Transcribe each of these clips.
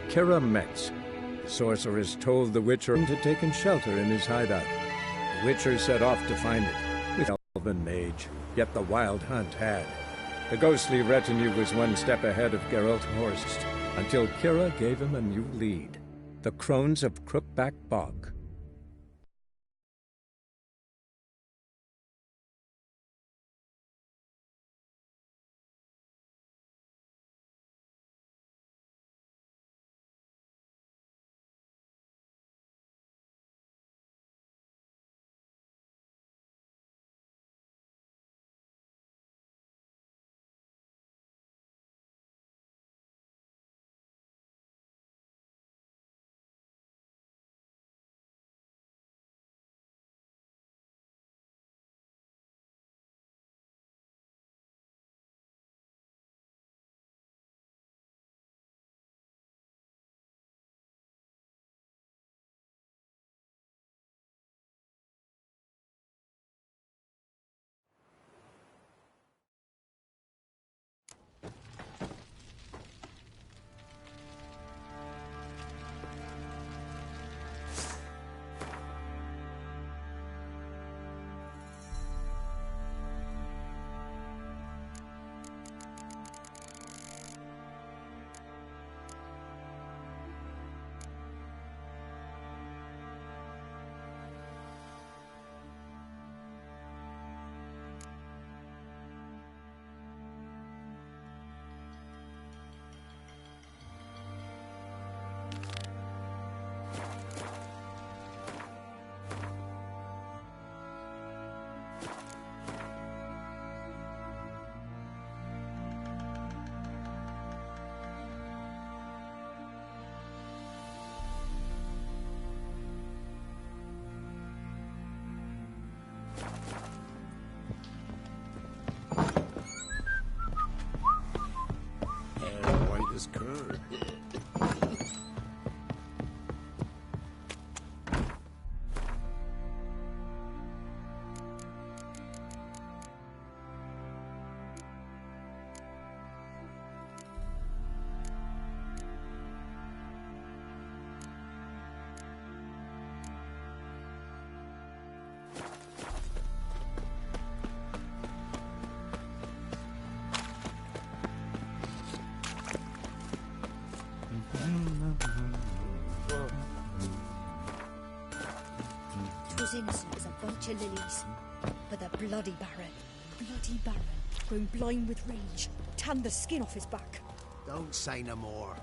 Kira Metz. The sorceress told the Witcher to take shelter in his hideout. The Witcher set off to find it, with elven mage, yet the wild hunt had. The ghostly retinue was one step ahead of Geralt Horst, until Kira gave him a new lead. The Crones of Crookback Bog. Curd. Was innocent as a bunch of lilies, but the bloody Baron, grown blind with rage, tanned the skin off his back. Don't say no more.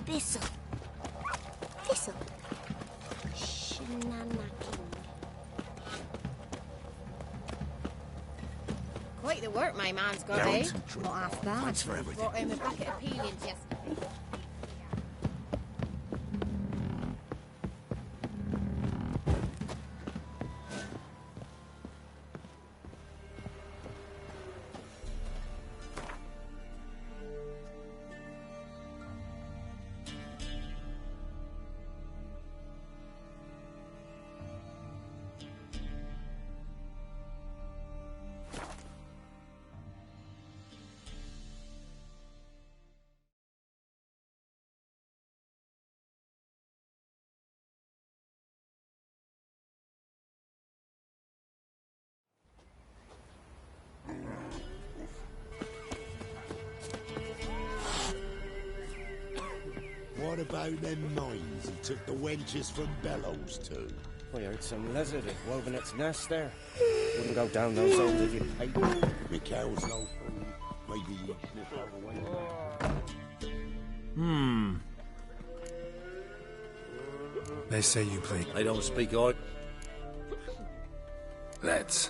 Thistle. Shenanigans. Quite the work my man's got, eh? Not half bad. Thanks for everything. Brought him a bucket of peelings yesterday. What about them mines he took the wenches from Bellows to? I heard some lizard had woven its nest there. Wouldn't go down those holes if you paid. Mikhail's no fool. Maybe you slip away. They say you play. I don't speak art. Let's.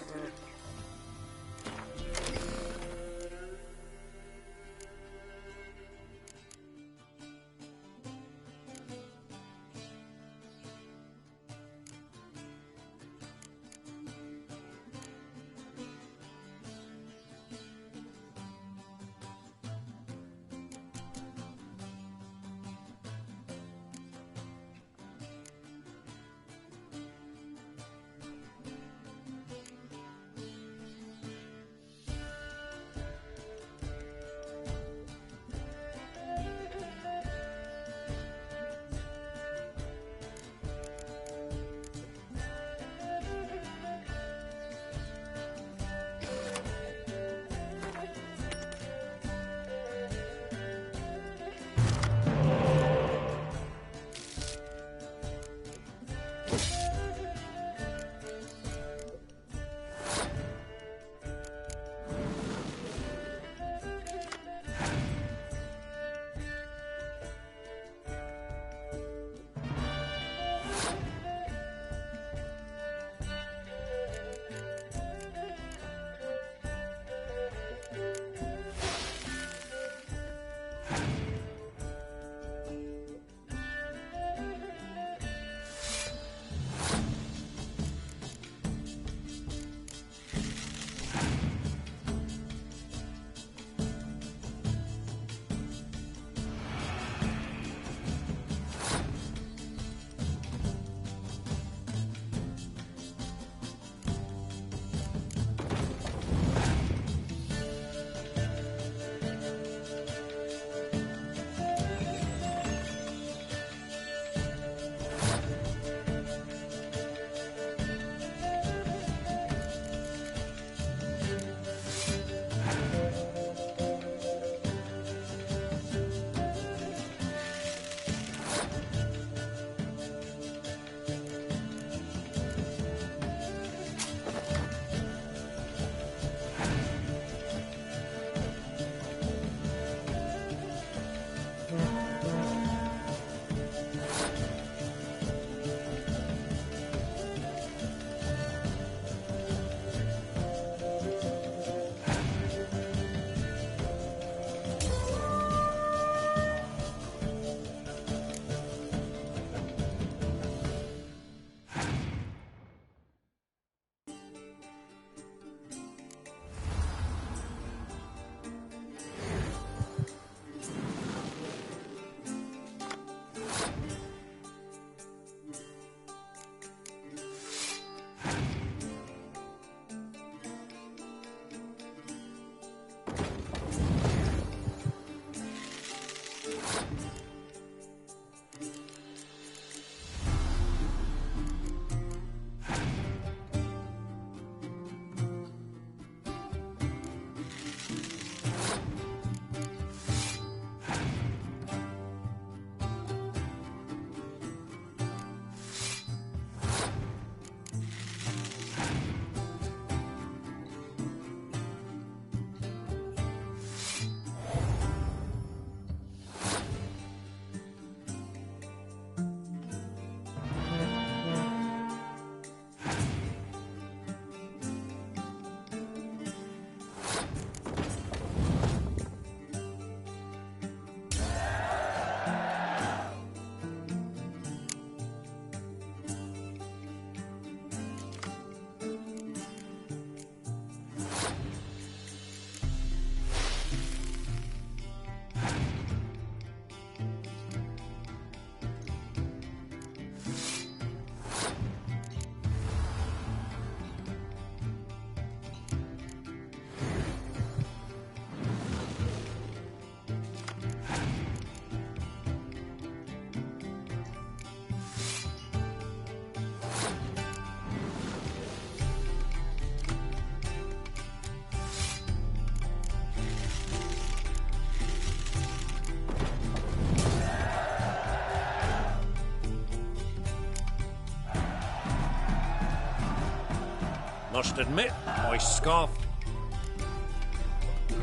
Must admit, I scoffed.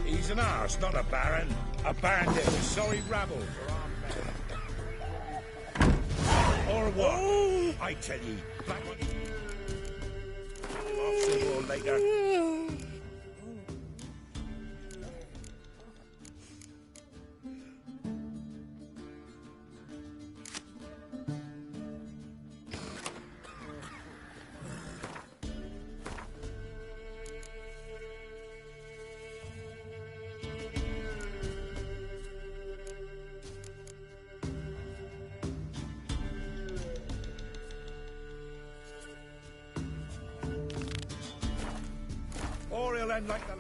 He's an arse, not a baron. A bandit with sorry rabble for our men. Or what? I tell ye, back on... Off sooner or later. Or he'll end like the...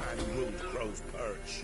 And rules Crow's perch.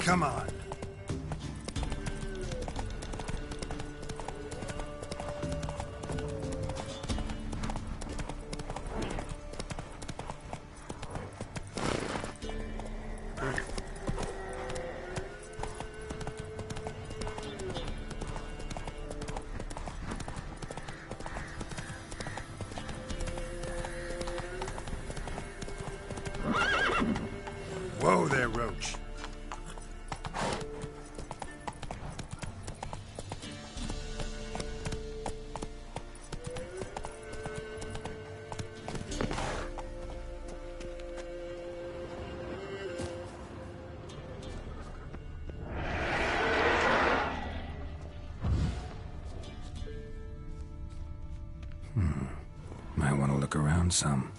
Come on. Whoa there, Roach. Might want to look around some.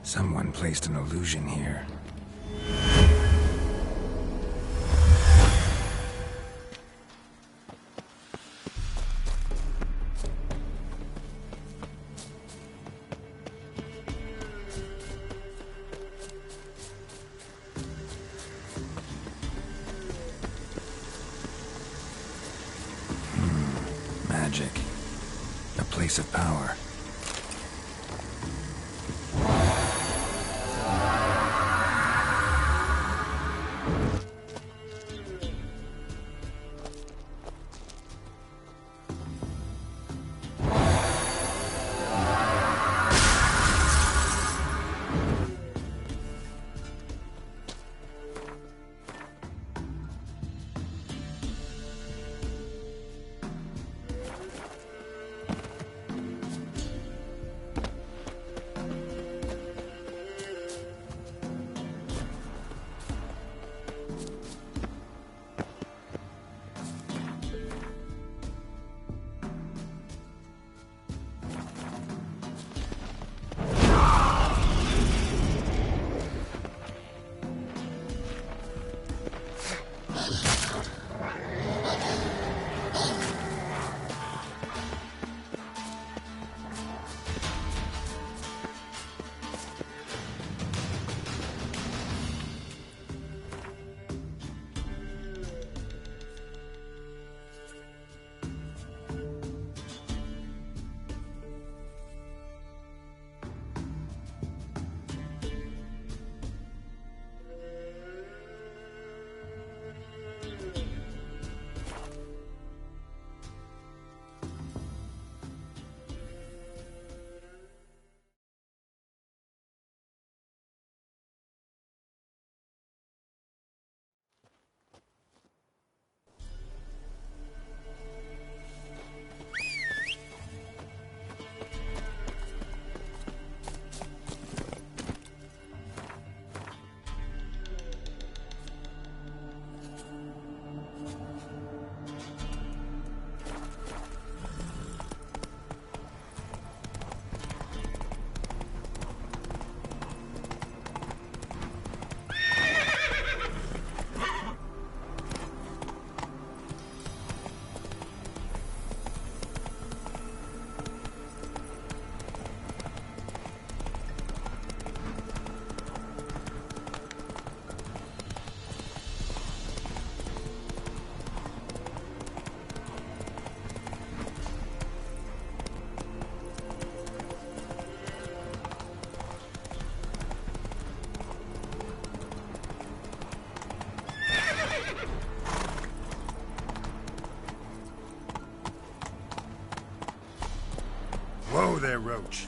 Someone placed an illusion here. Magic. A place of power. Whoa there, Roach.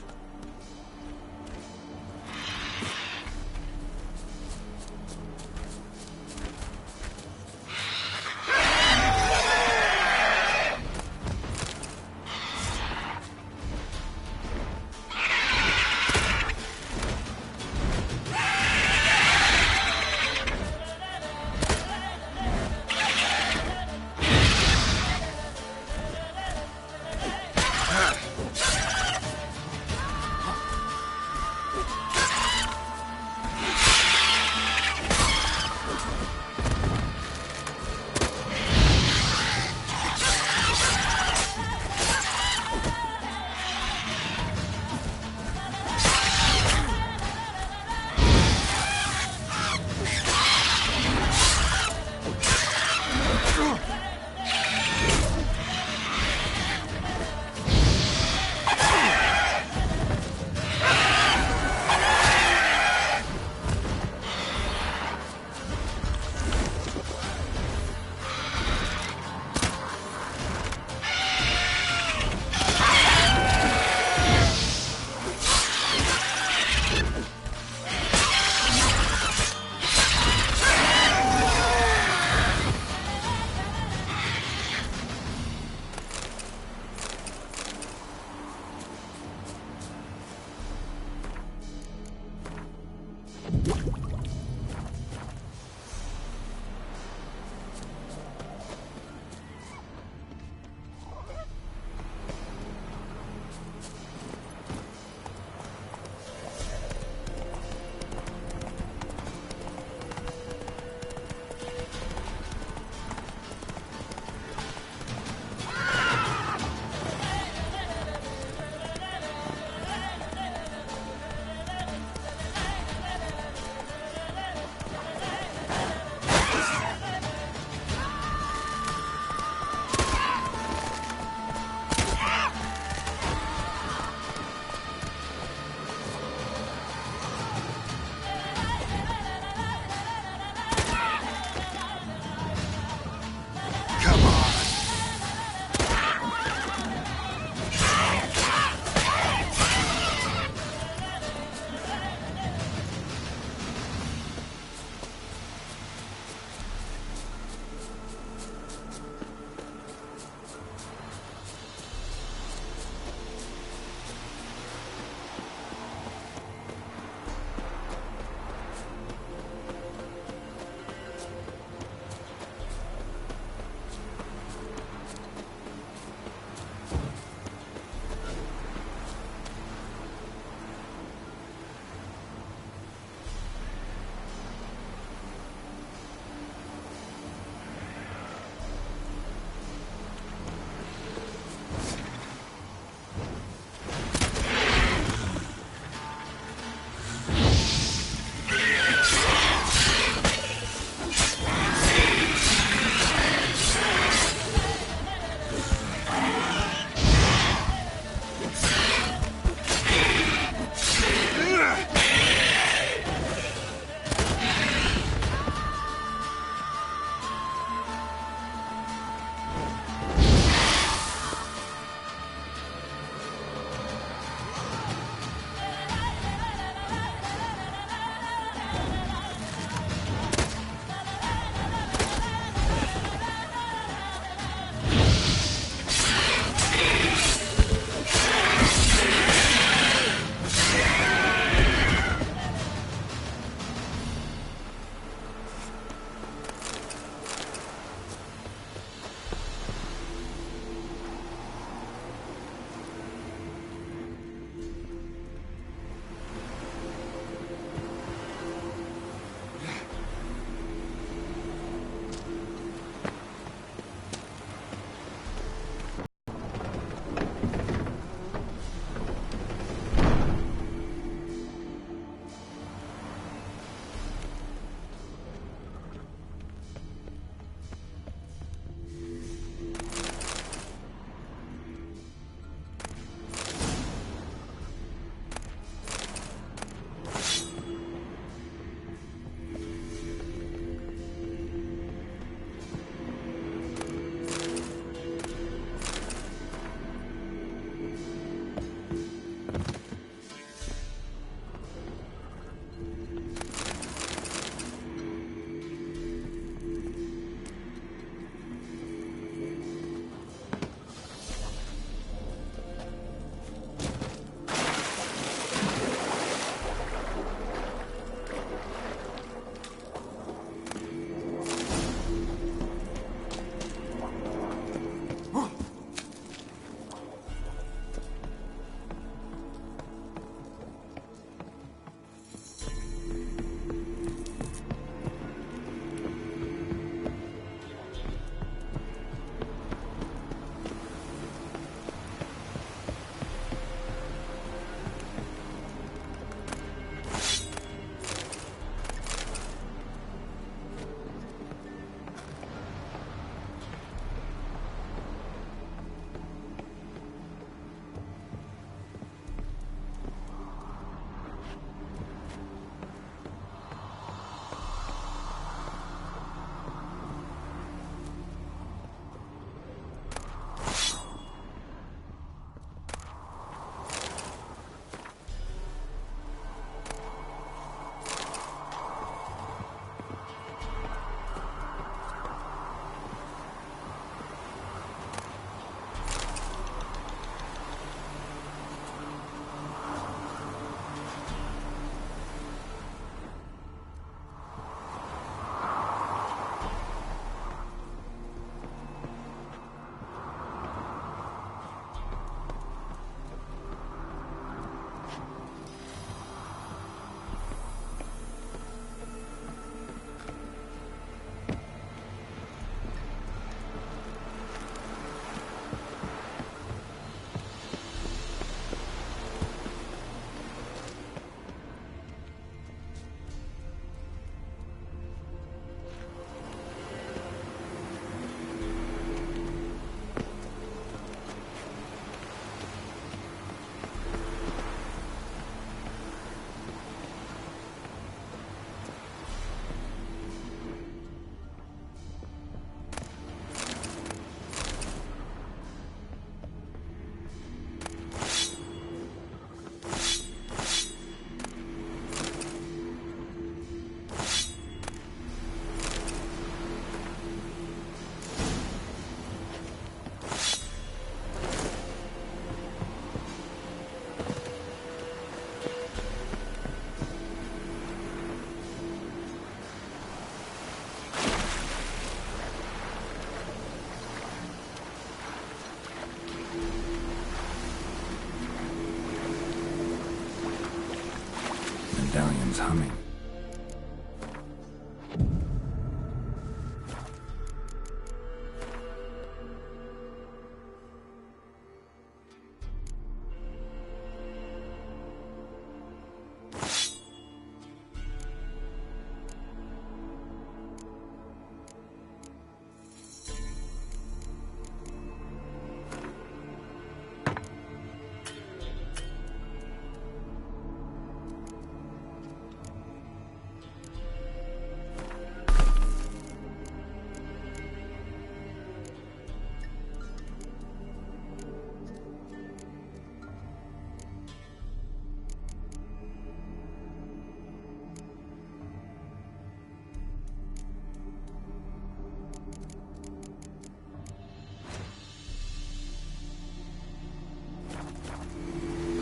medallion's humming.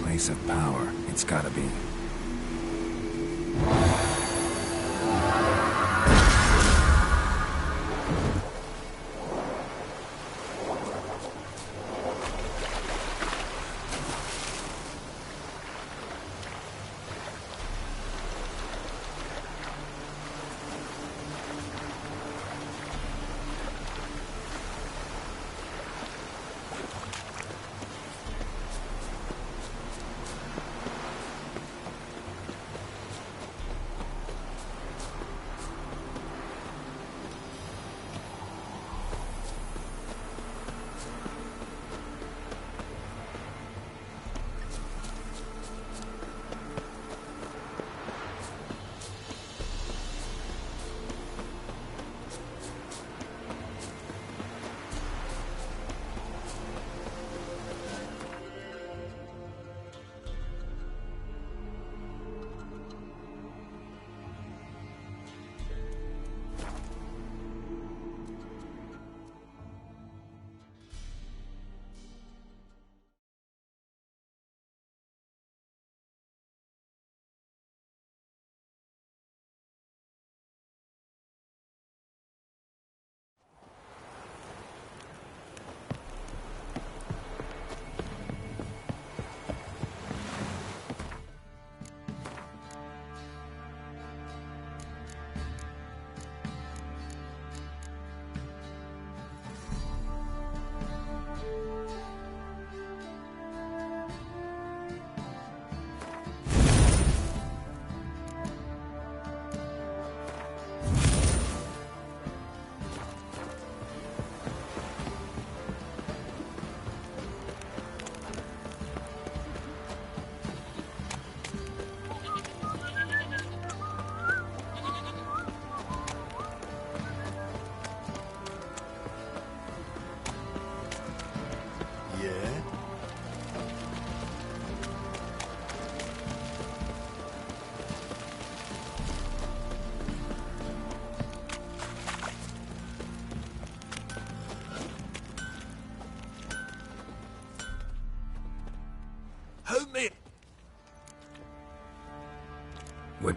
Place of power, it's gotta be. Yeah? Help me! What?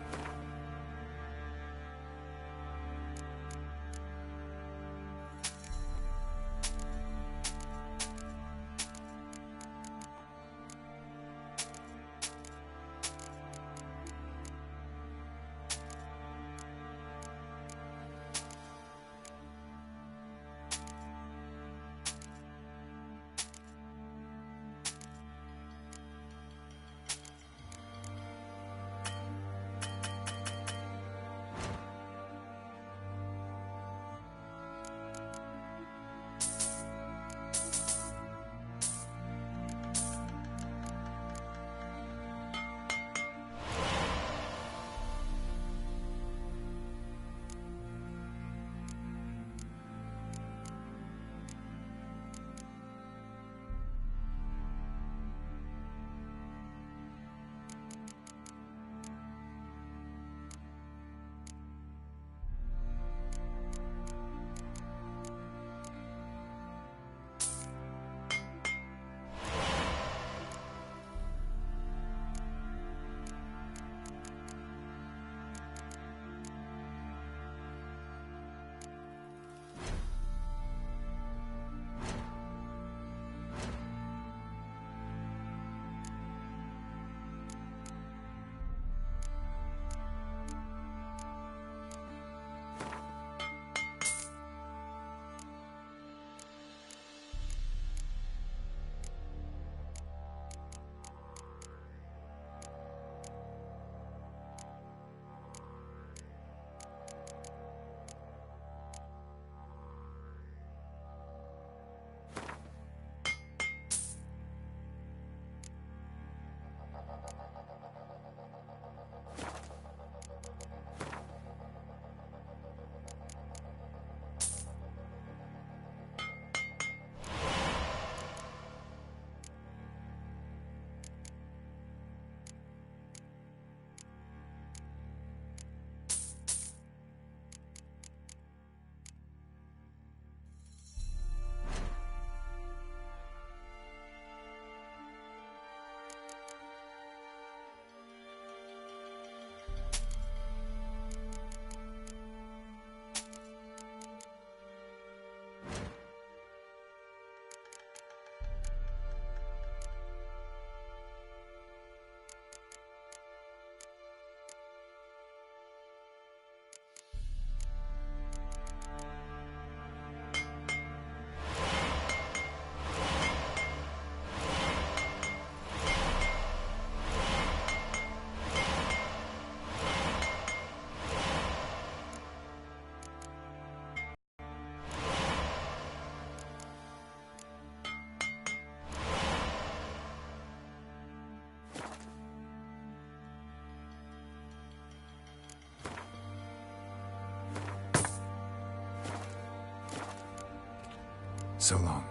So long.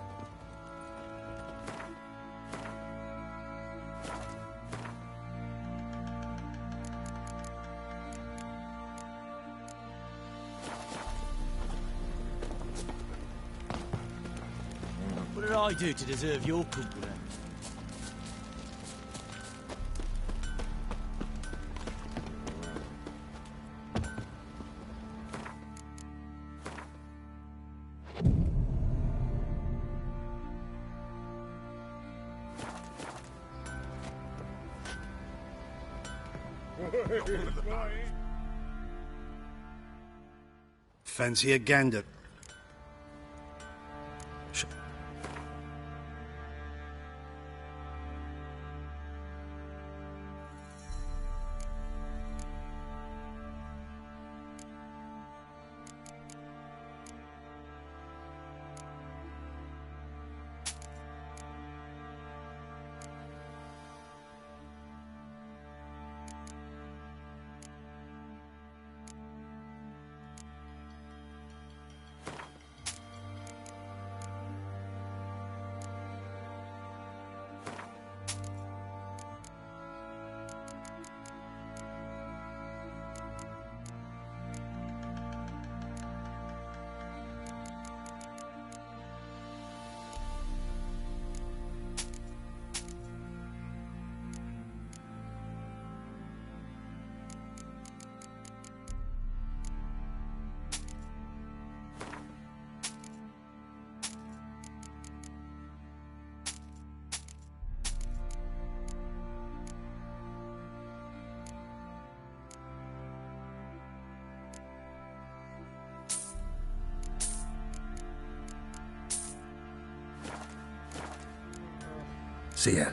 What did I do to deserve your company? Fancy a gander? See ya.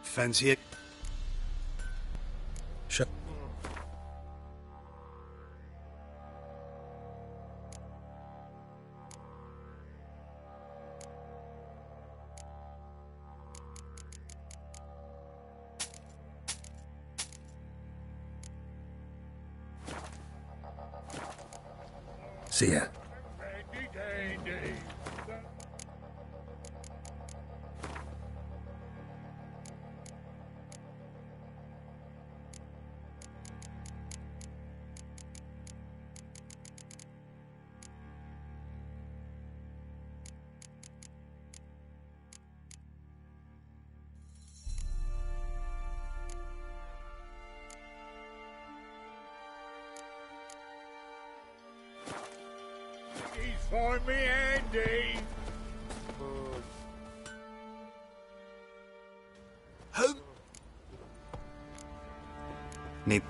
Fancy it? Shut. See ya. For me, Andy! Who? Nip.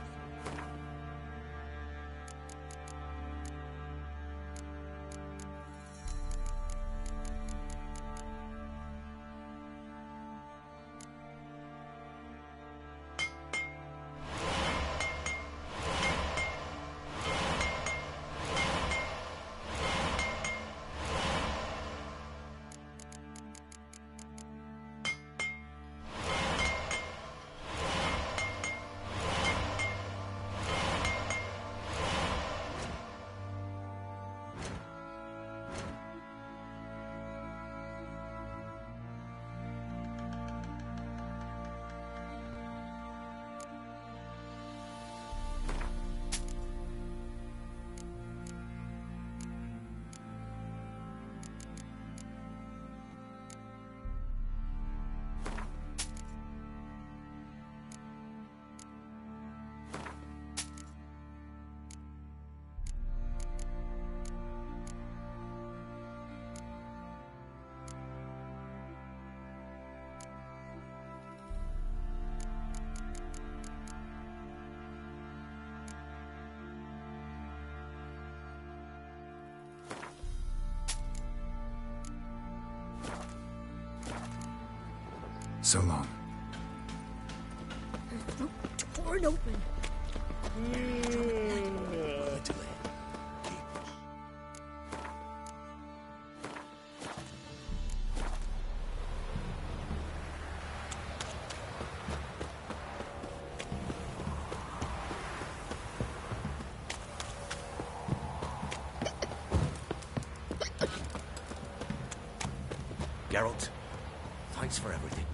So long. Torn open. Geralt, thanks for everything.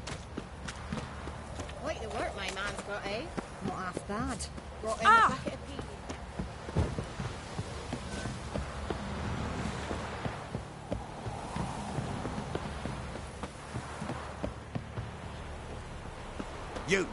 Quite the work my man's got, eh? Not half bad. Brought in a bucket of peelings. You!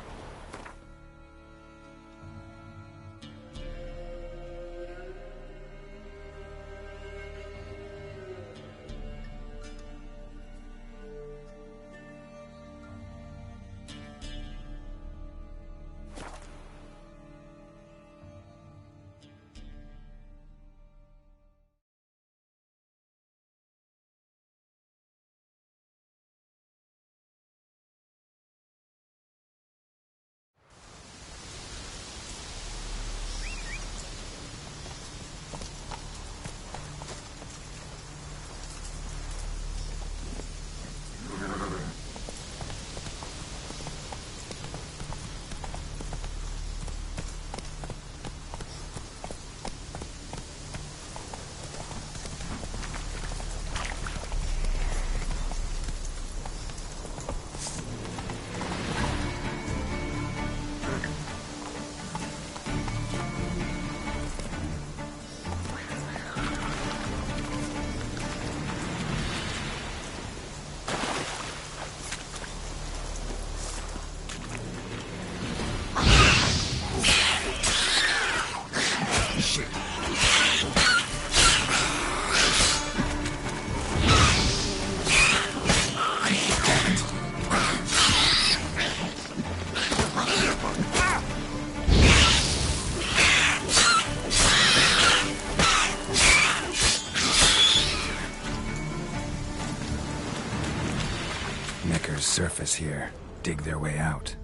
Knickers surface here, dig their way out.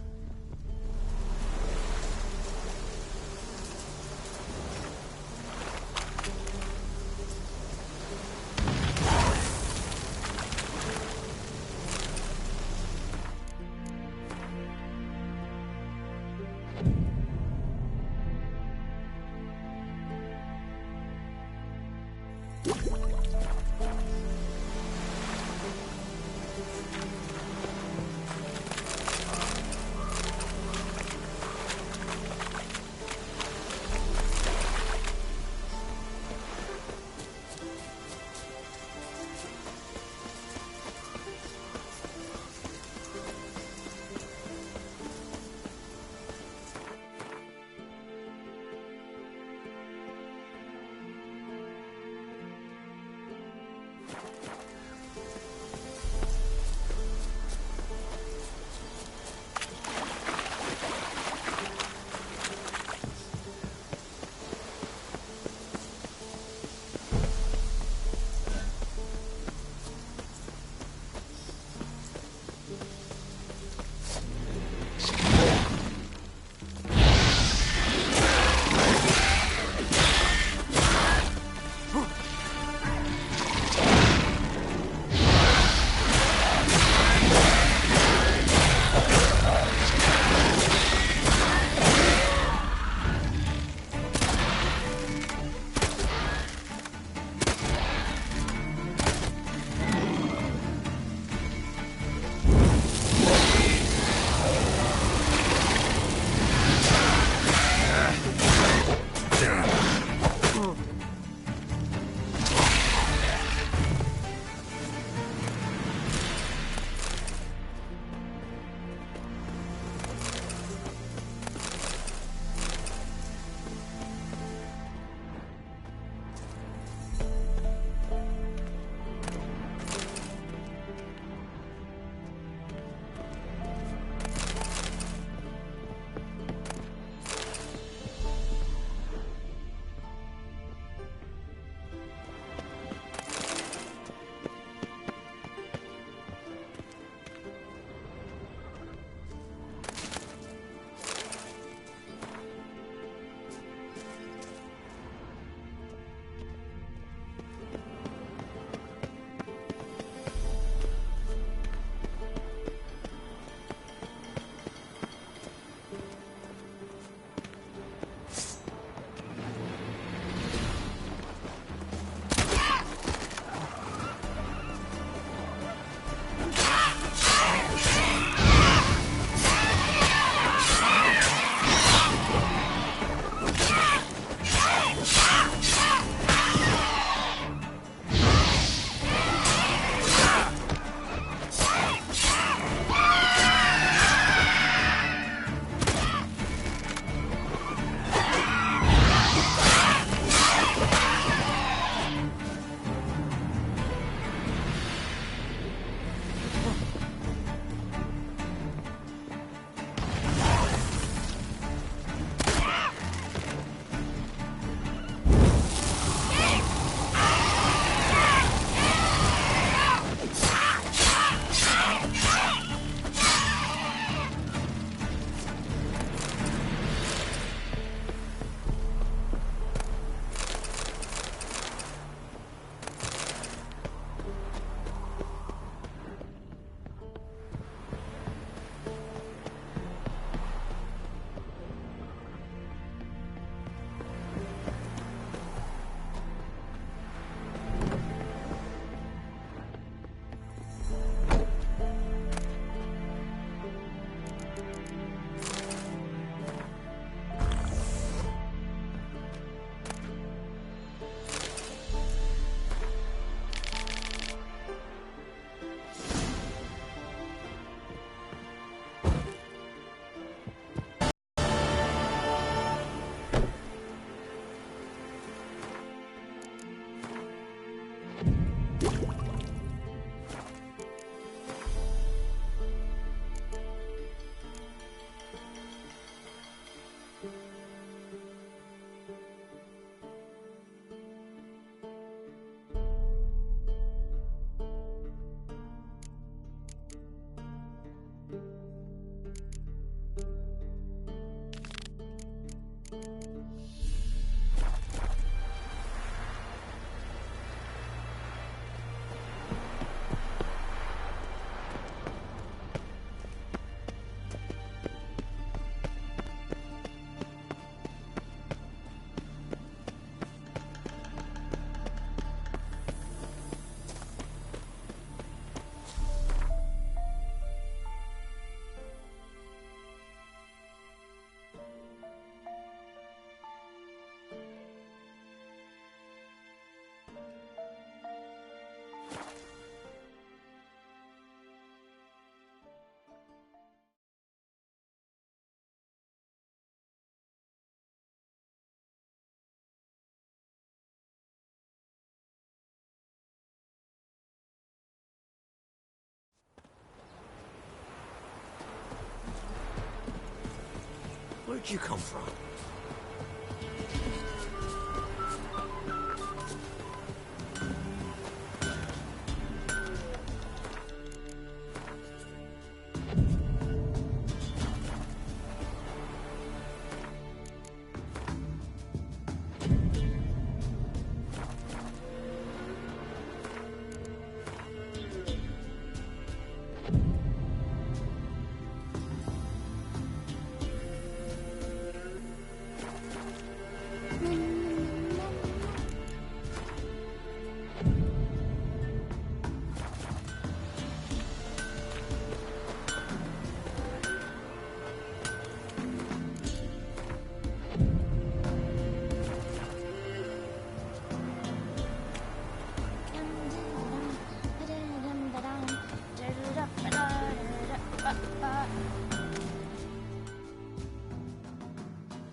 Where'd you come from?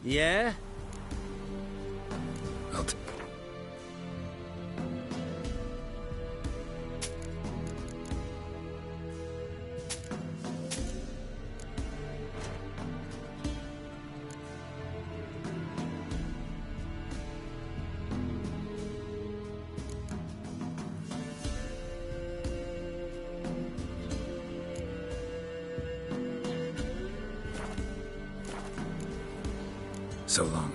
Yeah? So long.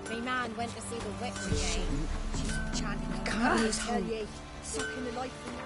Me man went to see the witch again. She's chanting her God, prayers, tell ye, sucking the life from her.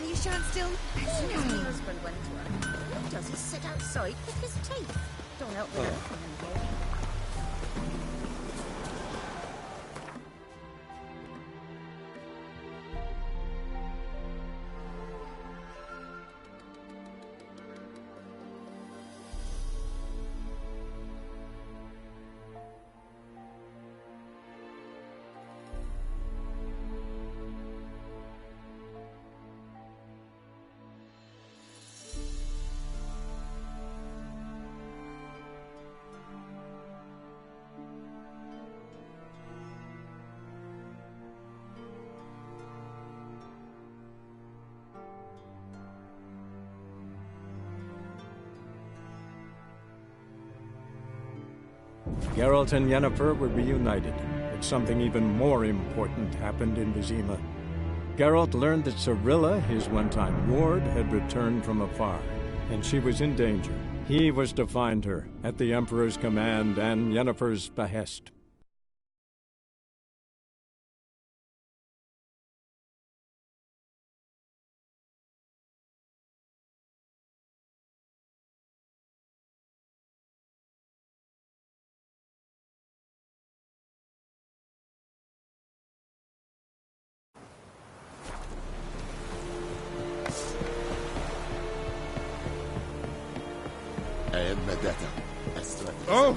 And you shan't still... As soon as my husband went to her, what does he sit outside with his teeth? Don't help with anything in here. Geralt and Yennefer were reunited, but something even more important happened in Vizima. Geralt learned that Cirilla, his one-time ward, had returned from afar, and she was in danger. He was to find her, at the Emperor's command and Yennefer's behest. Oh!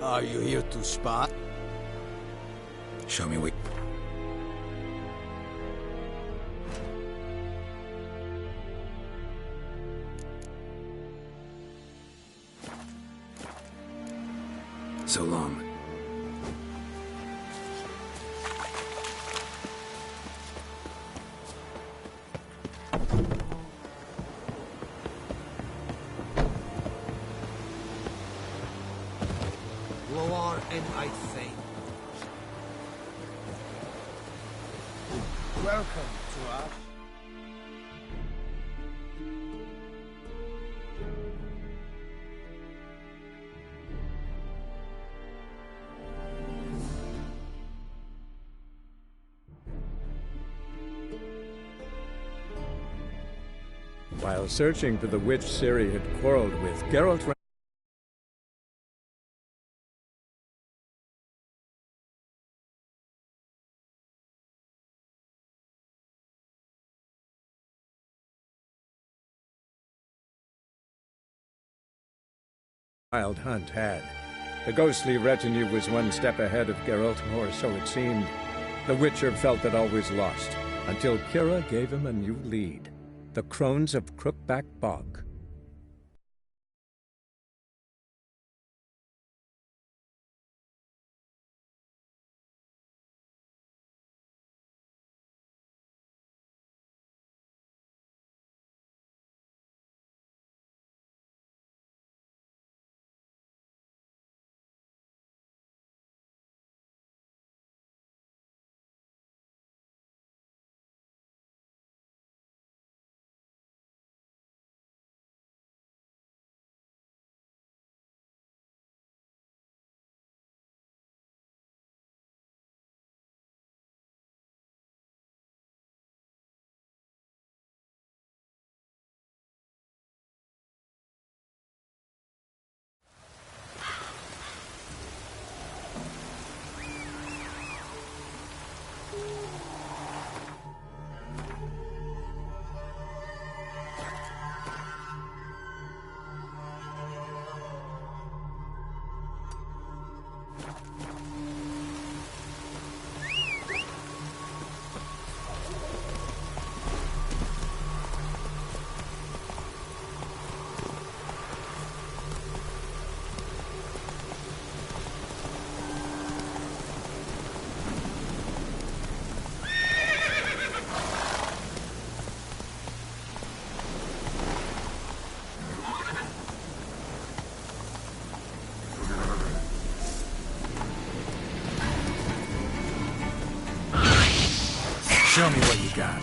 Are you here to spot? Show me what... So long. Lower and I think. Welcome to us. While searching for the witch Ciri had quarreled with, Geralt ran wild hunt had. The ghostly retinue was one step ahead of Geralt, or so it seemed. The Witcher felt that all was lost, until Kira gave him a new lead. The Crones of Crookback Bog. Show me what you got.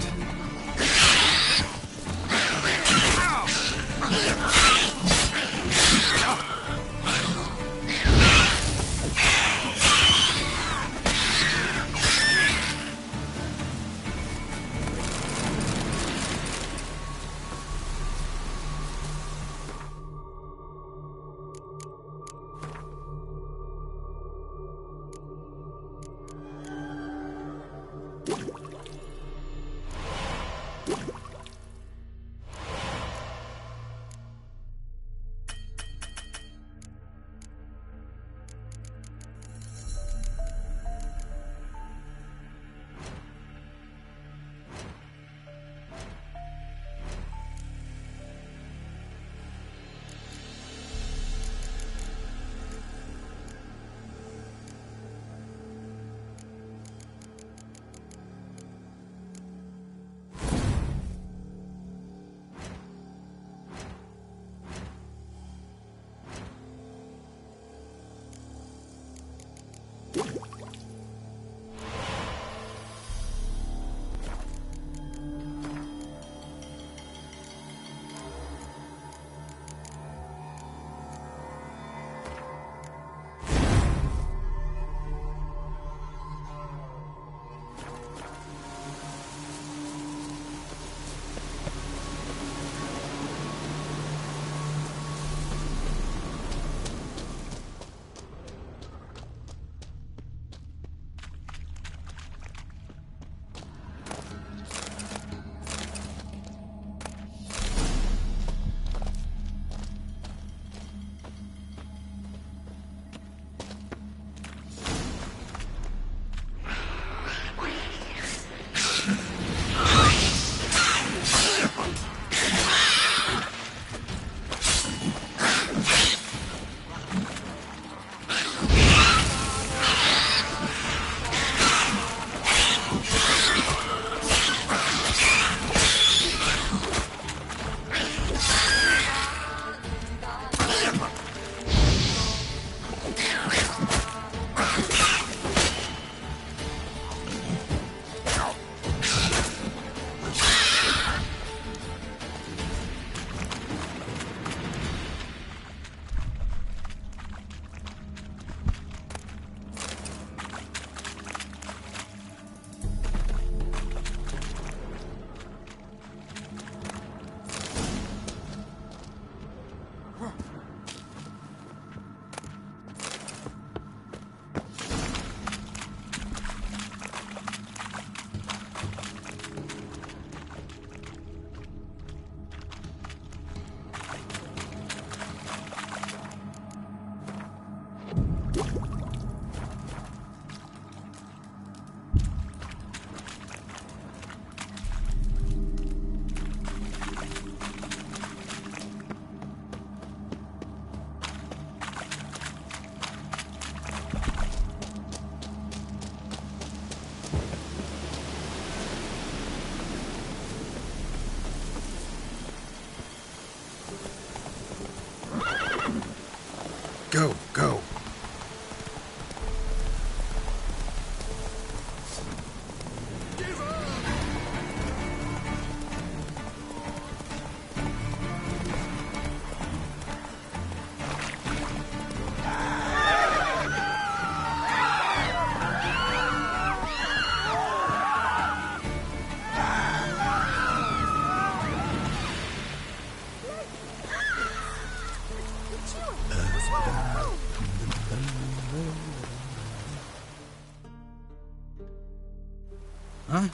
Huh?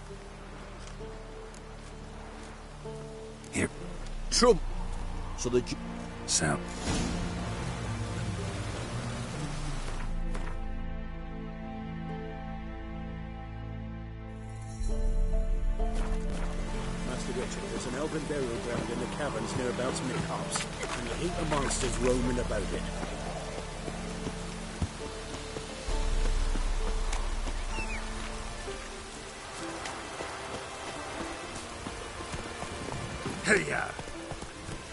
Here. Trump. So the... Sound. Master Witcher, there's an elven burial ground in the caverns nearabouts Mid-Hops, and a heap of monsters roaming about it. Hey-ya!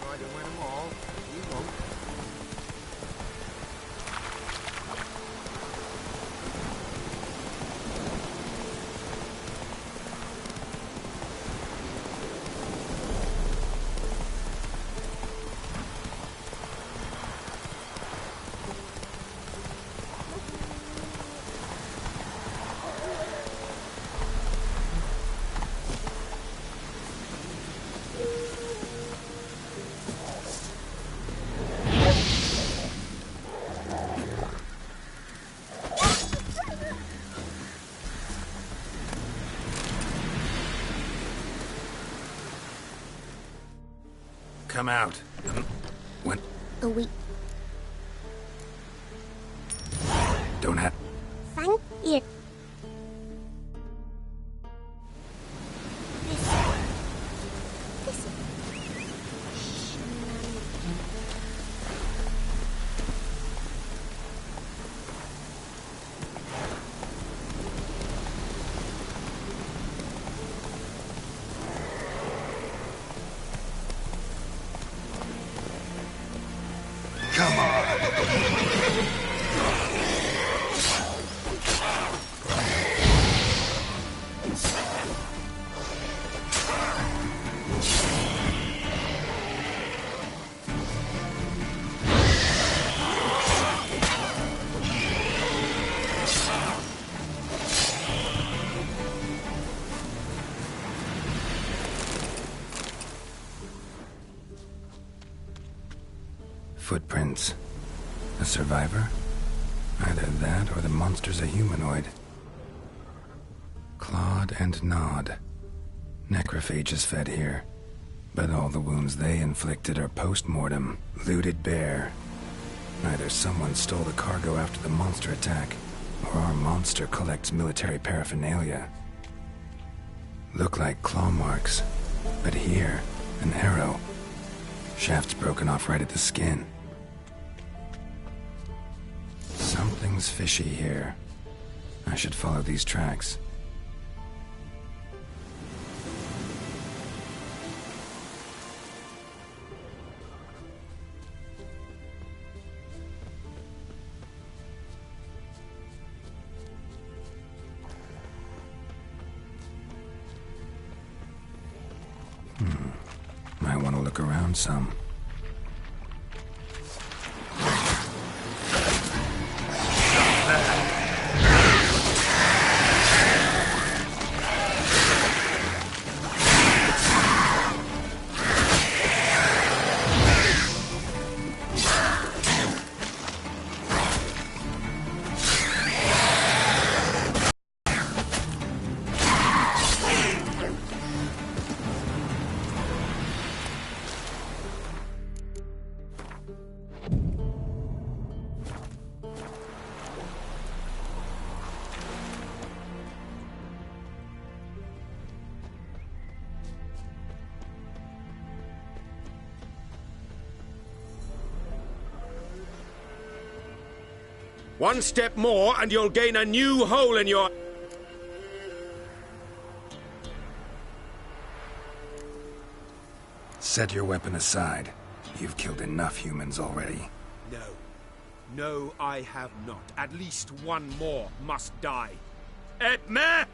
Try to win them all. You won't. Come out. When? A week. Don't have... Thank you. Listen. Come on! Footprints. A survivor? Either that or the monster's a humanoid. Clawed and gnawed. Necrophages fed here. But all the wounds they inflicted are post-mortem, looted bare. Either someone stole the cargo after the monster attack, or our monster collects military paraphernalia. Look like claw marks, but here, an arrow. Shaft's broken off right at the skin. Something's fishy here. I should follow these tracks. Might want to look around some. One step more and you'll gain a new hole in your... Set your weapon aside. You've killed enough humans already. No. No, I have not. At least one more must die. Edme!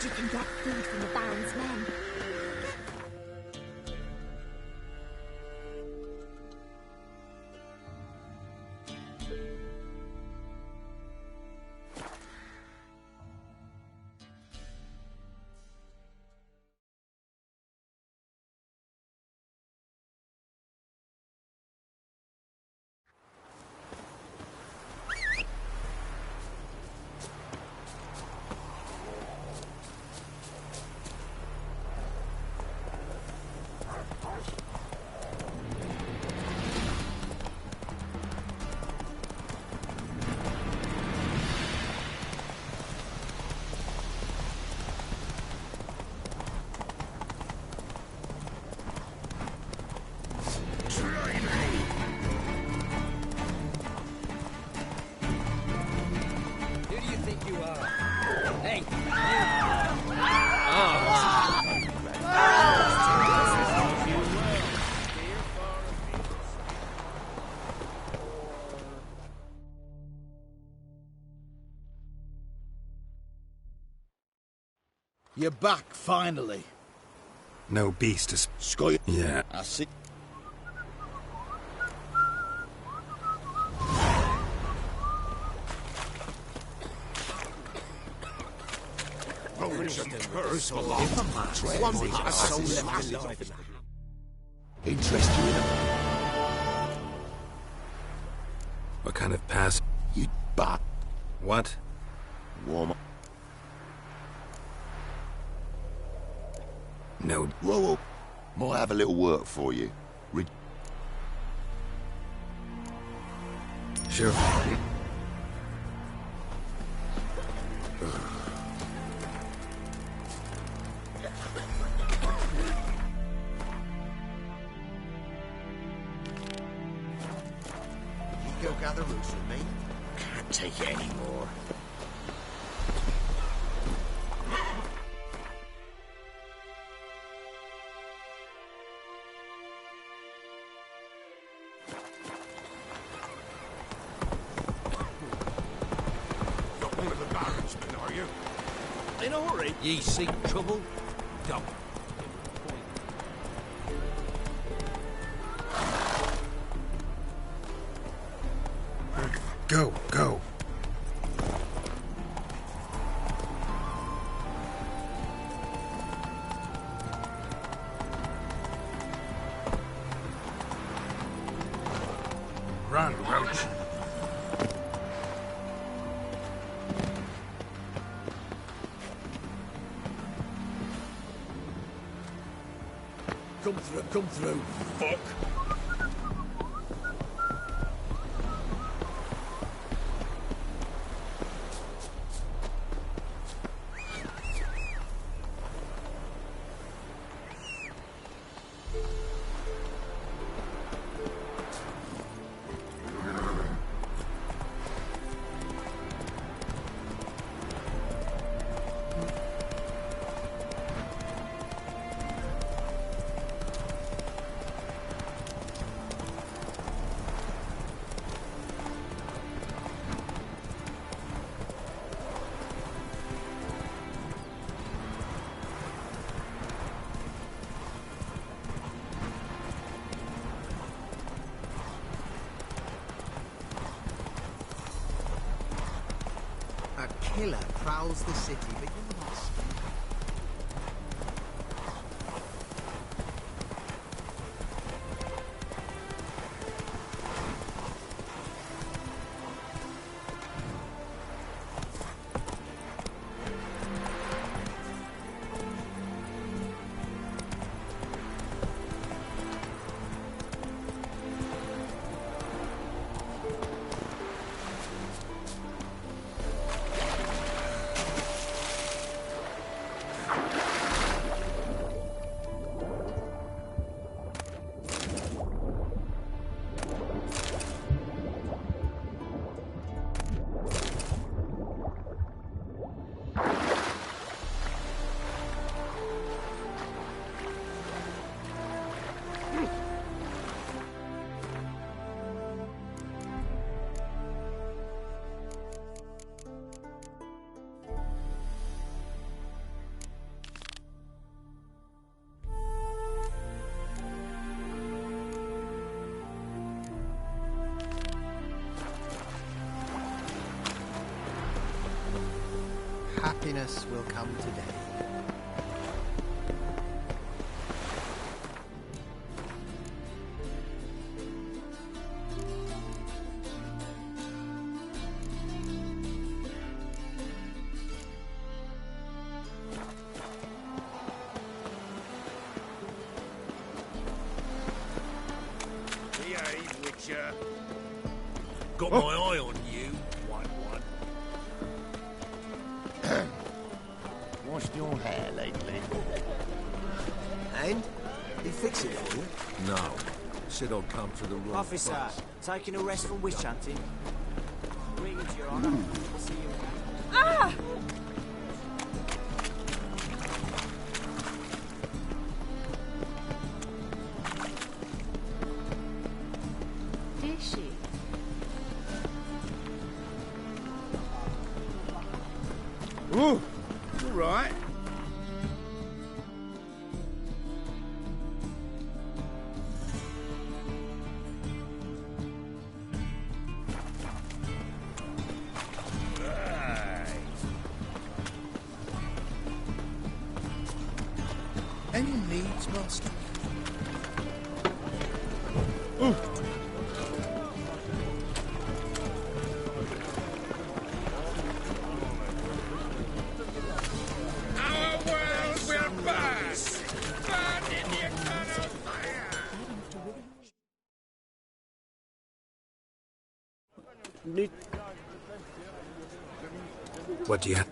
you can get food from the Baron's men. You're back, finally. No beast is... Sky. Yeah. I see. Interest you in them? What kind of pass? You bat. What? Warm. No. Whoa. Might have a little work for you. Sure. Go gather roots with me. Can't take it anymore. Not one of the Baron's men, are you? In a hurry? Ye seek trouble? Don't. Go, go. Run, Roach. Come through, fuck. A killer prowls the city, but you're not. happiness will come today. Behave, Witcher. Got my eye on you, White One. Washed your hair lately? And? He fix it for you? No. Said I'd come for the wrong Officer, price. taking a rest from witch hunting. Greetings, Your Honour. We'll see you again. Ah! Is she? Ooh, all right. Any needs, Master? Ooh. Our world will burn! Burn in the eternal fire! What do you have?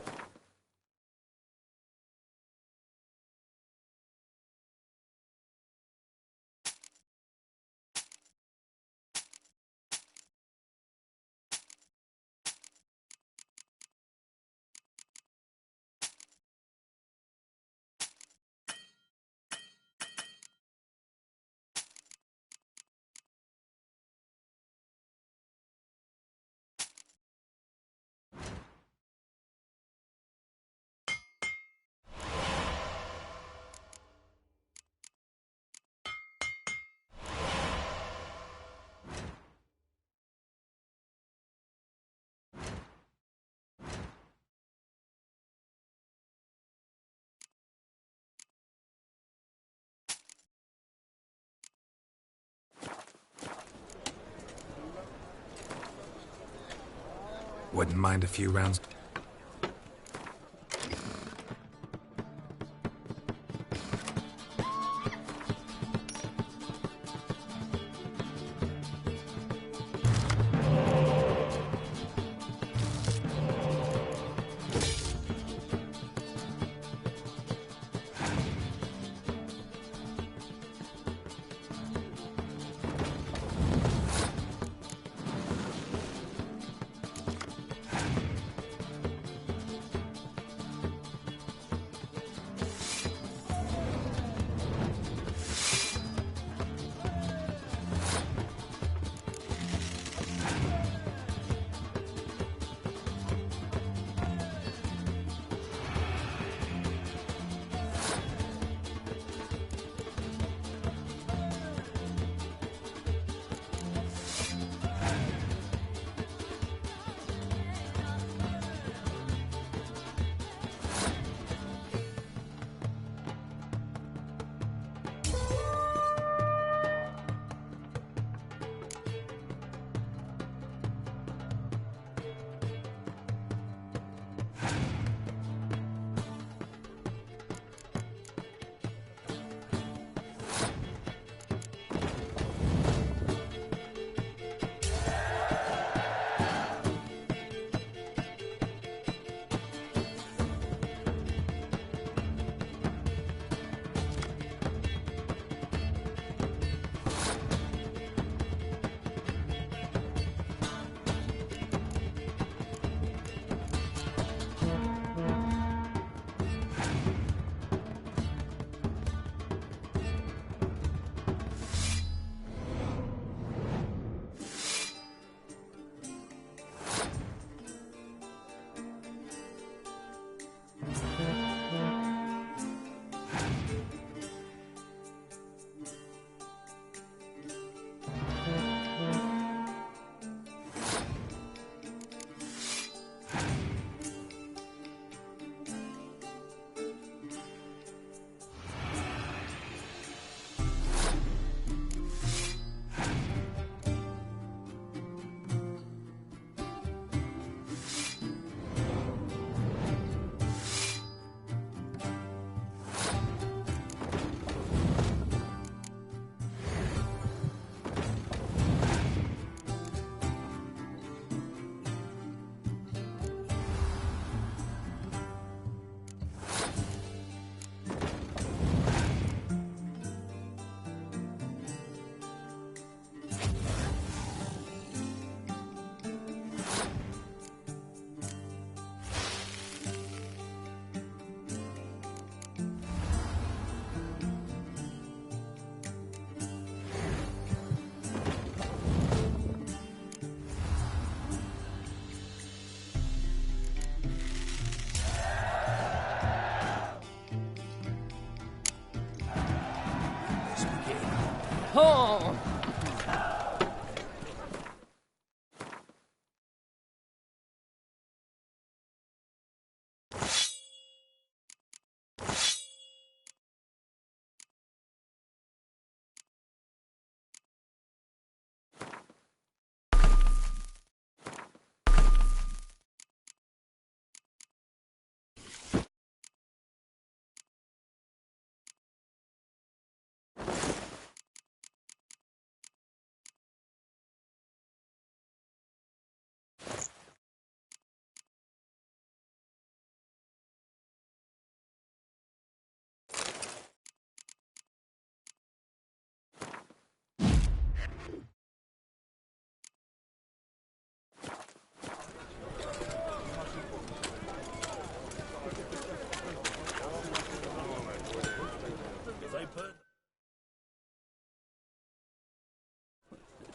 Wouldn't mind a few rounds.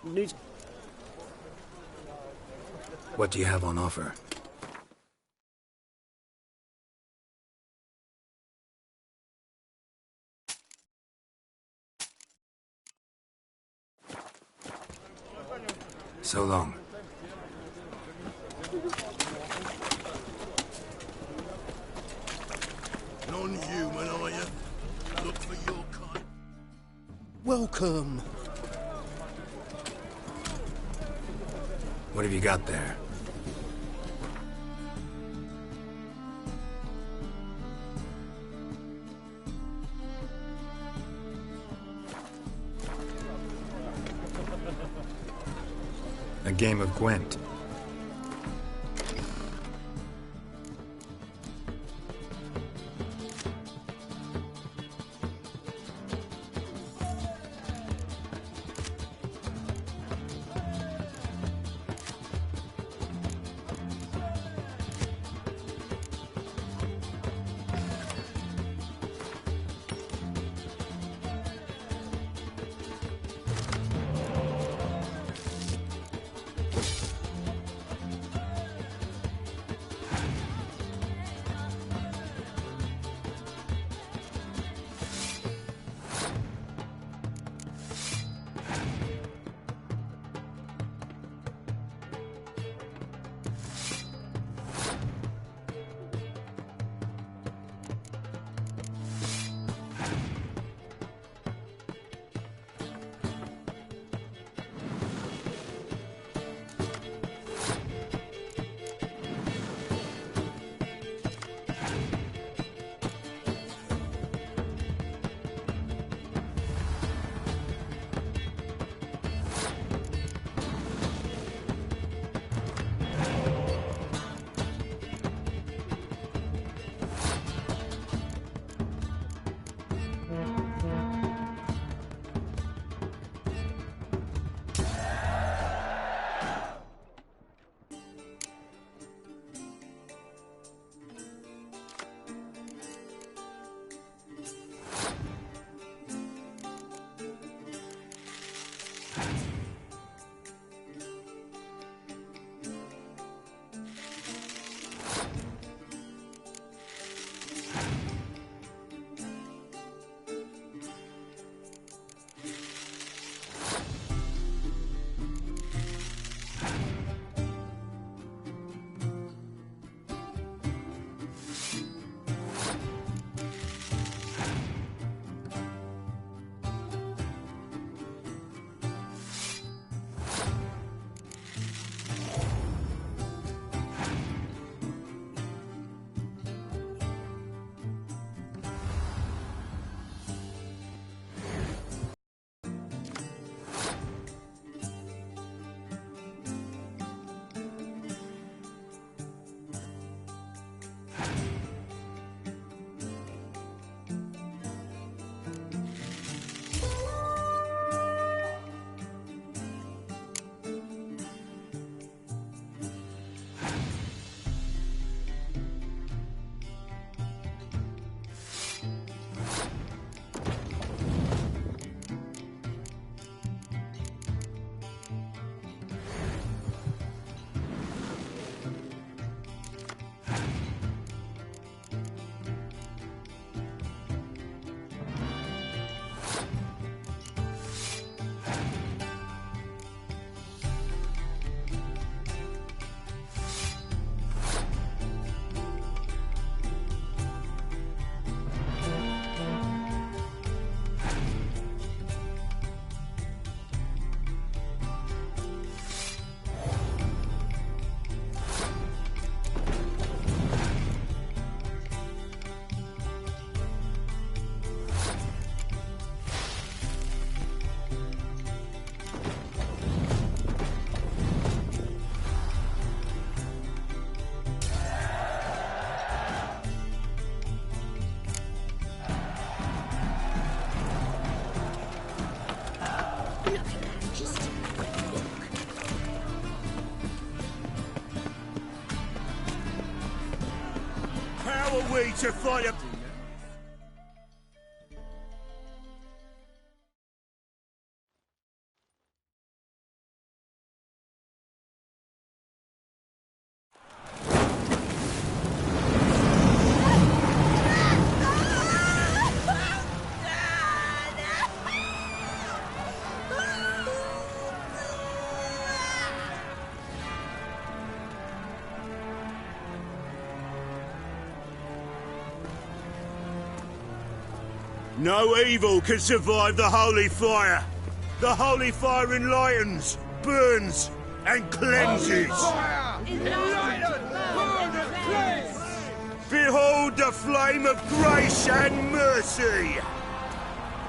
Needs... What do you have on offer? So long. Non-human, are you? Look for your kind. Welcome. What have you got there? A game of Gwent. are we to fight a... No evil can survive the holy fire. The holy fire enlightens, burns, and cleanses. Behold the flame of grace and mercy.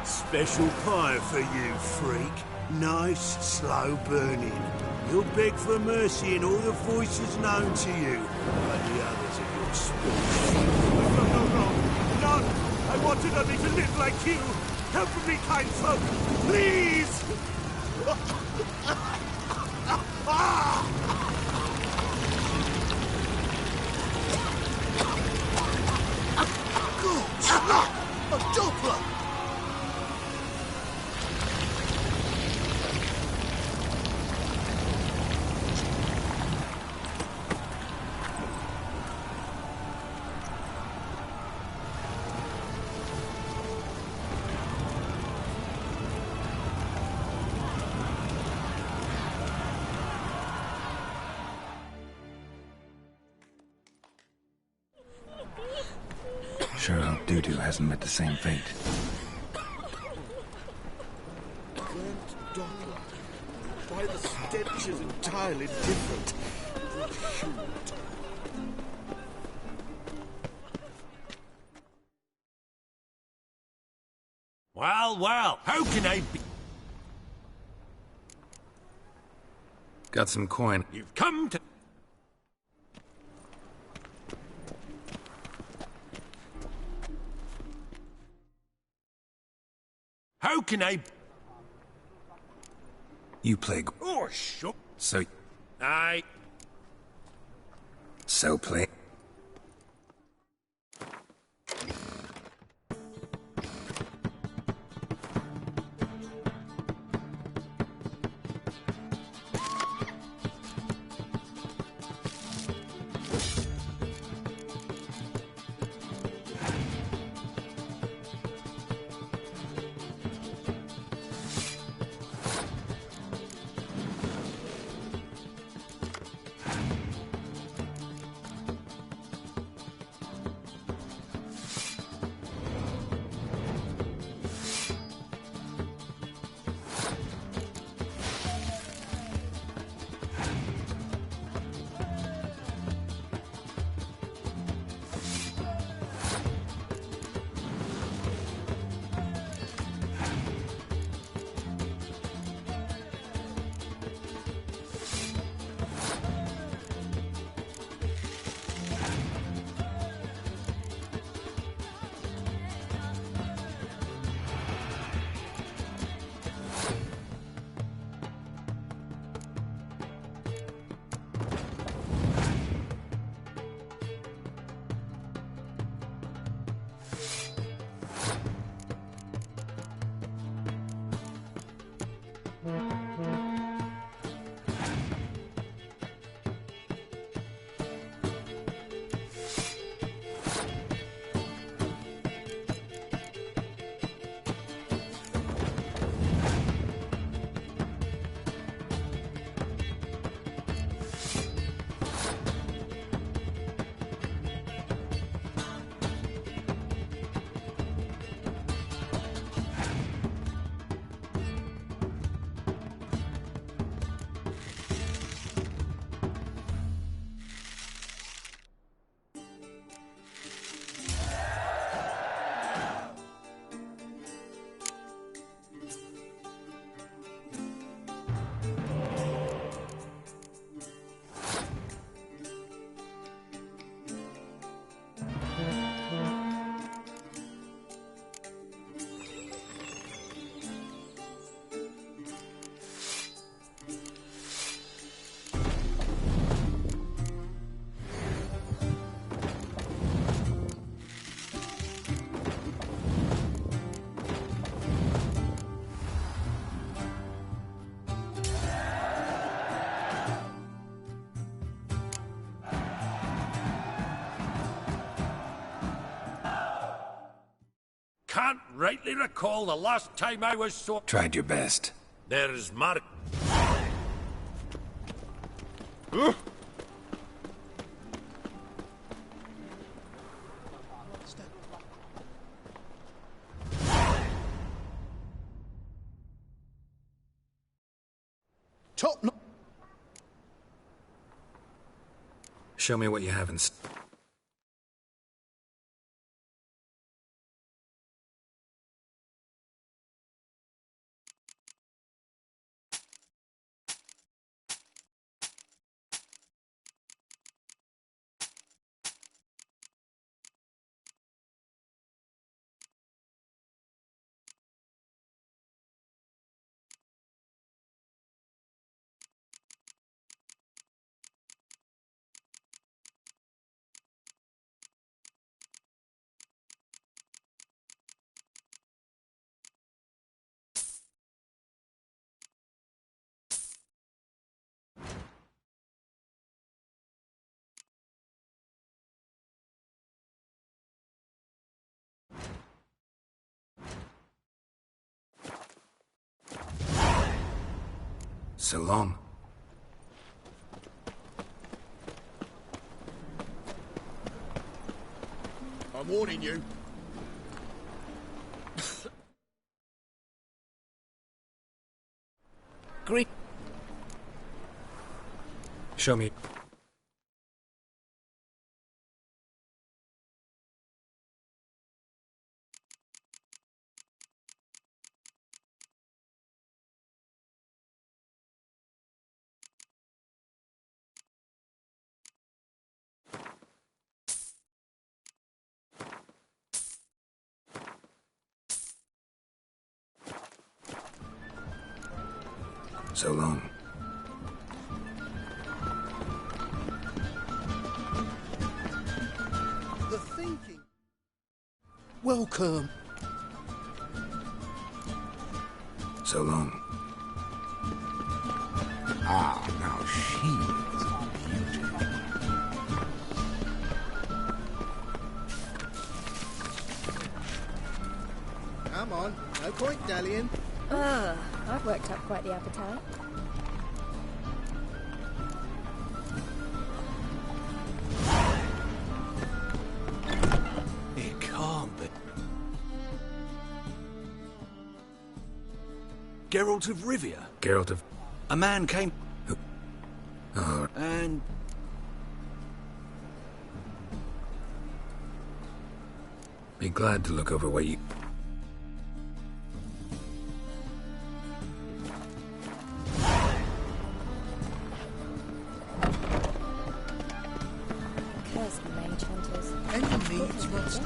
Special fire for you, freak. Nice, slow burning. You'll beg for mercy in all the voices known to you, but the others of your speech. No! I wanted only to live like you! Help me, kind folk! Please! A Doppler! Sure hope Dudu hasn't met the same fate. Burnt Doppler. Why the stench is entirely different. Shoot. Well, how can I be? Got some coin. You've come to... How can I... You play... Oh, sure. So... Aye. So play... Can't rightly recall the last time I was so... Tried your best. There's Mark... Show me what you have in So long. I'm warning you. Great. Show me. So long. The thinking. Welcome. So long. Ah, now she is a beauty. Come on, no point dallying. I've worked up quite the appetite. It can't be. Geralt of Rivia. Geralt of... A man came... Oh. And... Be glad to look over what you... Curse the mage hunters. Enemies must...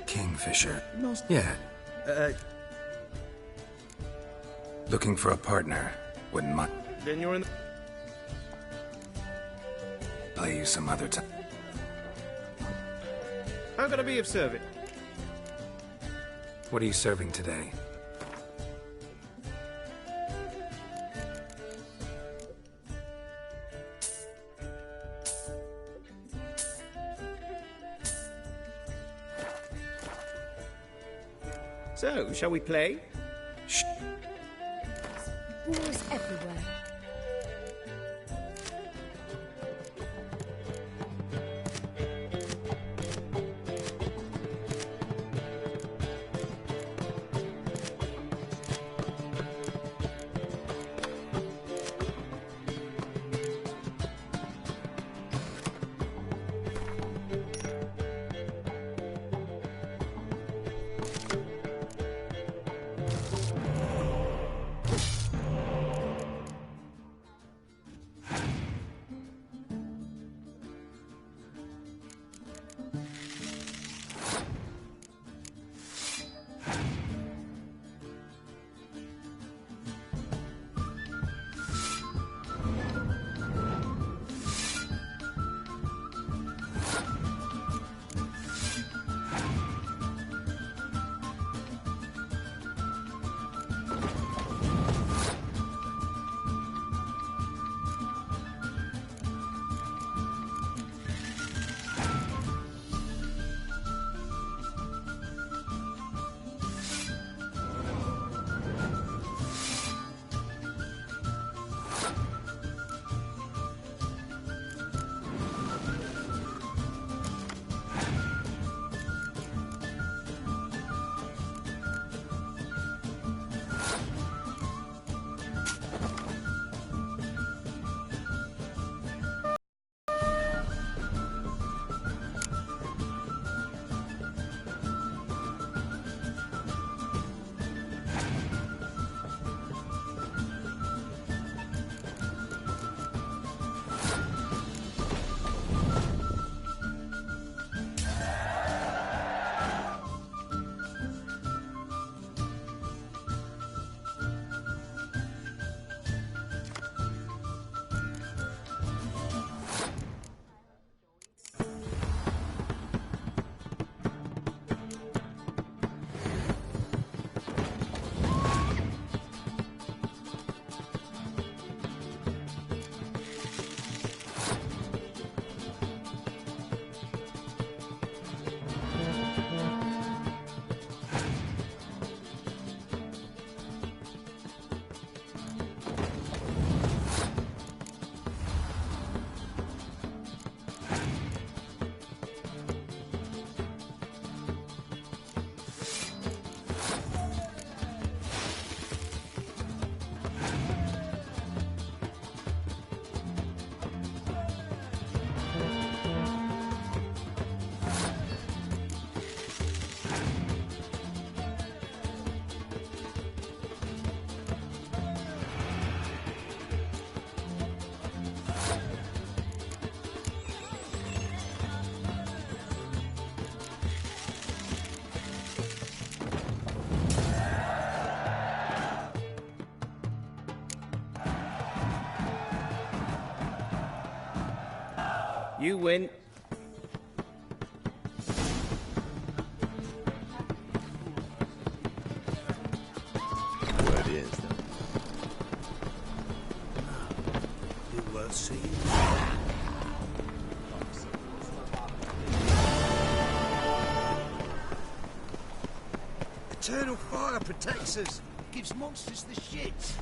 Kingfisher. Yeah. Looking for a partner. Wouldn't mind. Then you're in... Play you some other time. How can I be of service? What are you serving today? So, shall we play? Shh. Wars everywhere. You win. What is them? You will see. Eternal fire protects us. Gives monsters the shits.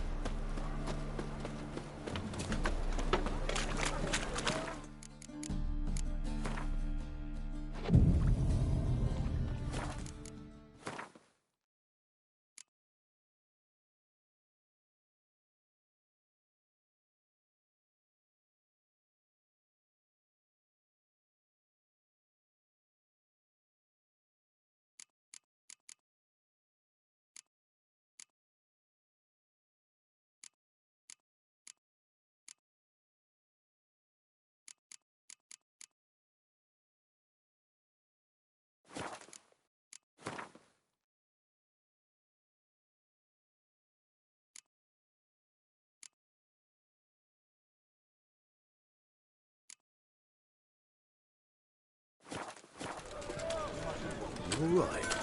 All right.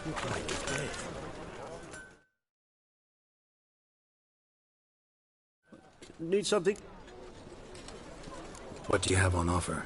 You're playing with death. Need something? What do you have on offer?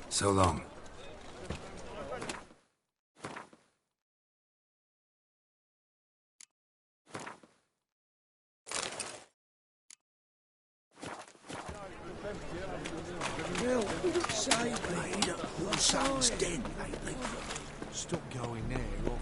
So long. Well, say me, your son's dead lately. Stop going there, or...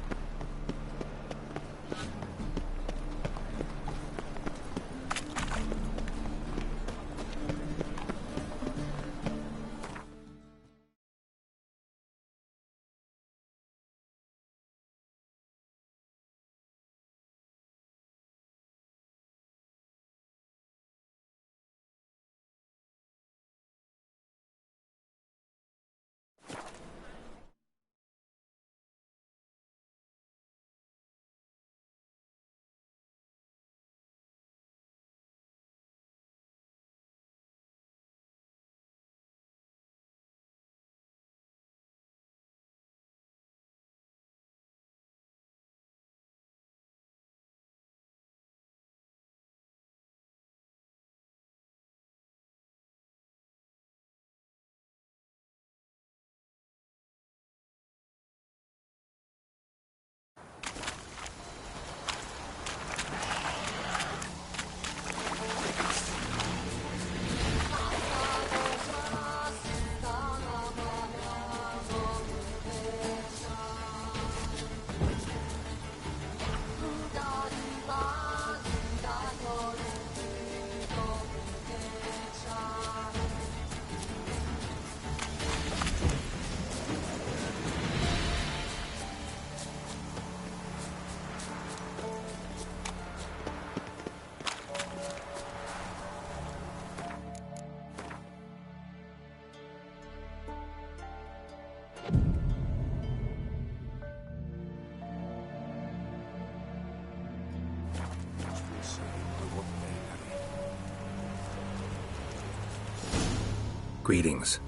Greetings.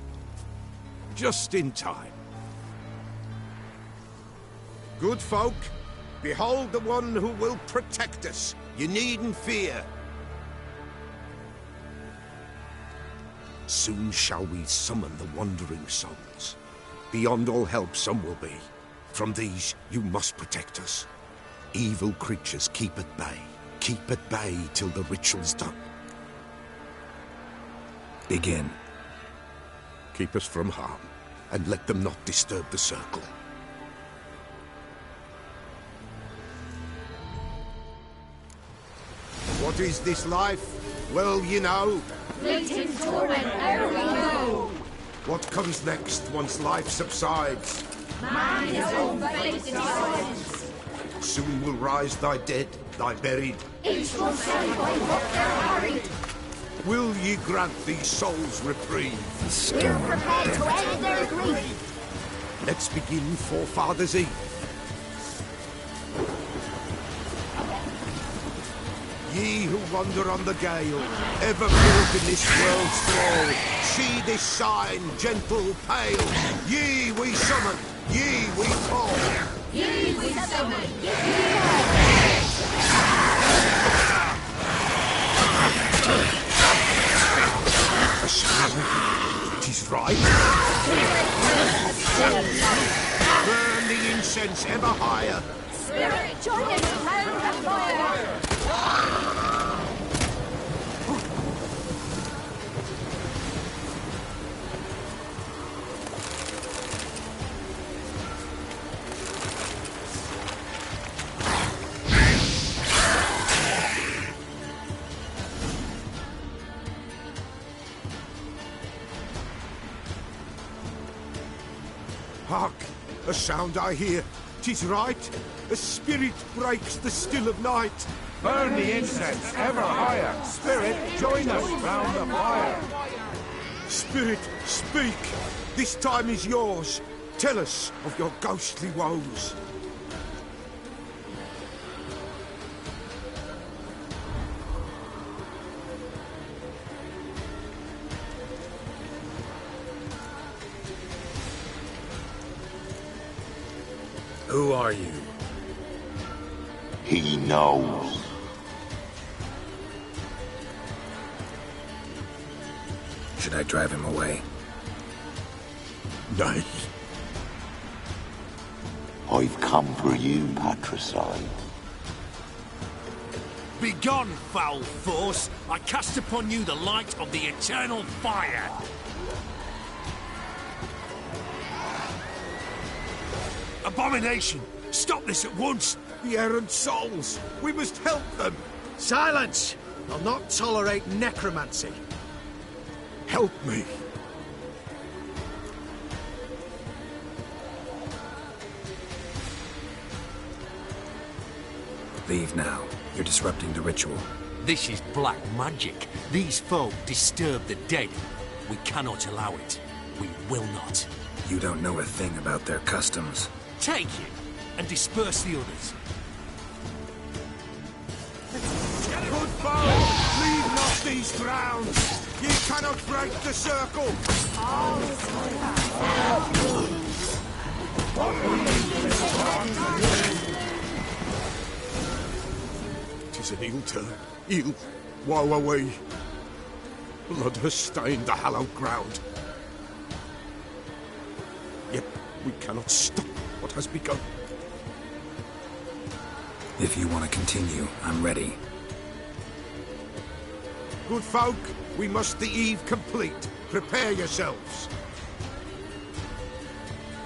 Just in time. Good folk, behold the one who will protect us. You needn't fear. Soon shall we summon the wandering souls. Beyond all help some will be. From these you must protect us. Evil creatures keep at bay. Keep at bay till the ritual's done. Begin. Keep us from harm, and let them not disturb the circle. What is this life? Well, you know. Fleeting torment, ere we go. What comes next once life subsides? Man his own fate decides. Soon will rise thy dead, thy buried. Each will say by what they're harried. Will ye grant these souls reprieve? We're prepared to end their grief. Let's begin Forefathers' Eve. Ye who wander on the gale, ever caught in this world's thrall, see this sign, gentle, pale. Ye we summon, ye we call. Ye we summon, ye we Tis right. Burn the incense ever higher. Spirit, join us round the fire. Hark! A sound I hear. 'Tis right. A spirit breaks the still of night. Burn the incense ever higher. Spirit, join us round the fire. Spirit, speak. This time is yours. Tell us of your ghostly woes. Who are you? He knows. Should I drive him away? Nay. I've come for you, patricide. Begone, foul force! I cast upon you the light of the eternal fire! Abomination! Stop this at once! The errant souls! We must help them! Silence! I'll not tolerate necromancy. Help me! Leave now. You're disrupting the ritual. This is black magic. These folk disturb the dead. We cannot allow it. We will not. You don't know a thing about their customs. Take him and disperse the others. Good foe! Leave not these grounds! Ye cannot break the circle! Tis an ill turn. Ill. Woe away. Blood has stained the hallowed ground. Yet we cannot stop what has begun. If you want to continue, I'm ready. Good folk, we must the eve complete. Prepare yourselves.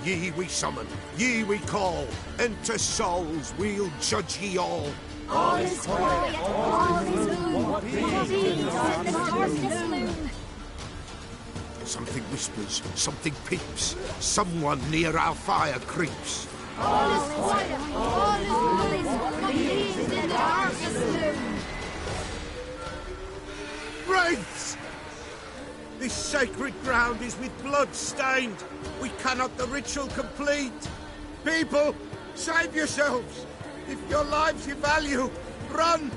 Ye we summon, ye we call. Enter souls, we'll judge ye all. All is quiet, all is moon. In the darkness moon. Something whispers, something peeps. Someone near our fire creeps. All is quiet, all is moon. In the darkness moon. Wraiths! This sacred ground is with blood stained. We cannot the ritual complete. People, save yourselves. If your lives you value, run!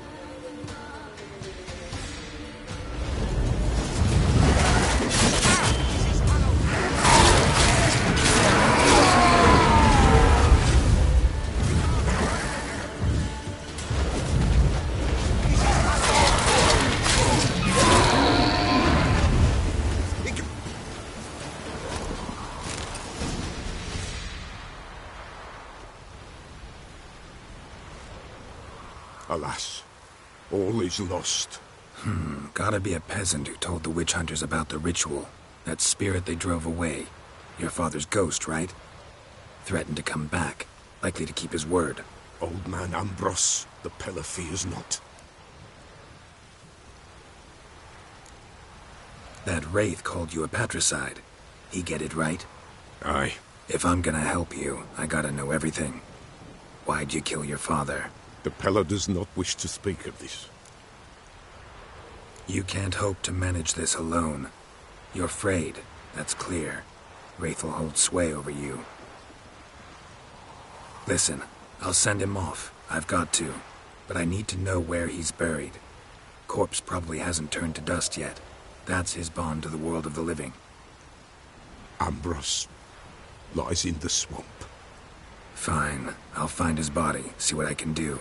Alas, all is lost. Gotta be a peasant who told the witch hunters about the ritual. That spirit they drove away. Your father's ghost, right? Threatened to come back. Likely to keep his word. Old man Ambrose, the Peller fears not. That wraith called you a patricide. He get it right? Aye. If I'm gonna help you, I gotta know everything. Why'd you kill your father? The Pella does not wish to speak of this. You can't hope to manage this alone. You're afraid, that's clear. Wraith will hold sway over you. Listen, I'll send him off. I've got to. But I need to know where he's buried. Corpse probably hasn't turned to dust yet. That's his bond to the world of the living. Ambros lies in the swamp. Fine. I'll find his body, see what I can do.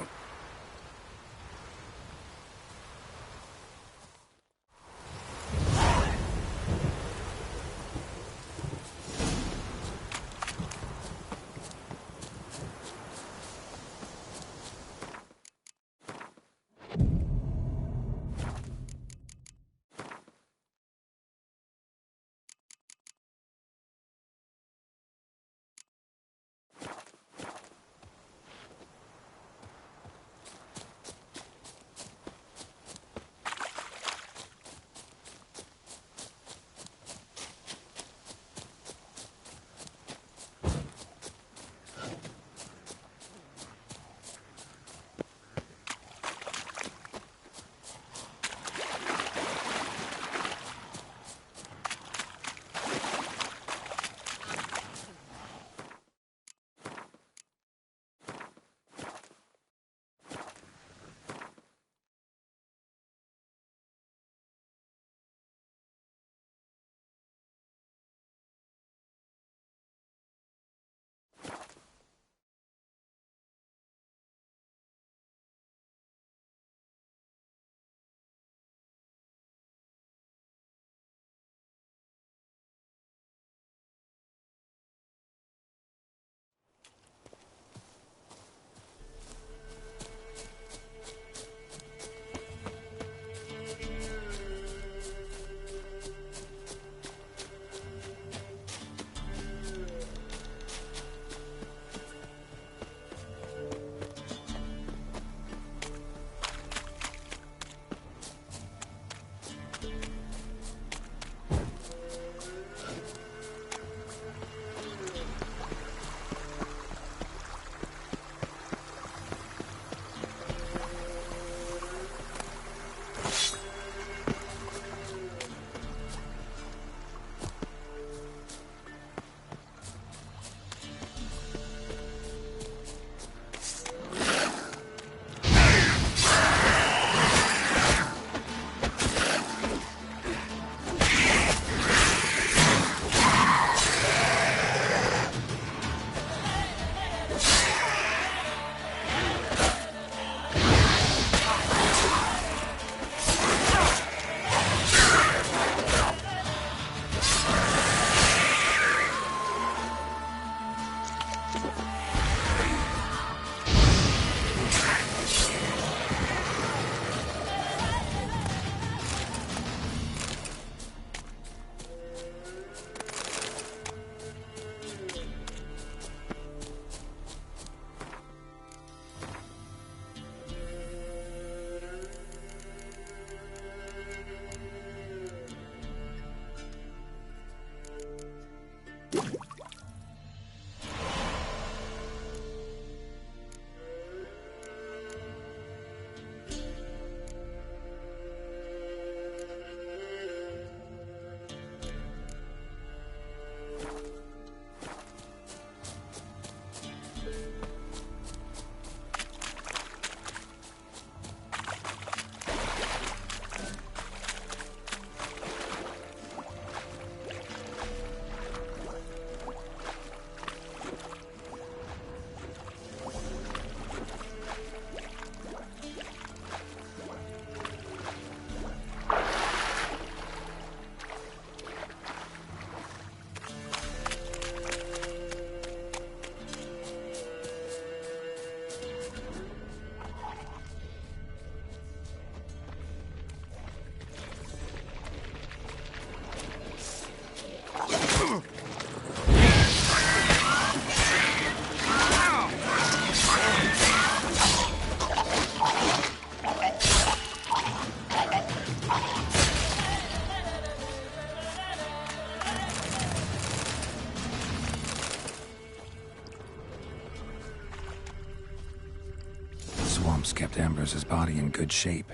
swamps kept Ambrose's body in good shape.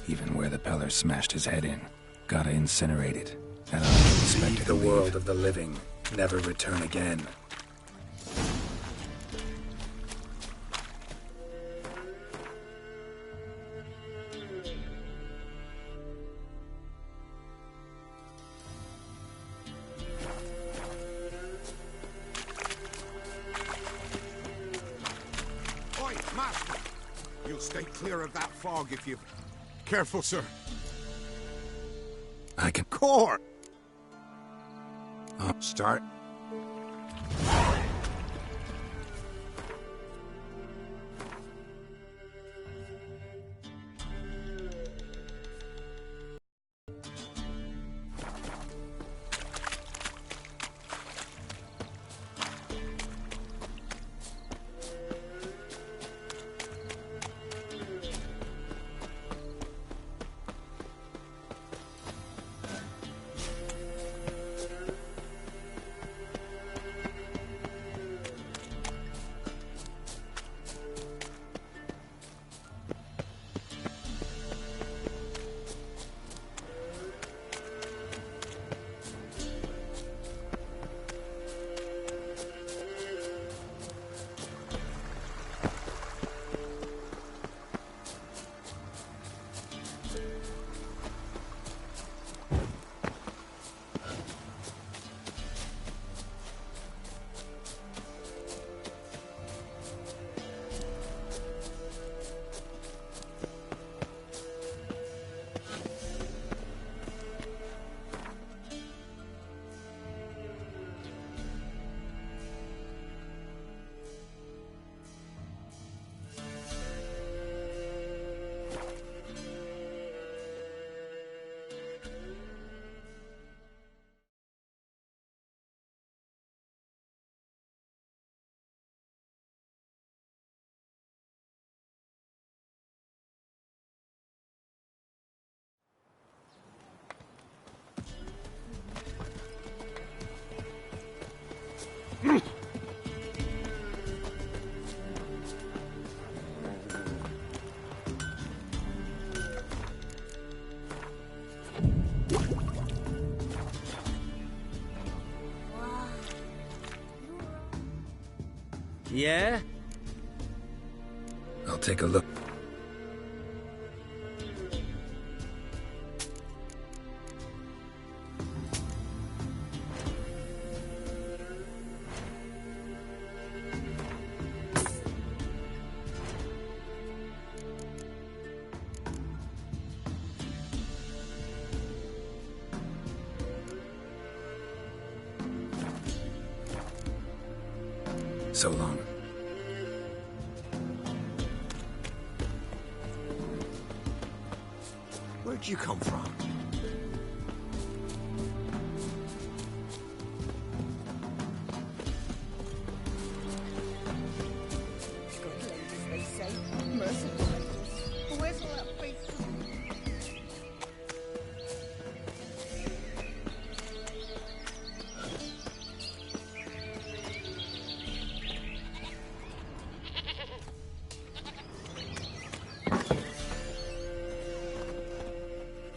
Even where the Peller smashed his head in. Gotta incinerate it. And I'll expect the world of the living. Never return again. Oi, Master! You'll stay clear of that fog if you... Careful, sir. I can... Core! Start. Yeah? I'll take a look. So long. Where'd you come from? Good ladies, they say. Merciful ladies. Where's all that big...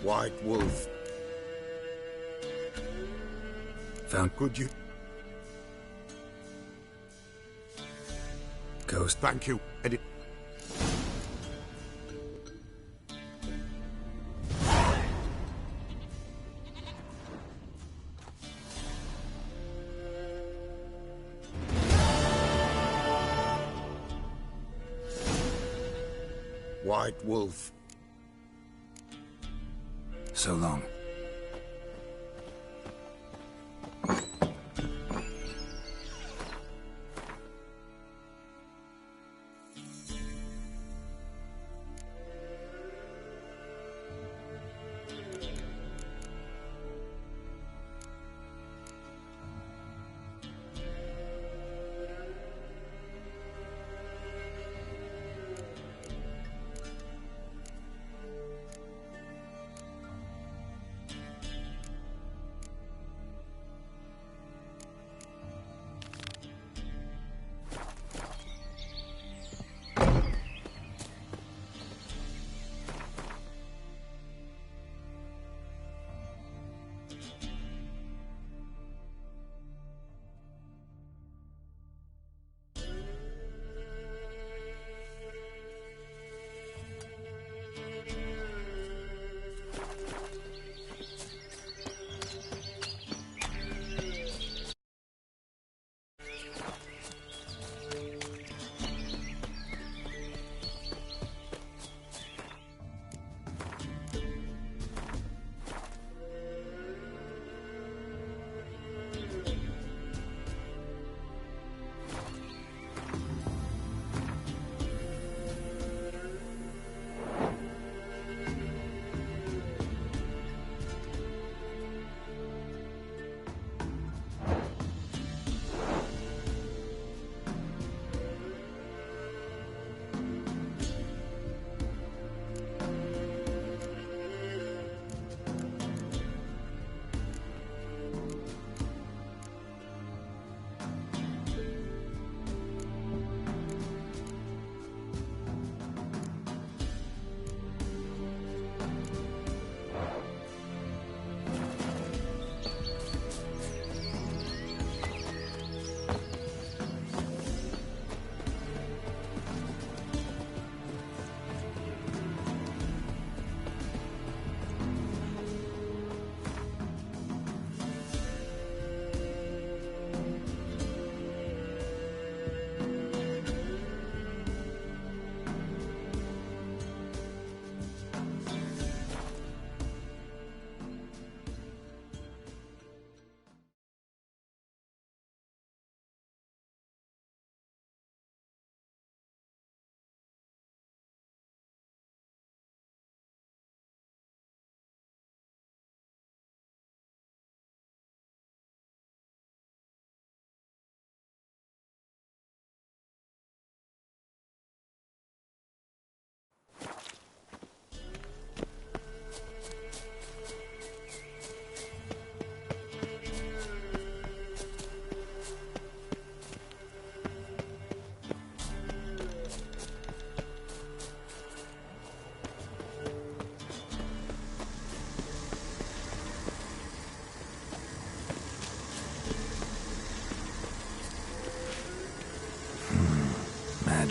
White Wolf. Found... Could you... Ghost. Thank you. Edit. White Wolf. So long.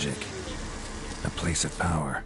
magic. A place of power.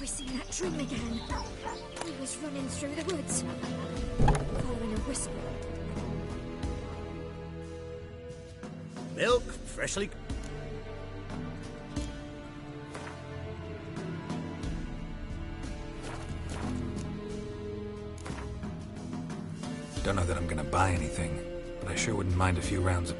I seen that dream again. I was running through the woods, following a whistle. Milk, freshly... Don't know that I'm gonna buy anything, but I sure wouldn't mind a few rounds of...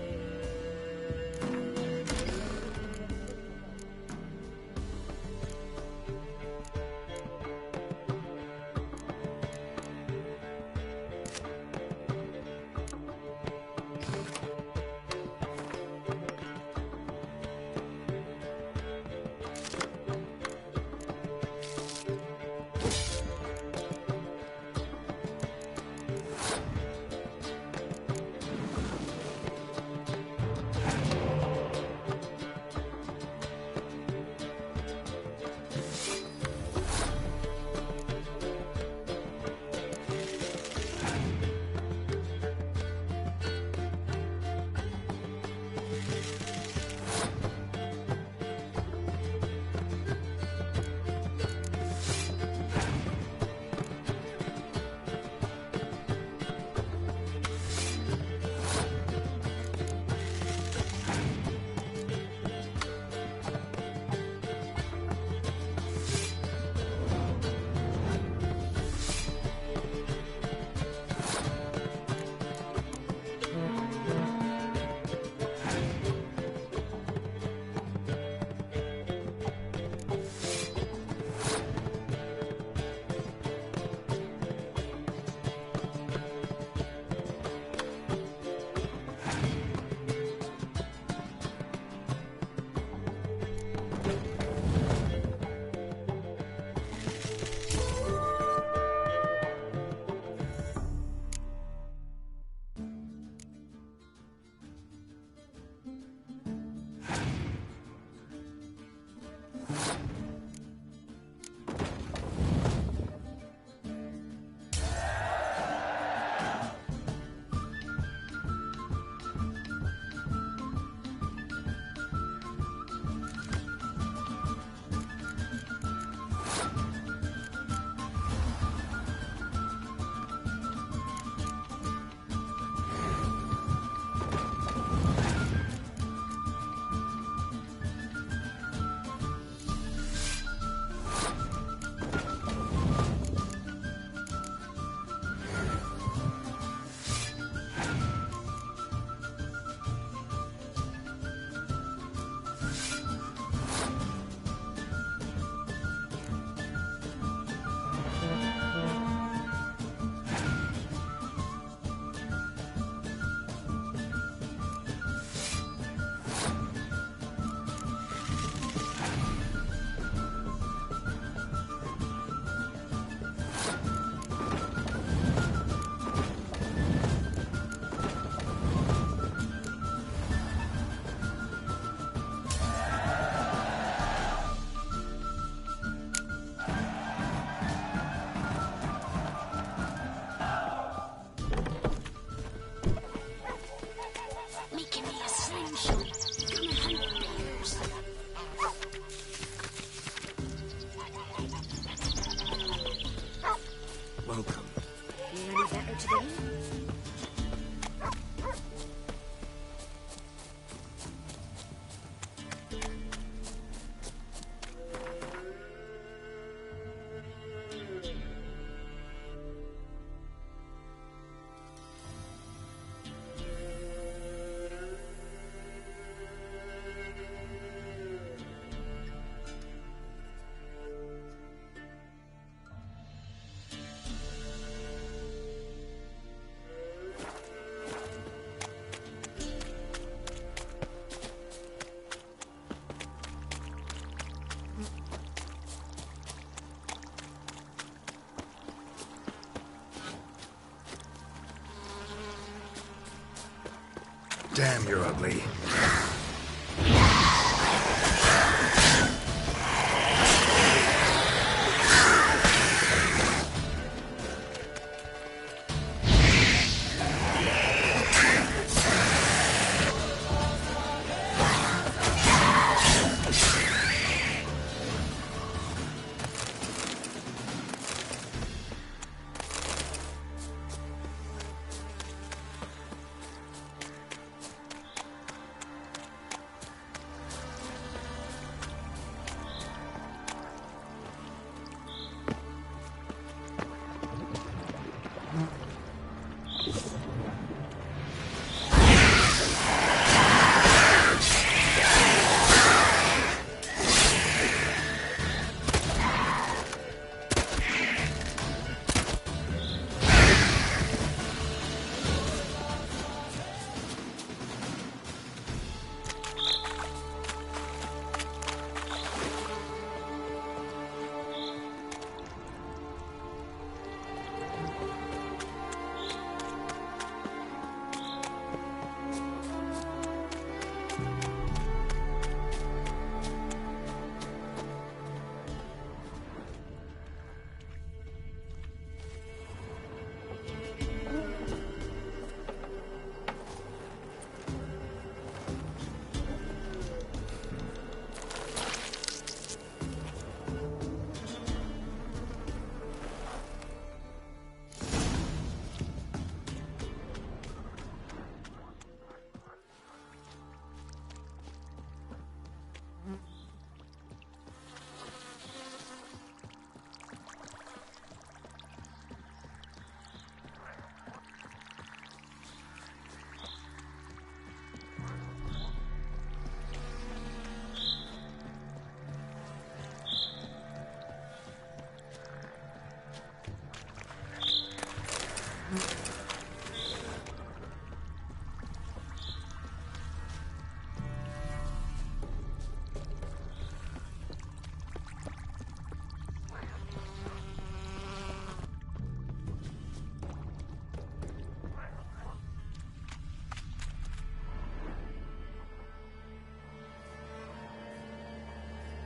Damn, you're ugly.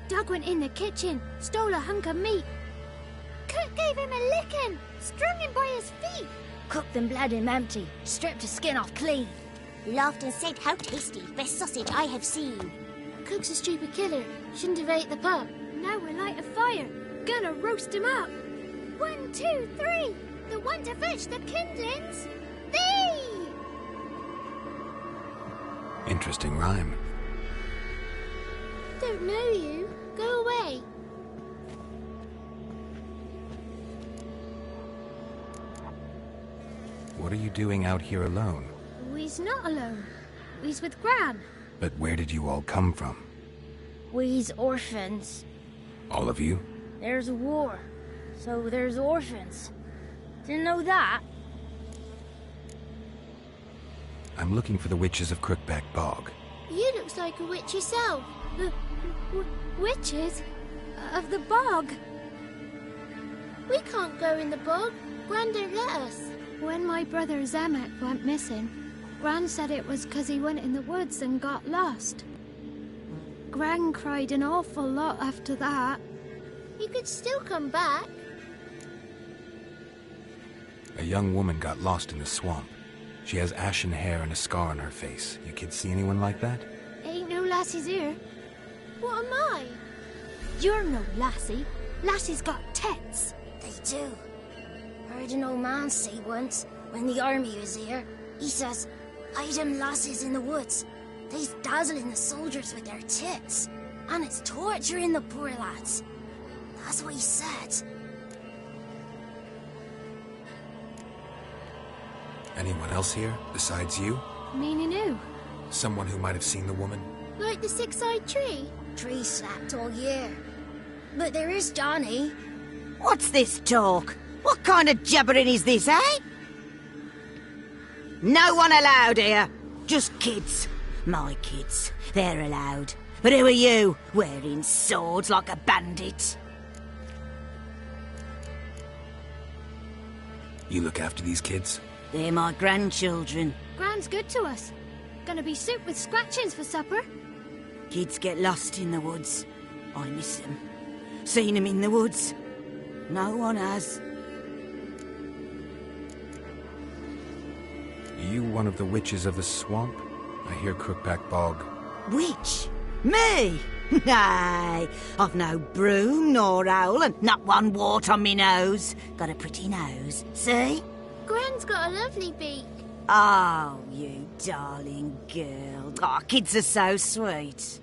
Doug went in the kitchen, stole a hunk of meat. Cook gave him a licking, strung him by his feet. Cooked and bled him empty, stripped his skin off clean. Laughed and said, "How tasty, best sausage I have seen." Cook's a stupid killer, shouldn't have ate the pup. Now we'll light a fire, gonna roast him up. 1, 2, 3, the one to fetch the kindlings, thee! Interesting rhyme. Don't know you, go away. What are you doing out here alone? We's not alone. We's with Gran. But where did you all come from? We's orphans. All of you? There's a war, so there's orphans. Didn't know that? I'm looking for the witches of Crookback Bog. You looks like a witch yourself. Witches? Of the bog? We can't go in the bog. Gran don't let us. When my brother Zemek went missing, Gran said it was 'cause he went in the woods and got lost. Gran cried an awful lot after that. He could still come back. A young woman got lost in the swamp. She has ashen hair and a scar on her face. You kids see anyone like that? Ain't no lassies here. What am I? You're no lassie. Lassies got tits. They do. Heard an old man say once, when the army was here, he says, "Hide them lasses in the woods. They's dazzling the soldiers with their tits, and it's torturing the poor lads." That's what he said. Anyone else here, besides you? Meaning who? Someone who might have seen the woman? Like the six-eyed tree? Tree slapped all year. But there is Johnny. What's this talk? What kind of jabbering is this, eh? No one allowed here. Just kids. My kids. They're allowed. But who are you, wearing swords like a bandit? You look after these kids? They're my grandchildren. Gran's good to us. Gonna be soup with scratchings for supper. Kids get lost in the woods. I miss them. Seen them in the woods. No one has. You one of the witches of the swamp? I hear Crookback Bog. Witch? Me? Nay, I've no broom nor owl and not one wart on me nose. Got a pretty nose, see? Gran's got a lovely beak. Oh, you darling girl. Oh, kids are so sweet.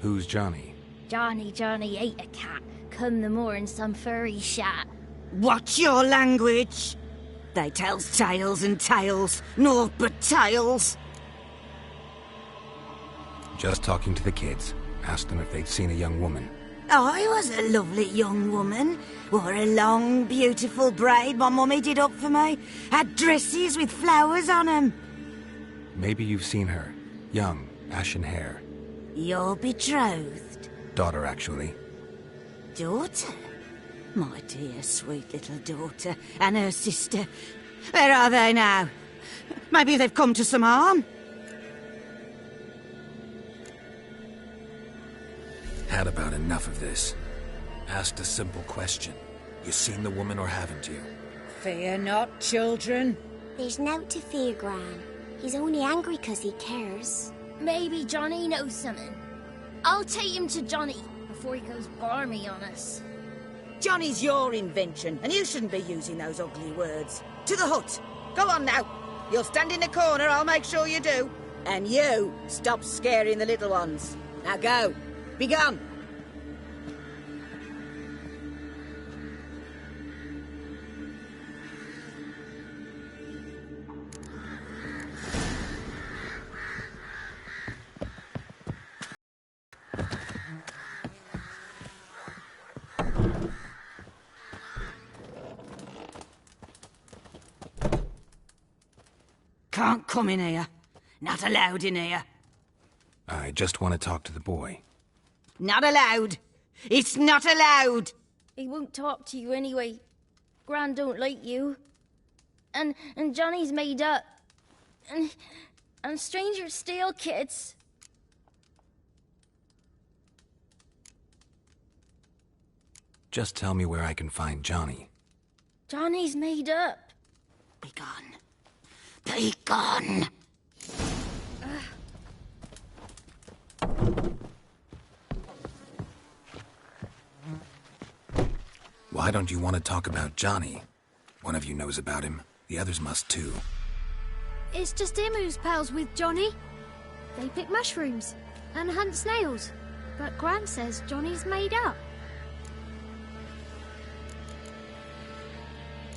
Who's Johnny? Johnny ate a cat. Come the moor in some furry shat. Watch your language. They tells tales and tales, naught but tales. Just talking to the kids. Asked them if they'd seen a young woman. I was a lovely young woman. Wore a long, beautiful braid my mummy did up for me. Had dresses with flowers on 'em. Maybe you've seen her. Young, ashen hair. You're betrothed? Daughter, actually. Daughter? My dear, sweet little daughter. And her sister. Where are they now? Maybe they've come to some harm? Had about enough of this. Asked a simple question. You seen the woman or haven't you? Fear not, children. There's nought to fear, Gran. He's only angry 'cause he cares. Maybe Johnny knows something. I'll take him to Johnny before he goes barmy on us. Johnny's your invention, and you shouldn't be using those ugly words. To the hut. Go on now. You'll stand in the corner, I'll make sure you do. And you, stop scaring the little ones. Now go. Be gone. Can't come in here. Not allowed in here. I just want to talk to the boy. Not allowed. It's not allowed. He won't talk to you anyway. Gran don't like you. And Johnny's made up. And strangers steal kids. Just tell me where I can find Johnny. Johnny's made up. Be gone. Be gone. Why don't you want to talk about Johnny? One of you knows about him. The others must too. It's just him who's pals with Johnny. They pick mushrooms and hunt snails. But Gran says Johnny's made up.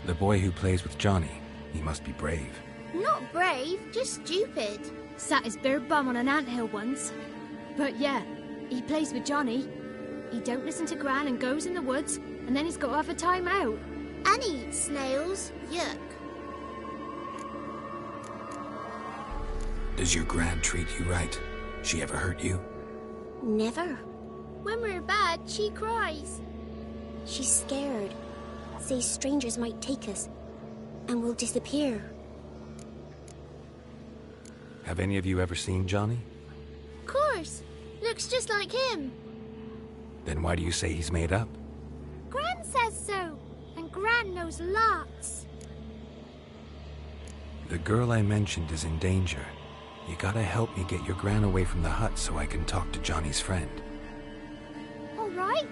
The boy who plays with Johnny. He must be brave. Not brave, just stupid. Sat his bare bum on an anthill once. But yeah, he plays with Johnny. He don't listen to Gran and goes in the woods, and then he's got to have a time out. And he eats snails. Yuck. Does your Gran treat you right? She ever hurt you? Never. When we're bad, she cries. She's scared. Says strangers might take us, and we'll disappear. Have any of you ever seen Johnny? Of course. Looks just like him. Then why do you say he's made up? Gran says so. And Gran knows lots. The girl I mentioned is in danger. You gotta help me get your Gran away from the hut so I can talk to Johnny's friend. All right.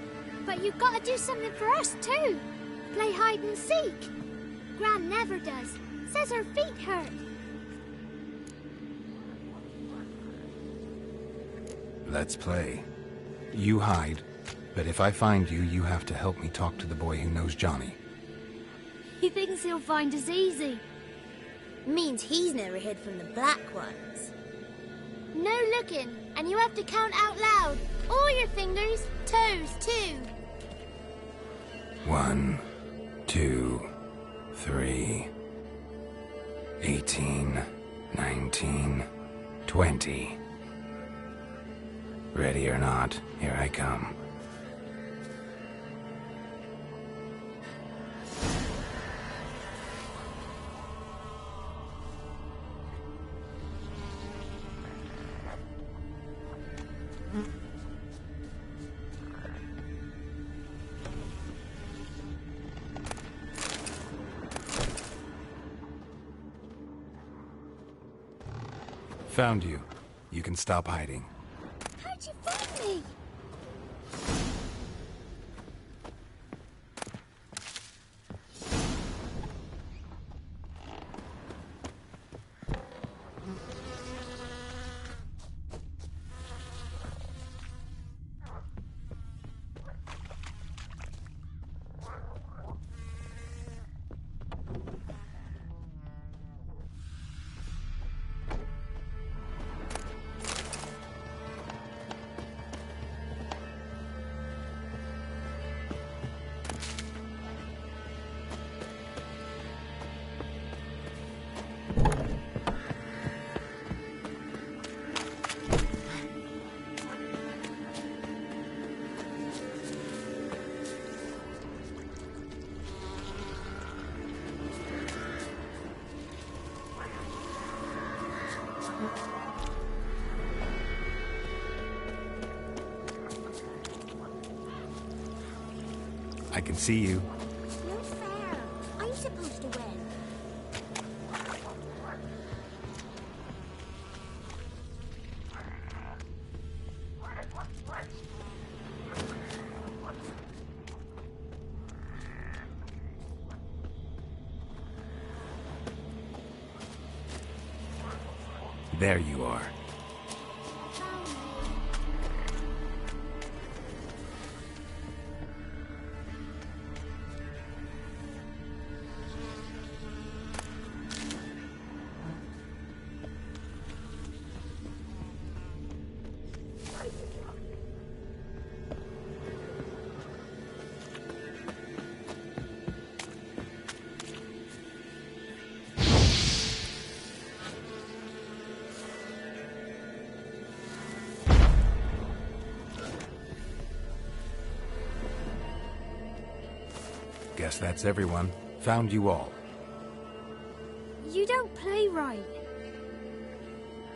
But you've got to do something for us, too. Play hide and seek. Gran never does. Says her feet hurt. Let's play. You hide, but if I find you, you have to help me talk to the boy who knows Johnny. He thinks he'll find us easy. Means he's never hid from the black ones. No looking, and you have to count out loud. All your fingers, toes too. 1, 2, 3, 18, 19, 20. Ready or not, here I come. Found you. You can stop hiding. How'd you find me? I can see you. No fair. I'm supposed to win. There you are. Guess that's everyone. Found you all. You don't play right.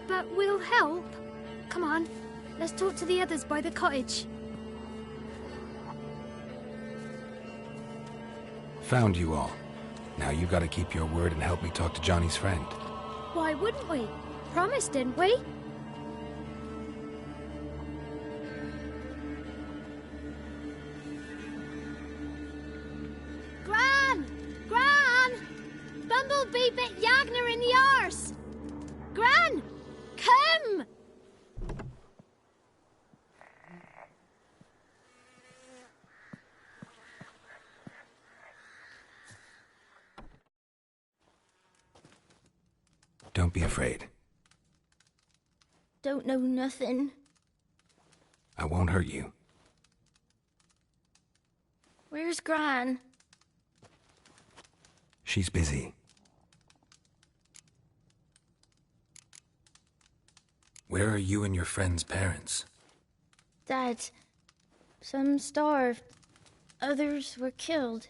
But we'll help. Come on, let's talk to the others by the cottage. Found you all. Now you gotta keep your word and help me talk to Johnny's friend. Why wouldn't we? Promised, didn't we? Gran! Bumblebee bit Yagner in the arse! Gran! Come! Don't be afraid. Don't know nothing. I won't hurt you. Where's Gran? She's busy. Where are you and your friend's parents? Dad. Some starved. Others were killed.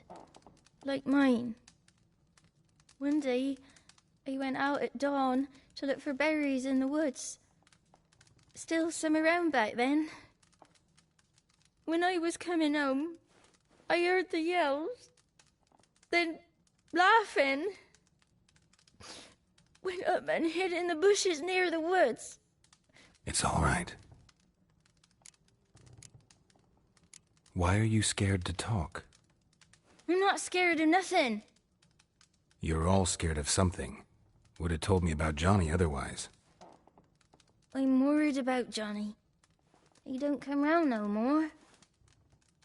Like mine. One day, I went out at dawn to look for berries in the woods. Still some around back then. When I was coming home, I heard the yells. Then, laughing, went up and hid in the bushes near the woods. It's all right. Why are you scared to talk? I'm not scared of nothing. You're all scared of something. Would have told me about Johnny otherwise. I'm worried about Johnny. He don't come round no more.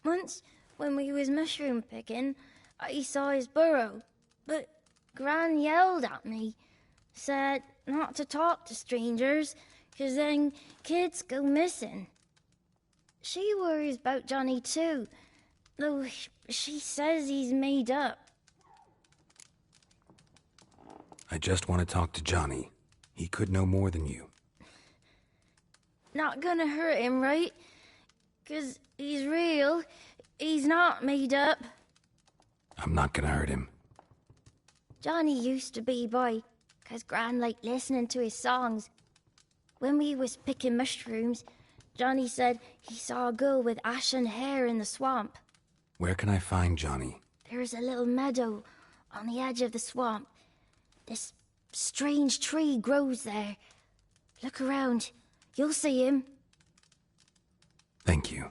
Once, when we was mushroom picking, I saw his burrow, but Gran yelled at me, said not to talk to strangers, 'cause then kids go missing. She worries about Johnny too, though she says he's made up. I just want to talk to Johnny. He could know more than you. Not gonna hurt him, right? 'Cause he's real. He's not made up. I'm not gonna hurt him. Johnny used to be boy, 'cause Gran liked listening to his songs. When we was picking mushrooms, Johnny said he saw a girl with ashen hair in the swamp. Where can I find Johnny? There's a little meadow on the edge of the swamp. This strange tree grows there, Look around. You'll see him. Thank you.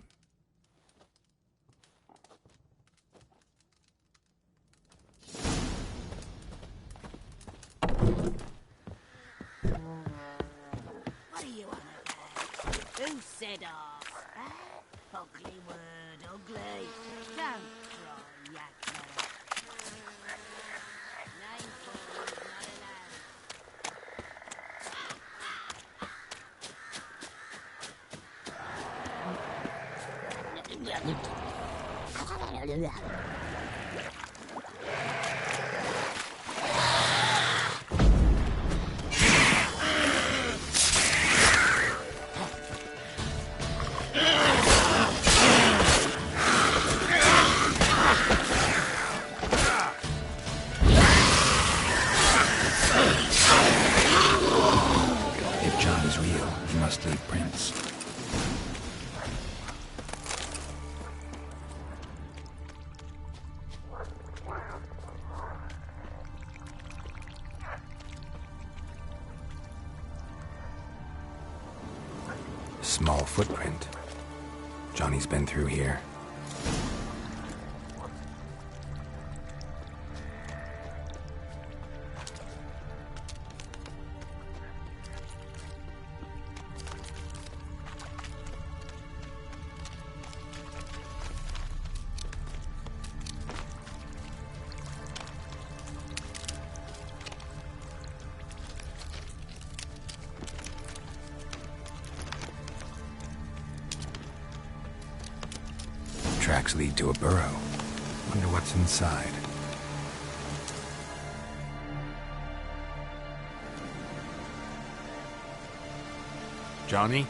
What are you on about? Who said off? Ugly word, ugly. Don't try, yakma. Name calls not allowed. If John is real, he must leave prints. Small footprint. Johnny's been through here. Tracks lead to a burrow. Wonder what's inside. Johnny?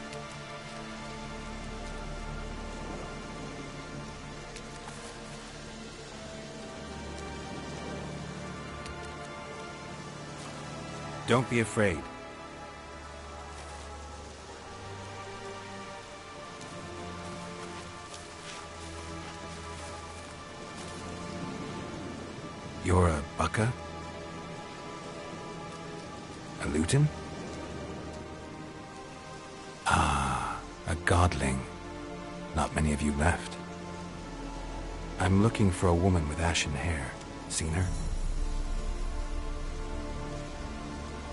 Don't be afraid. You're a Bukka? A Luton? Ah, a godling. Not many of you left. I'm looking for a woman with ashen hair. Seen her?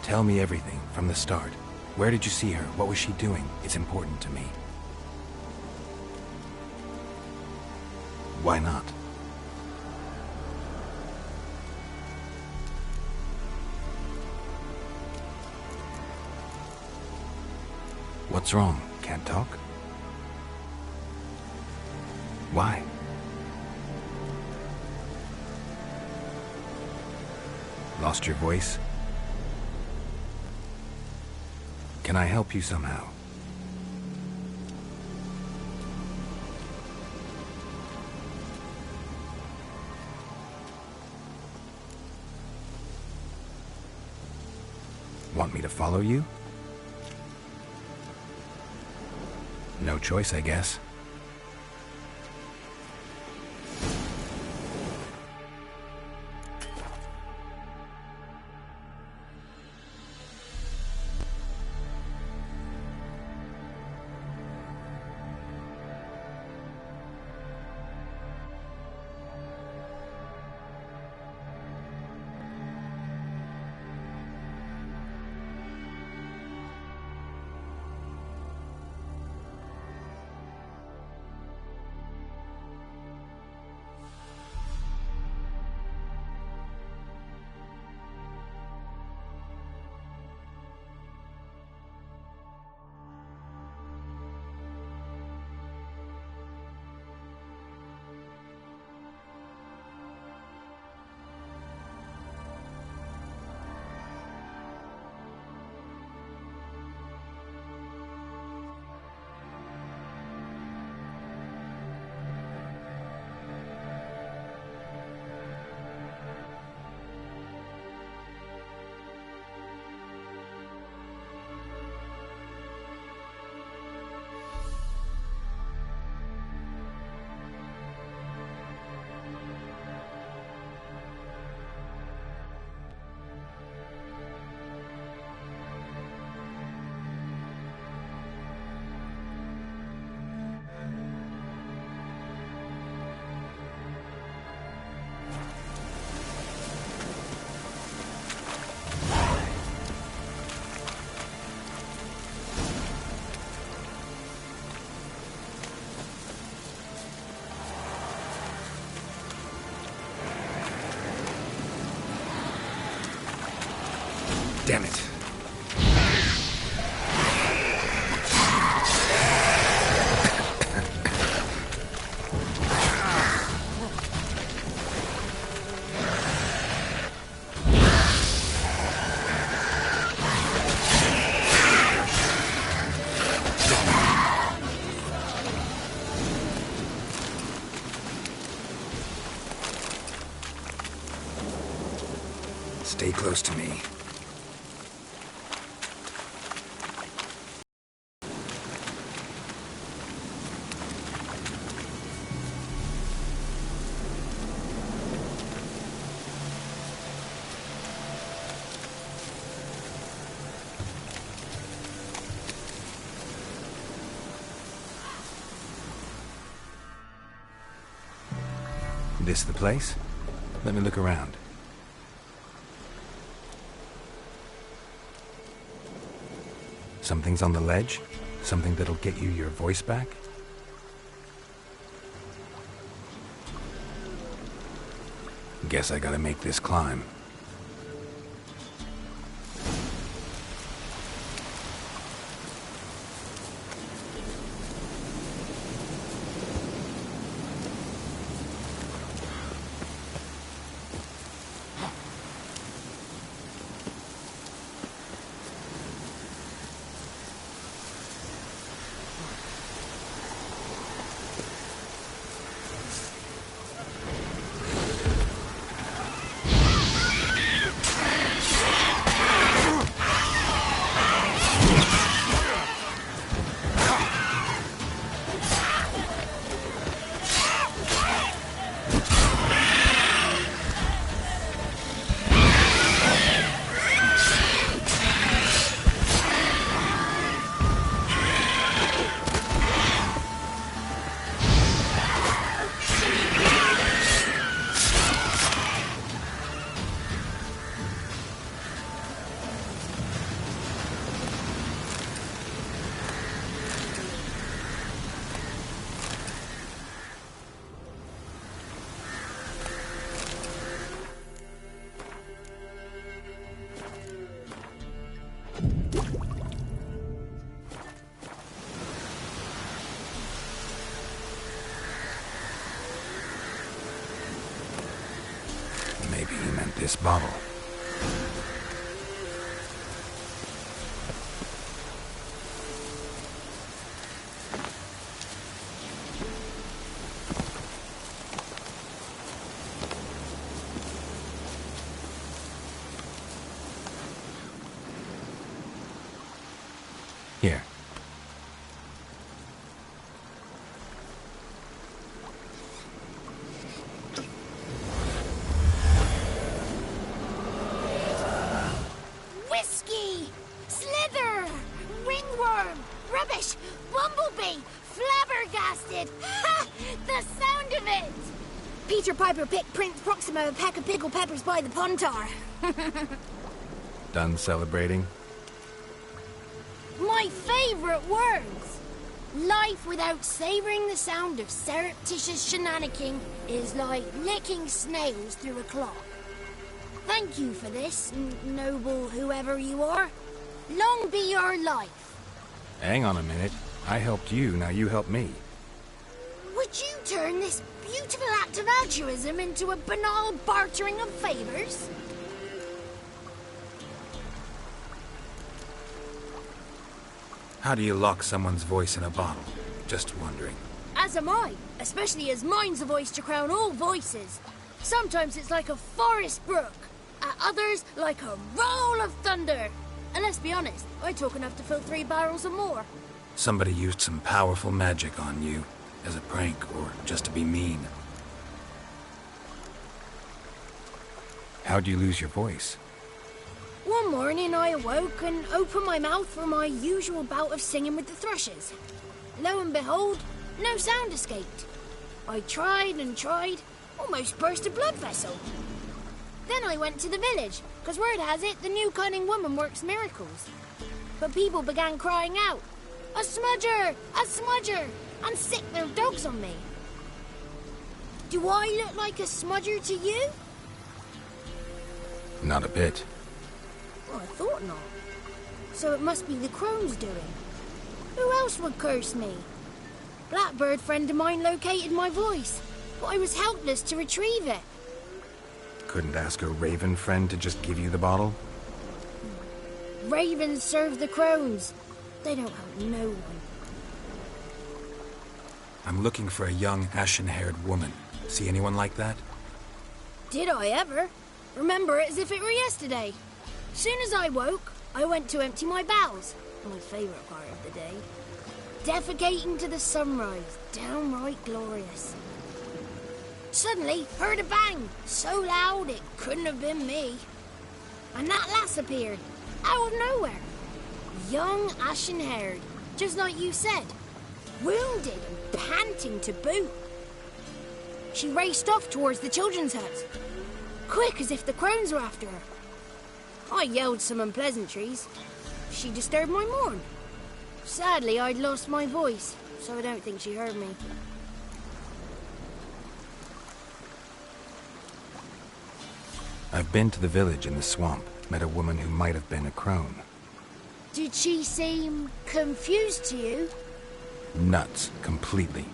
Tell me everything, from the start. Where did you see her? What was she doing? It's important to me. Why not? What's wrong? Can't talk? Why? Lost your voice? Can I help you somehow? Want me to follow you? No choice, I guess. Damn it. Stay close to me. This the place? Let me look around. Something's on the ledge? Something that'll get you your voice back? Guess I gotta make this climb. Maybe he meant this bottle. Here. Whiskey! Slither! Ringworm! Rubbish! Bumblebee! Flabbergasted! Ha! The sound of it! Peter Piper picked Prince Proximo a pack of pickled peppers by the Pontar. Done celebrating? My favourite words! Life without savouring the sound of surreptitious shenanigans is like licking snails through a clock. Thank you for this, noble whoever you are. Long be your life. Hang on a minute. I helped you, now you help me. Would you turn this beautiful act of altruism into a banal bartering of favours? How do you lock someone's voice in a bottle? Just wondering. As am I, especially as mine's a voice to crown all voices. Sometimes it's like a forest brook, at others like a roll of thunder. And let's be honest, I talk enough to fill 3 barrels or more. Somebody used some powerful magic on you, as a prank or just to be mean. How'd you lose your voice? One morning I awoke and opened my mouth for my usual bout of singing with the thrushes. Lo and behold, no sound escaped. I tried and tried, almost burst a blood vessel. Then I went to the village, because word has it the new cunning woman works miracles. But people began crying out, "A smudger! A smudger!" and sicked their dogs on me. Do I look like a smudger to you? Not a bit. Well, I thought not. So it must be the crone's doing. Who else would curse me? Blackbird friend of mine located my voice, but I was helpless to retrieve it. Couldn't ask a raven friend to just give you the bottle? Ravens serve the crones. They don't help no one. I'm looking for a young, ashen-haired woman. See anyone like that? Did I ever? Remember it as if it were yesterday. Soon as I woke, I went to empty my bowels. My favourite part of the day. Defecating to the sunrise. Downright glorious. Suddenly, heard a bang. So loud it couldn't have been me. And that lass appeared. Out of nowhere. Young, ashen-haired. Just like you said. Wounded and panting to boot. She raced off towards the children's hut. Quick as if the crones were after her. I yelled some unpleasantries. She disturbed my morn. Sadly, I'd lost my voice, so I don't think she heard me. I've been to the village in the swamp. Met a woman who might have been a crone. Did she seem confused to you? Nuts, completely.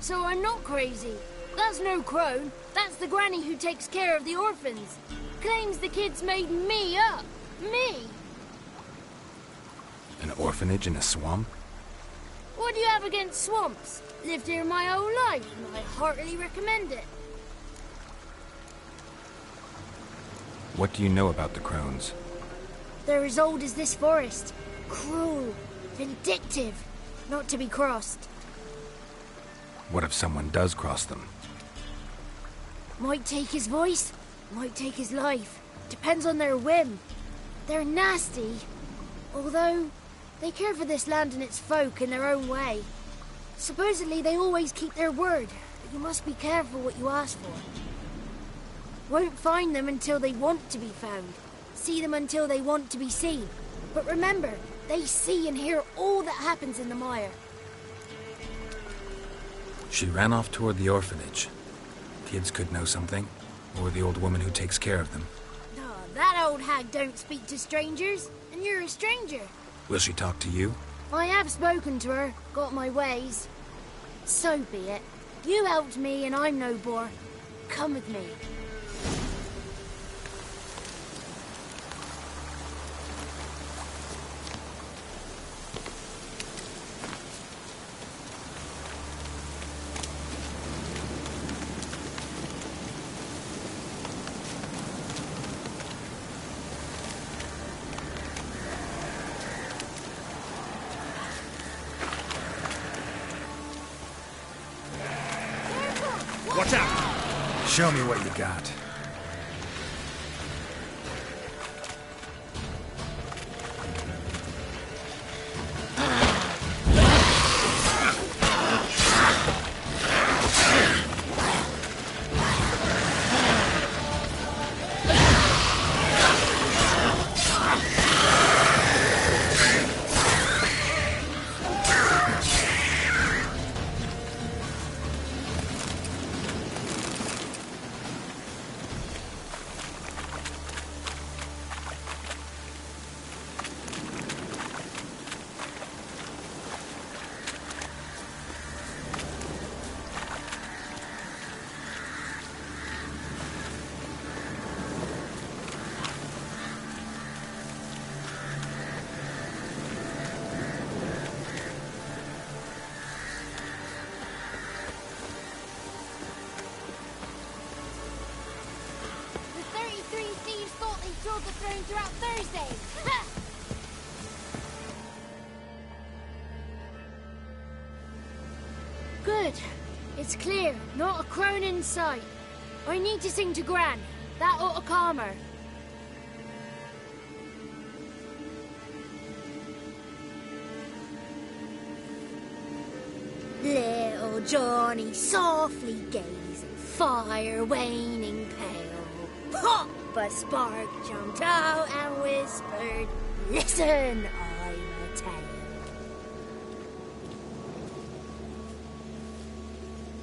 So I'm not crazy. That's no crone. That's the granny who takes care of the orphans. Claims the kids made me up. Me! An orphanage in a swamp? What do you have against swamps? Lived here my whole life, and I heartily recommend it. What do you know about the crones? They're as old as this forest. Cruel, vindictive, not to be crossed. What if someone does cross them? Might take his voice, might take his life. Depends on their whim. They're nasty, although they care for this land and its folk in their own way. Supposedly they always keep their word, but you must be careful what you ask for. Won't find them until they want to be found. See them until they want to be seen. But remember, they see and hear all that happens in the mire. She ran off toward the orphanage. Kids could know something, or the old woman who takes care of them. Oh, that old hag don't speak to strangers, and you're a stranger. Will she talk to you? I have spoken to her, got my ways. So be it. You helped me and I'm no bore. Come with me. Watch out! Show me what you got. The throne throughout Thursday. Ha! Good. It's clear. Not a crone in sight. I need to sing to Gran. That ought to calm her. Little Johnny softly gazing, fire waning pale. Pop! A spark jumped out and whispered, "Listen, I'm a tale."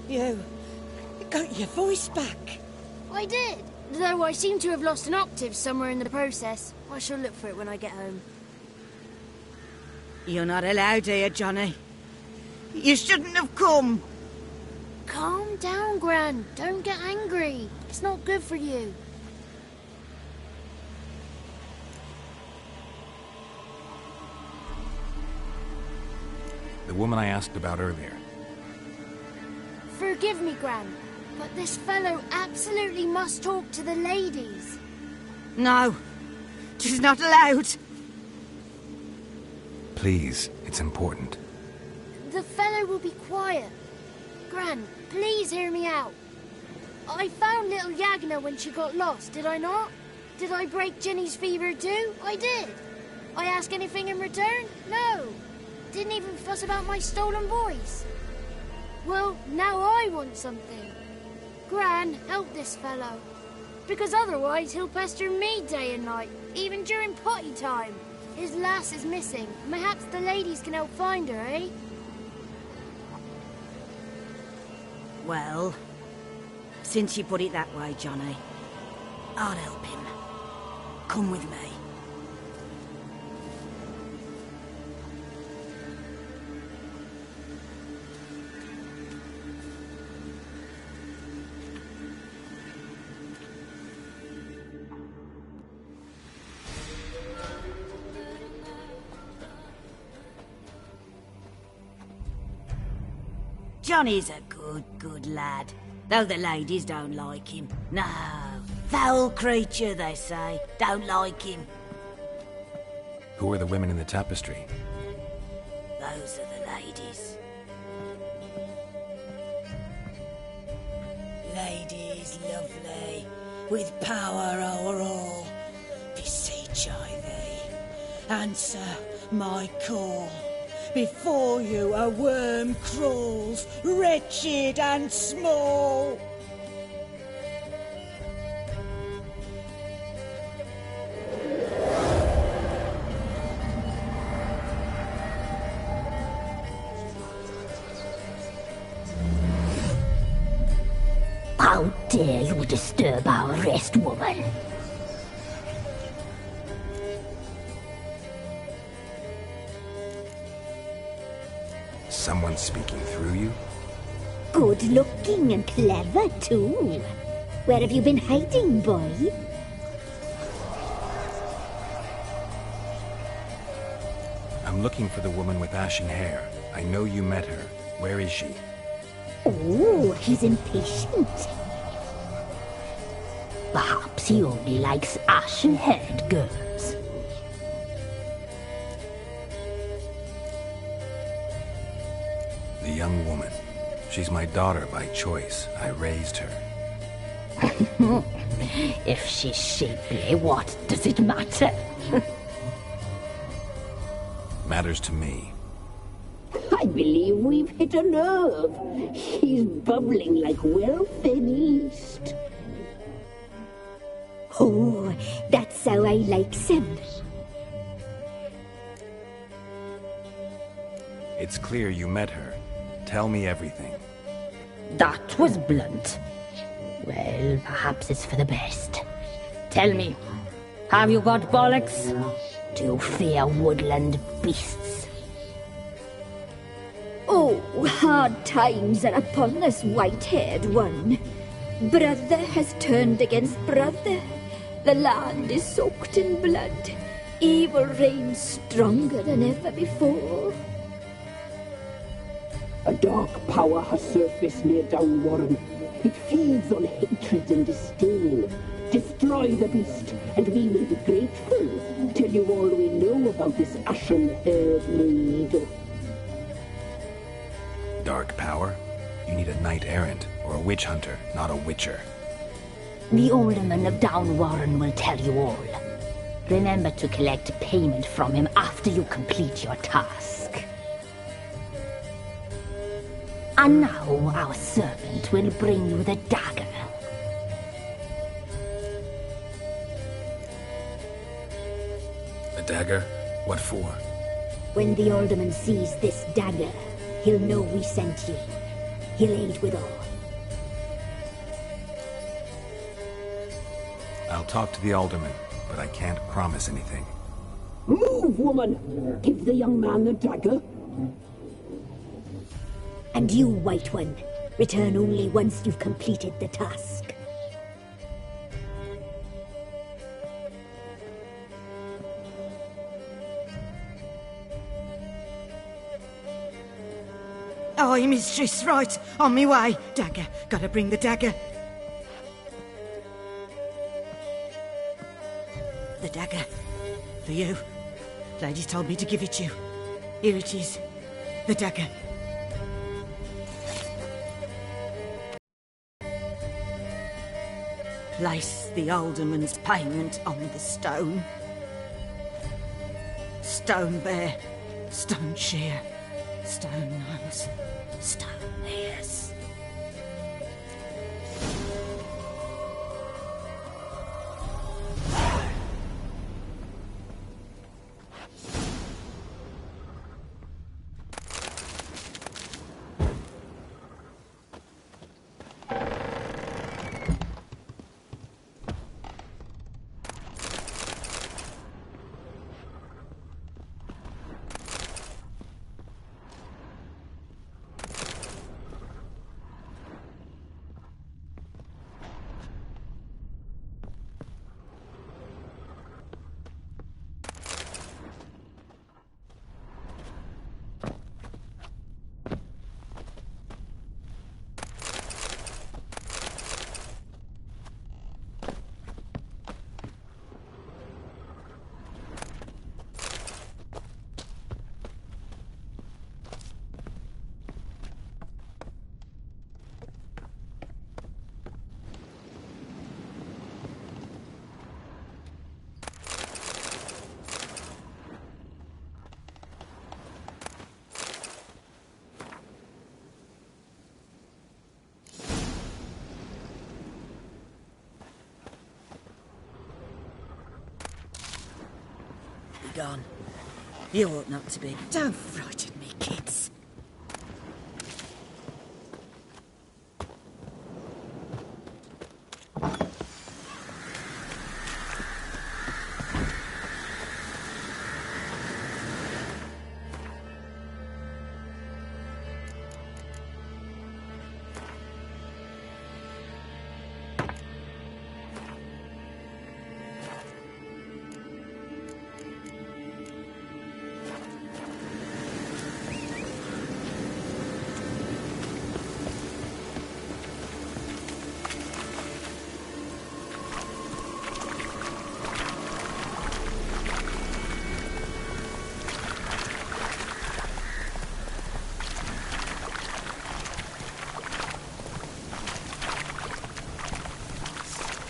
You got your voice back. I did. Though I seem to have lost an octave somewhere in the process. I shall look for it when I get home. You're not allowed here, Johnny. You shouldn't have come. Calm down, Gran. Don't get angry. It's not good for you. The woman I asked about earlier. Forgive me, Gran, but this fellow absolutely must talk to the ladies. No. She's not allowed. Please, it's important. The fellow will be quiet. Gran, please hear me out. I found little Yagna when she got lost, did I not? Did I break Ginny's fever too? I did. I ask anything in return? No. Didn't even fuss about my stolen voice. Well, now I want something. Gran, help this fellow. Because otherwise he'll pester me day and night, even during potty time. His lass is missing. Perhaps the ladies can help find her, eh? Well, since you put it that way, Johnny, I'll help him. Come with me. Johnny's a good lad, though the ladies don't like him. No, foul creature, they say. Don't like him. Who are the women in the tapestry? Those are the ladies. Ladies lovely, with power o'er all. Beseech I thee, answer my call. Before you a worm crawls, wretched and small. How dare you disturb our rest, woman? Someone speaking through you? Good looking and clever, too. Where have you been hiding, boy? I'm looking for the woman with ashen hair. I know you met her. Where is she? Oh, he's impatient. Perhaps he only likes ashen-haired girls. The young woman. She's my daughter by choice. I raised her. If she's shapely, what does it matter? Matters to me. I believe we've hit a nerve. He's bubbling like well-fed yeast. Oh, that's how I like him. It's clear you met her. Tell me everything. That was blunt. Well, perhaps it's for the best. Tell me, have you got bollocks? Do you fear woodland beasts? Oh, hard times are upon us, white-haired one. Brother has turned against brother. The land is soaked in blood. Evil reigns stronger than ever before. A dark power has surfaced near Downwarren. It feeds on hatred and disdain. Destroy the beast, and we will be grateful. Tell you all we know about this ashen-haired maid. Dark power? You need a knight-errant, or a witch-hunter, not a witcher. The alderman of Downwarren will tell you all. Remember to collect payment from him after you complete your task. And now our servant will bring you the dagger. A dagger? What for? When the alderman sees this dagger, he'll know we sent you. He'll aid with all. I'll talk to the alderman, but I can't promise anything. Move, woman! Give the young man the dagger. And you, White One, return only once you've completed the task. Aye, mistress, right. On me way. Dagger. Gotta bring the dagger. The dagger. For you. Lady told me to give it you. Here it is. The dagger. Place the alderman's payment on the stone. Stone bear. Stone shear. Stone nose. Stone ears. Gone. You ought not to be. Don't frighten me, kids.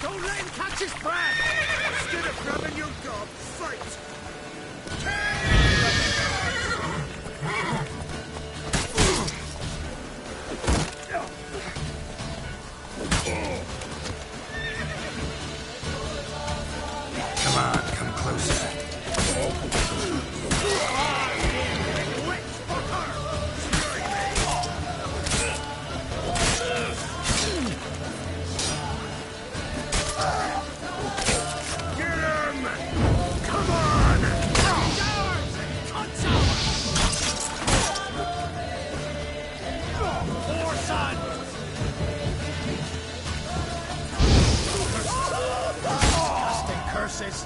Don't let him catch his breath! Instead of grabbing your gob, fight! Come on, come closer. Curses!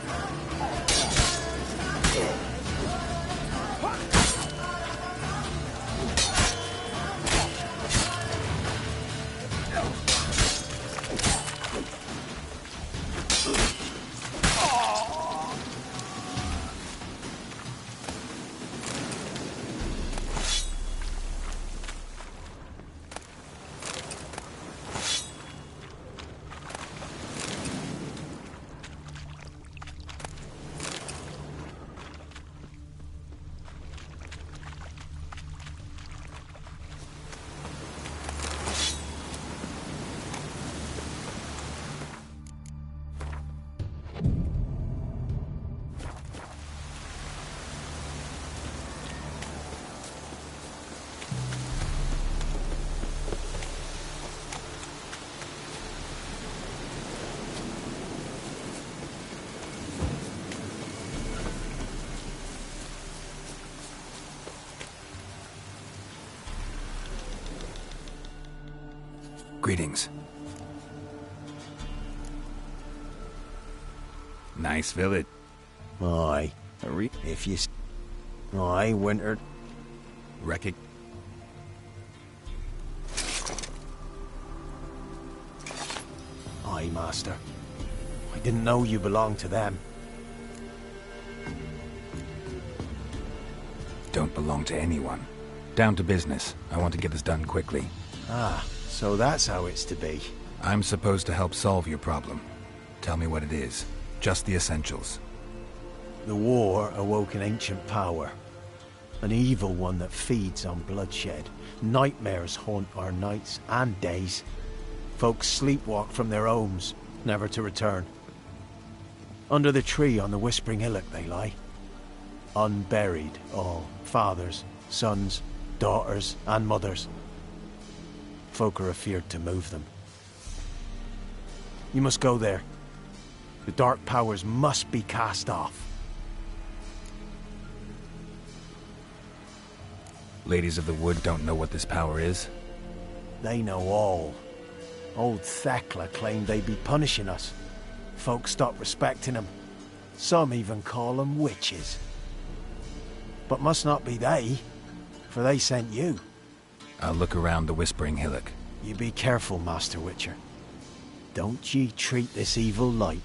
Greetings. Nice village. Aye. If you... Aye, winter... Wreck. Aye, master. I didn't know you belonged to them. Don't belong to anyone. Down to business. I want to get this done quickly. Ah, so that's how it's to be. I'm supposed to help solve your problem. Tell me what it is. Just the essentials. The war awoke an ancient power. An evil one that feeds on bloodshed. Nightmares haunt our nights and days. Folks sleepwalk from their homes, never to return. Under the tree on the Whispering Hillock they lie. Unburied all. Fathers, sons, daughters, and mothers. Folk are afeard to move them. You must go there. The dark powers must be cast off. Ladies of the Wood don't know what this power is? They know all. Old Thekla claimed they'd be punishing us. Folk stopped respecting them. Some even call them witches. But must not be they, for they sent you. I'll look around the Whispering Hillock. You be careful, Master Witcher. Don't ye treat this evil light.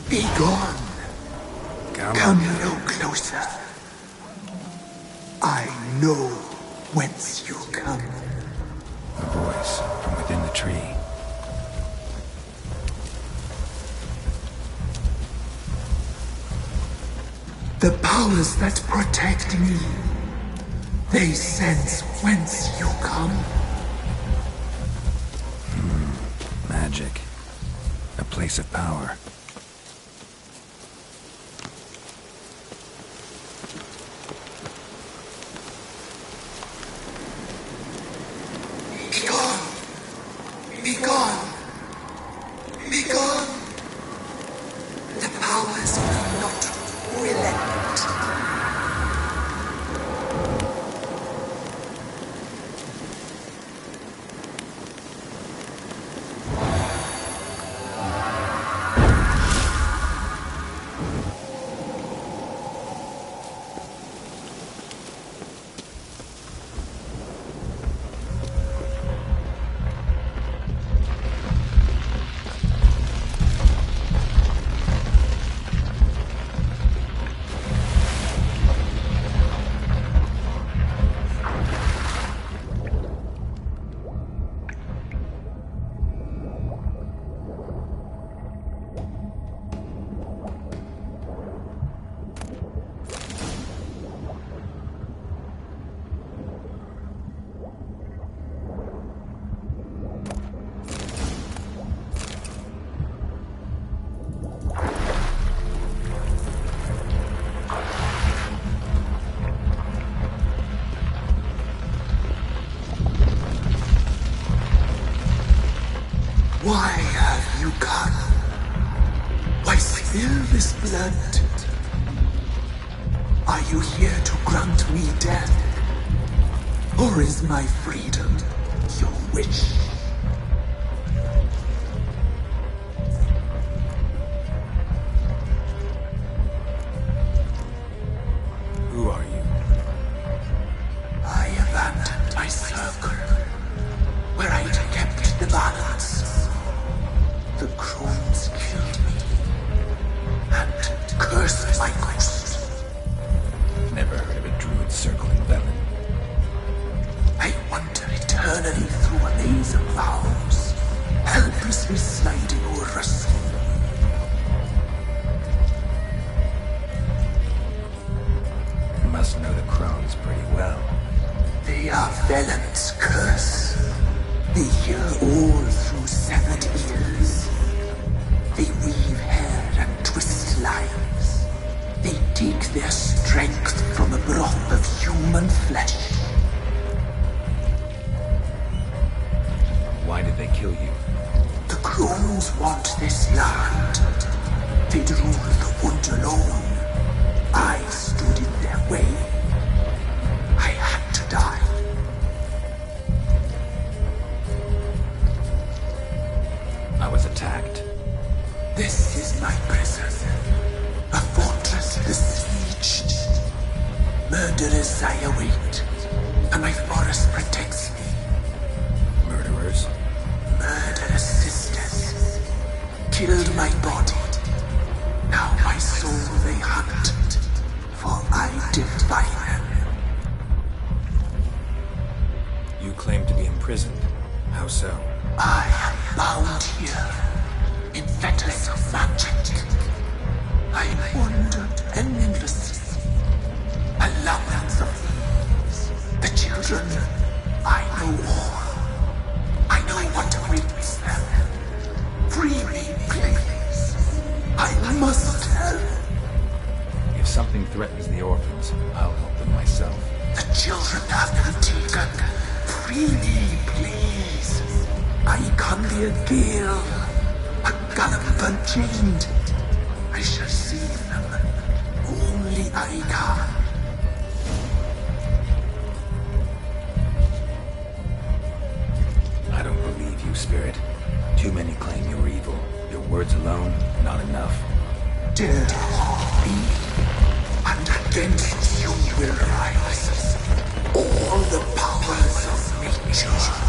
Be gone. Come no closer. I know whence you come. A voice from within the tree. The powers that protect me, they sense whence you come. Magic. A place of power. Be gone. Be gone. Be gone. The powers will not relent. Why have you come? Why spill this blood? Are you here to grant me death? Or is my freedom your wish? Who are you? I abandoned my circle, where I kept the balance. be sliding over us. You must know the crones pretty well. They are Velen's curse. They hear all through severed ears. They weave hair and twist lives. They take their strength from a broth of human flesh. Why did they kill you? The crones want this land. They'd rule the wood alone. I stood in their way. I had to die. I was attacked. This is my prison. A fortress besieged. Murderers I await, and my forest protects me. Murderers? Murderous sisters. Killed my body. Now my soul they hunt, for I defy them. You claim to be imprisoned. How so? I am bound here, in fetters of magic. I wandered endlessly, a labyrinth of thieves. The children, I know all. I know what awaits them. Free me, please. I must help. If something threatens the orphans, I'll help them myself. The children have been taken. Free me, please. I can be a gale, a gallop unchained. I shall save them. Only I can. I don't believe you, Spirit. Too many claim you're evil. Your words alone, not enough. Dare harm me, and against you will rise all the powers of nature.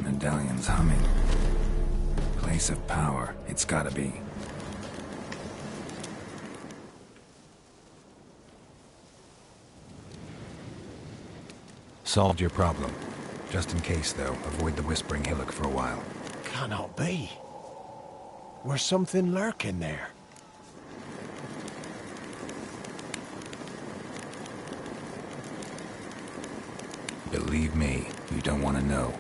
Medallion's humming. Place of power. It's gotta be. Solved your problem. Just in case, though, avoid the Whispering Hillock for a while. Cannot be. Where's something lurking there? Believe me, you don't want to know.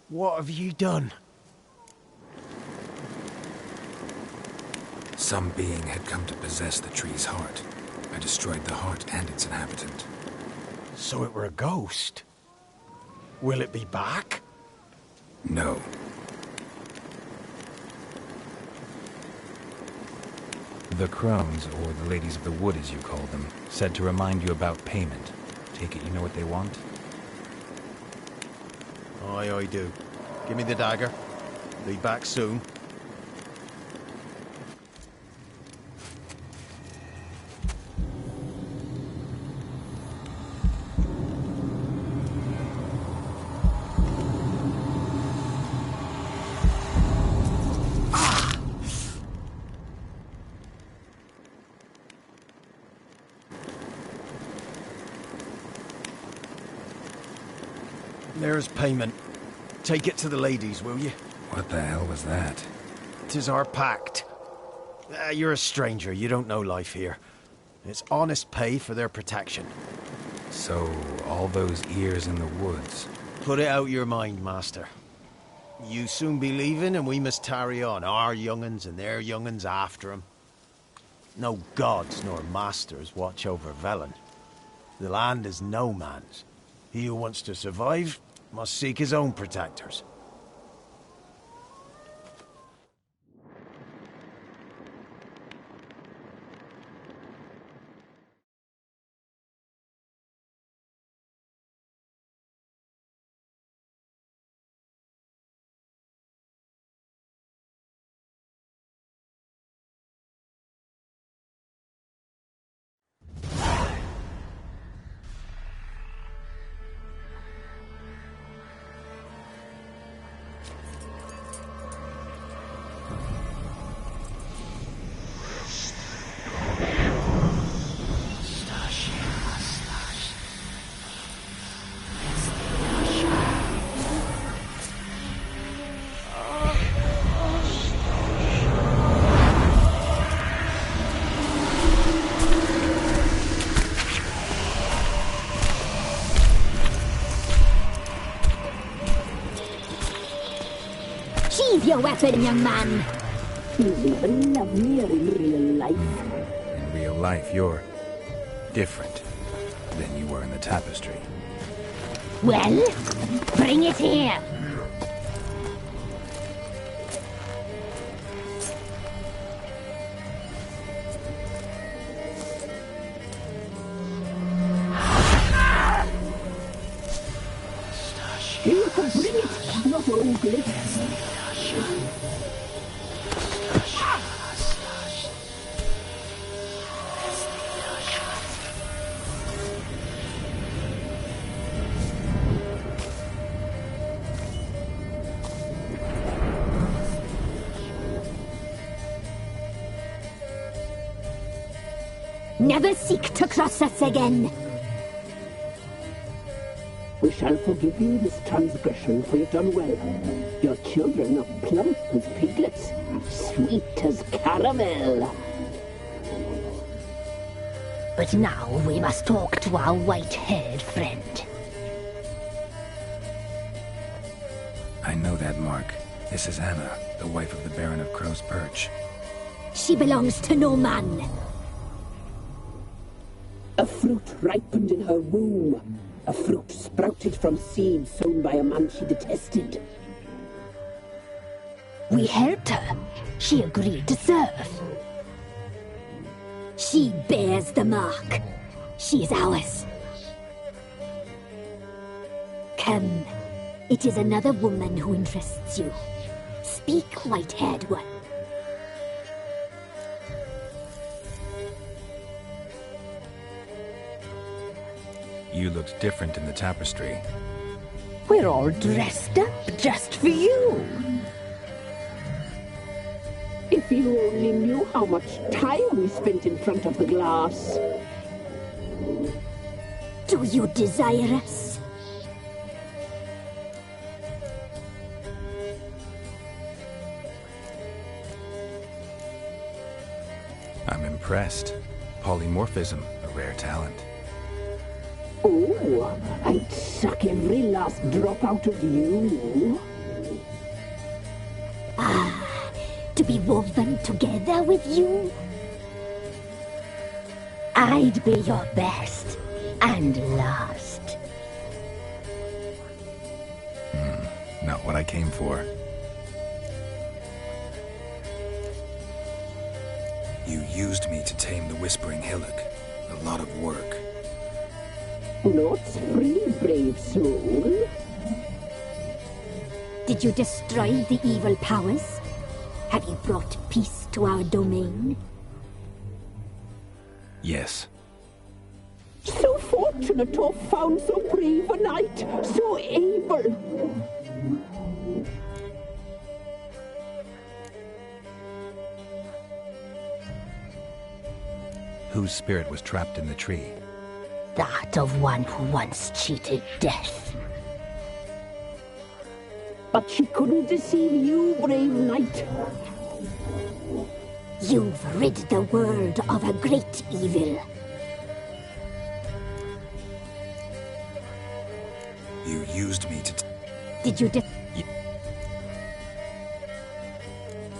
What have you done? Some being had come to possess the tree's heart. I destroyed the heart and its inhabitant. So it were a ghost? Will it be back? No. The crones, or the ladies of the wood as you call them, said to remind you about payment. Take it you know what they want? Aye, I do. Give me the dagger. Be back soon. There's payment. Take it to the ladies, will you? What the hell was that? 'Tis our pact. You're a stranger. You don't know life here. It's honest pay for their protection. So, all those ears in the woods. Put it out your mind, Master. You soon be leaving, and we must tarry on, our young'uns and their young'uns after 'em. No gods nor masters watch over Velen. The land is no man's. He who wants to survive must seek his own protectors. Sheathe your weapon, young man. He's even lovelier in real life. In real life, you're different than you were in the tapestry. Well, bring it here. You can bring it, not ugly. Never seek to cross us again. We shall forgive you this transgression, for you've done well. Your children are plump as piglets, sweet as caramel. But now we must talk to our white-haired friend. I know that mark. This is Anna, the wife of the Baron of Crow's Perch. She belongs to no man. A fruit ripened in her womb. A fruit sprouted from seeds sown by a man she detested. We helped her. She agreed to serve. She bears the mark. She is ours. Come. It is another woman who interests you. Speak, white-haired one. You looked different in the tapestry. We're all dressed up just for you. If you only knew how much time we spent in front of the glass. Do you desire us? I'm impressed. Polymorphism, a rare talent. Oh, I'd suck every last drop out of you. Ah, to be woven together with you? I'd be your best and last. Not what I came for. You used me to tame the Whispering Hillock. A lot of work. Not free, brave soul. Did you destroy the evil powers? Have you brought peace to our domain? Yes. So fortunate to have found so brave a knight, so able. Whose spirit was trapped in the tree? That of one who once cheated death. But she couldn't deceive you, brave knight. You've rid the world of a great evil. You used me to... Did you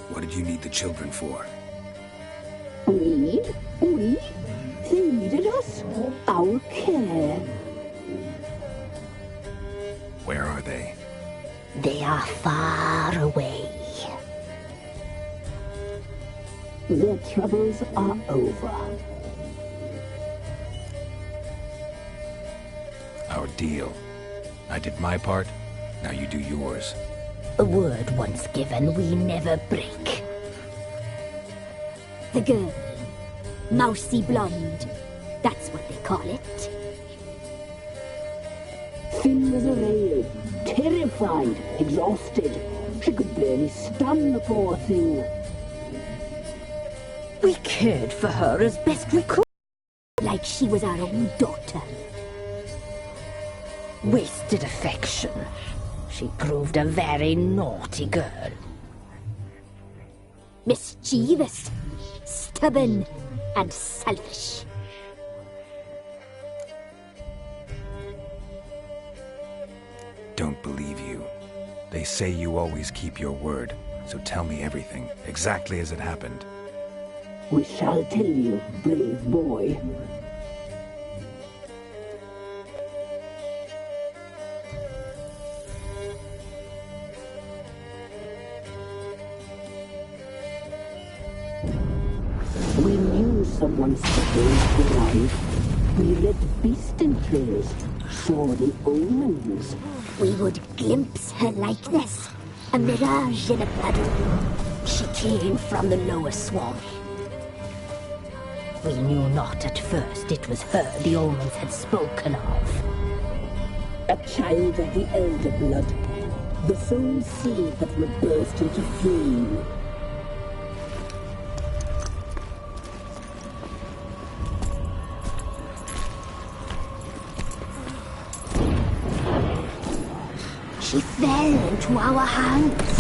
What did you need the children for? Need? We? They needed us. Our care. Where are they? They are far away. Their troubles are over. Our deal. I did my part, now you do yours. A word once given, we never break. The girl. Mousy Blonde. That's what they call it. Thin as a rail, terrified, exhausted. She could barely stand, the poor thing. We cared for her as best we could. Like she was our own daughter. Wasted affection. She proved a very naughty girl. Mischievous, stubborn, and selfish. Don't believe you. They say you always keep your word, so tell me everything, exactly as it happened. We shall tell you, brave boy. We knew someone supposed to arrive. We read beast entrails, saw the omens. We would glimpse her likeness, a mirage in a puddle. She came from the lower swamp. We knew not at first it was her the omens had spoken of. A child of the elder blood, the soul seed that would burst into flame. She fell into our hands.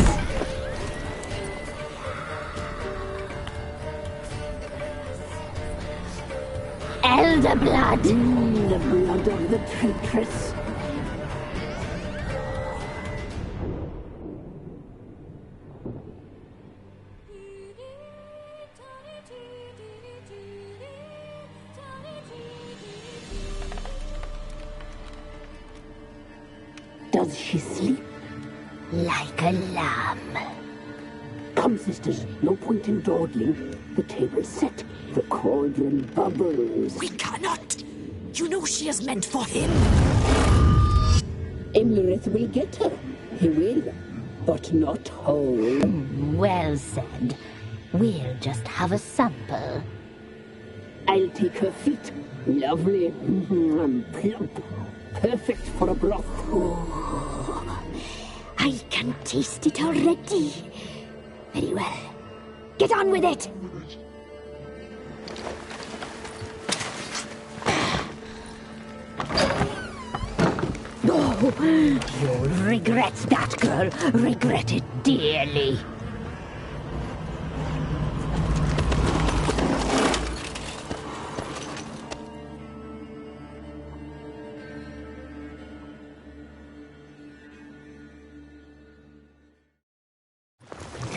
Elder blood! The blood of the traitress. Does she sleep? Like a lamb. Come, sisters, no point in dawdling. The table's set, the cauldron bubbles. We cannot! You know she is meant for him! Imlerith will get her. He will, but not whole. Well said. We'll just have a sample. I'll take her feet. Lovely. Plump. Perfect for a broth. Oh, I can taste it already. Very well. Get on with it! Oh, you'll regret that, girl. Regret it dearly.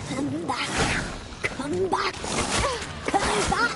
Come back. Come back. Come back.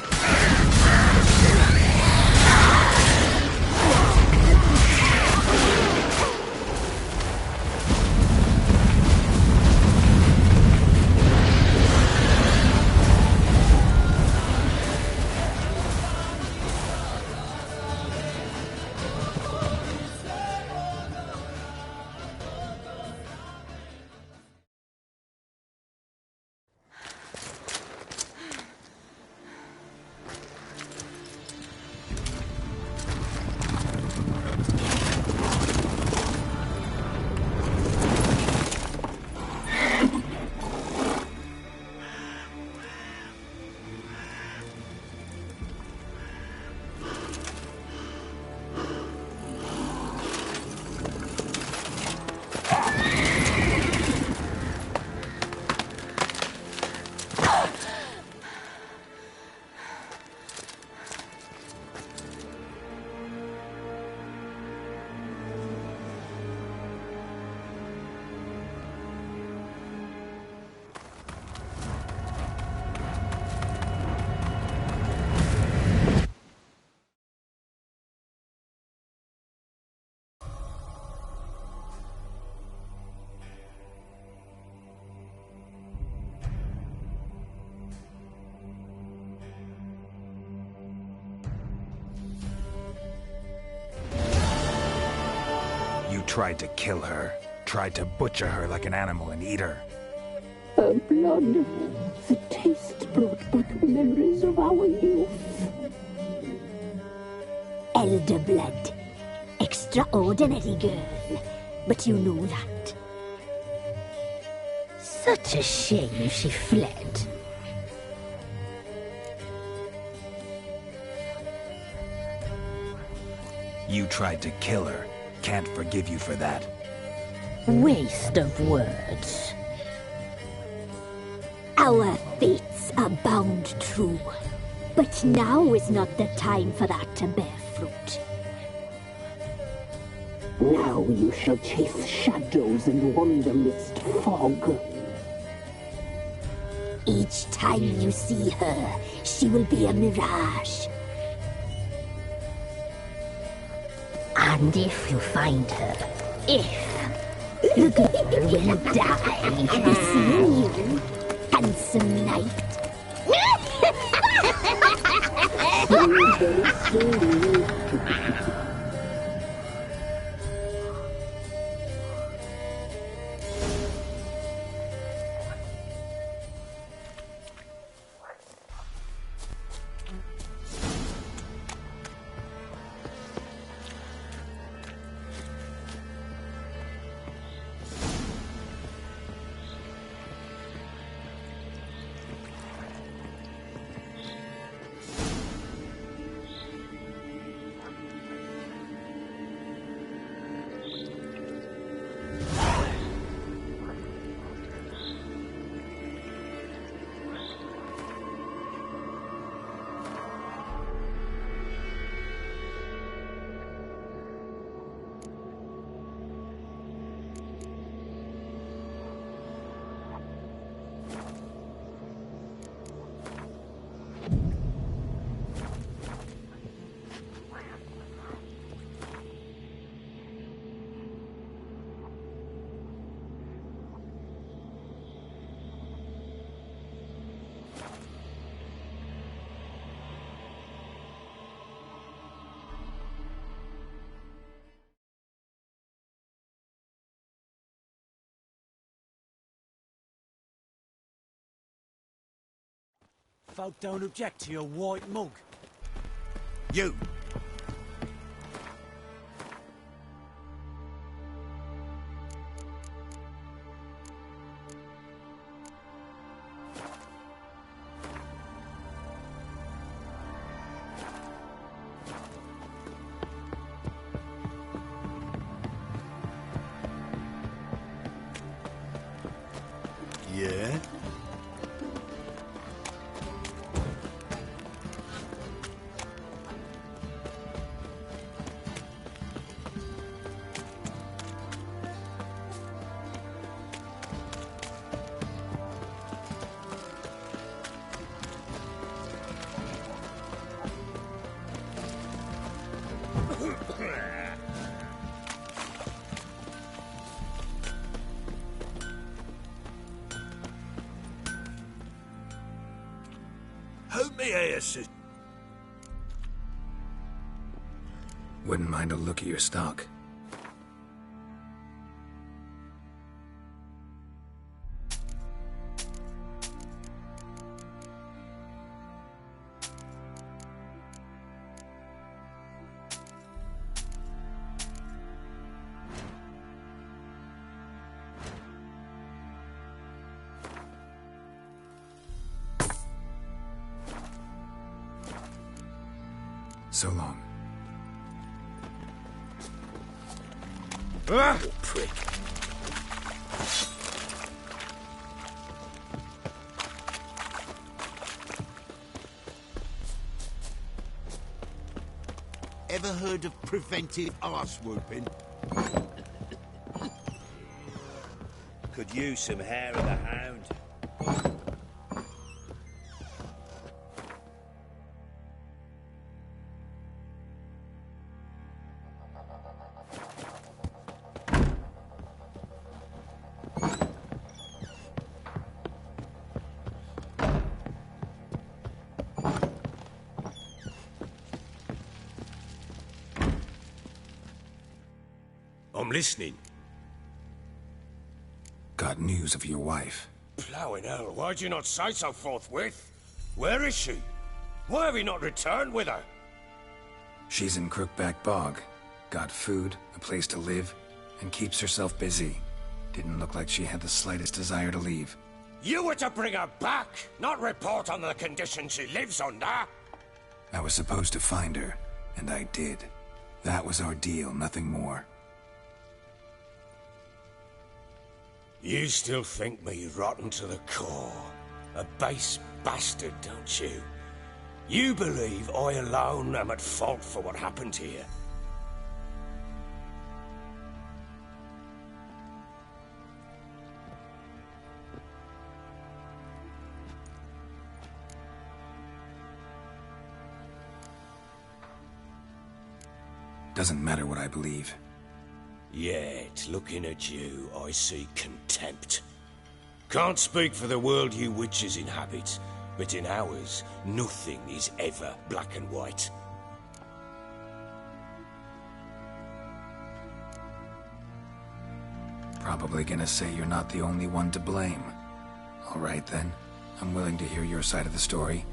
tried to kill her. Tried to butcher her like an animal and eat her. Her blood, the taste brought back memories of our youth. Elder blood. Extraordinary girl. But you know that. Such a shame she fled. You tried to kill her. Can't forgive you for that. Waste of words. Our fates are bound true. But now is not the time for that to bear fruit. Now you shall chase shadows and wander midst fog. Each time you see her, she will be a mirage. And if you find her, the girl will die. Seeing you, handsome knight. Folk don't object to your white mug. You! Yeah? Who me here, sis? Wouldn't mind a look at your stock. So long. Ah! Prick. Ever heard of preventive arse whooping? Could use some hair of the hound. I'm listening. Got news of your wife. Plowing hell, why'd you not say so forthwith? Where is she? Why have you not returned with her? She's in Crookback Bog. Got food, a place to live, and keeps herself busy. Didn't look like she had the slightest desire to leave. You were to bring her back, not report on the conditions she lives under. I was supposed to find her, and I did. That was our deal, nothing more. You still think me rotten to the core. A base bastard, don't you? You believe I alone am at fault for what happened here. Doesn't matter what I believe. Yet, looking at you, I see contempt. Can't speak for the world you witches inhabit, but in ours, nothing is ever black and white. Probably gonna say you're not the only one to blame. All right then, I'm willing to hear your side of the story.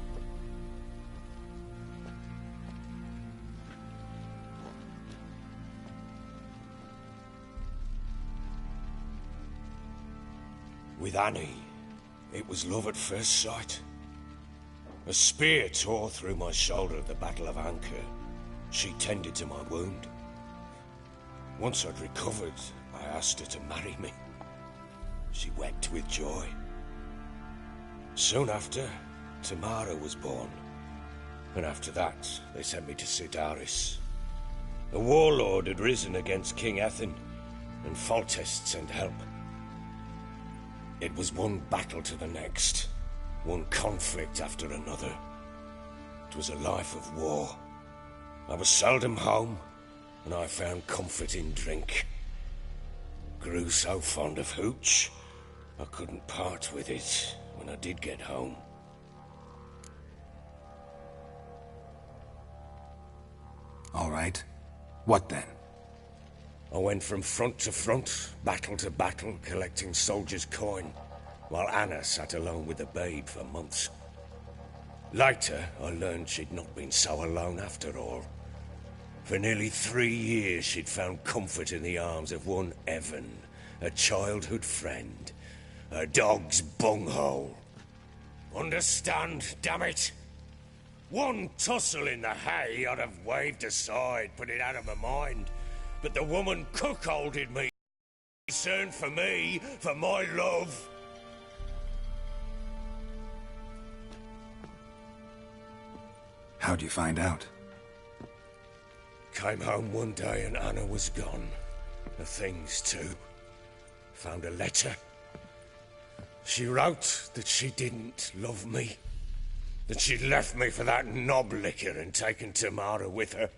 With Annie, it was love at first sight. A spear tore through my shoulder at the Battle of Anchor. She tended to my wound. Once I'd recovered, I asked her to marry me. She wept with joy. Soon after, Tamara was born. And after that, they sent me to Sidaris. A warlord had risen against King Ethan, and Foltest sent help. It was one battle to the next, one conflict after another. It was a life of war. I was seldom home, and I found comfort in drink. Grew so fond of hooch, I couldn't part with it when I did get home. All right. What then? I went from front to front, battle to battle, collecting soldiers' coin, while Anna sat alone with the babe for months. Later, I learned she'd not been so alone after all. For nearly 3 years, she'd found comfort in the arms of one Evan, a childhood friend, a dog's bunghole. Understand, damn it? One tussle in the hay I'd have waved aside, put it out of my mind. But the woman cuckolded me, concerned for me, for my love. How'd you find out? Came home one day and Anna was gone. The things too. Found a letter. She wrote that she didn't love me. That she'd left me for that knob licker and taken Tamara with her.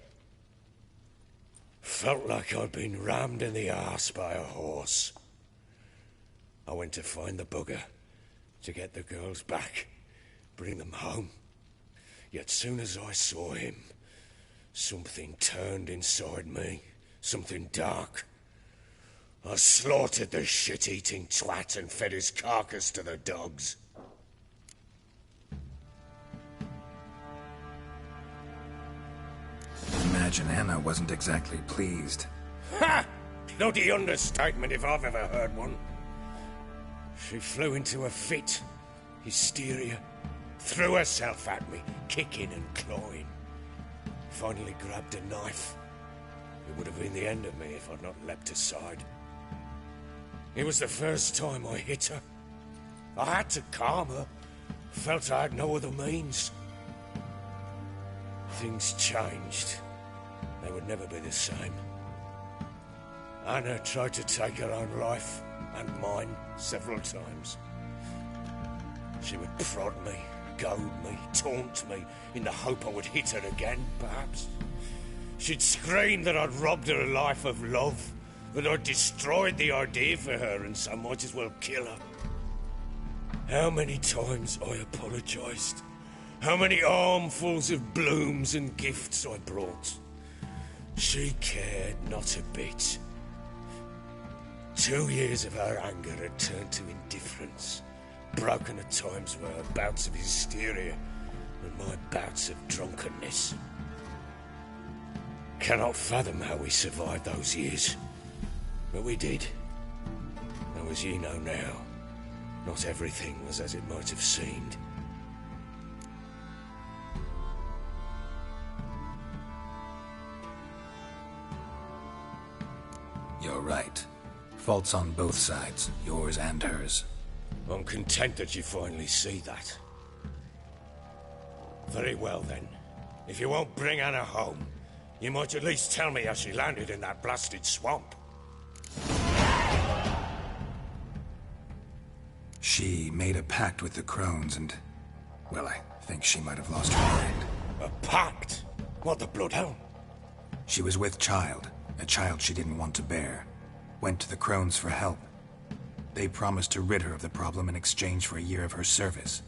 Felt like I'd been rammed in the arse by a horse. I went to find the bugger, to get the girls back, bring them home. Yet soon as I saw him, something turned inside me, something dark. I slaughtered the shit-eating twat and fed his carcass to the dogs. Imagine Anna wasn't exactly pleased. Ha! Bloody understatement if I've ever heard one. She flew into a fit, hysteria, threw herself at me, kicking and clawing. Finally grabbed a knife. It would have been the end of me if I'd not leapt aside. It was the first time I hit her. I had to calm her. Felt I had no other means. Things changed. They would never be the same. Anna tried to take her own life, and mine, several times. She would prod me, goad me, taunt me, in the hope I would hit her again, perhaps. She'd scream that I'd robbed her a life of love, that I'd destroyed the idea for her, and so might as well kill her. How many times I apologized. How many armfuls of blooms and gifts I brought. She cared not a bit. 2 years of her anger had turned to indifference, broken at times by her bouts of hysteria and my bouts of drunkenness. Cannot fathom how we survived those years, but we did. Though as ye know now, not everything was as it might have seemed. You're right. Faults on both sides, yours and hers. I'm content that you finally see that. Very well then. If you won't bring Anna home, you might at least tell me how she landed in that blasted swamp. She made a pact with the crones and... well, I think she might have lost her mind. A pact? What the bloodhound? She was with child, a child she didn't want to bear. Went to the crones for help. They promised to rid her of the problem in exchange for a year of her service.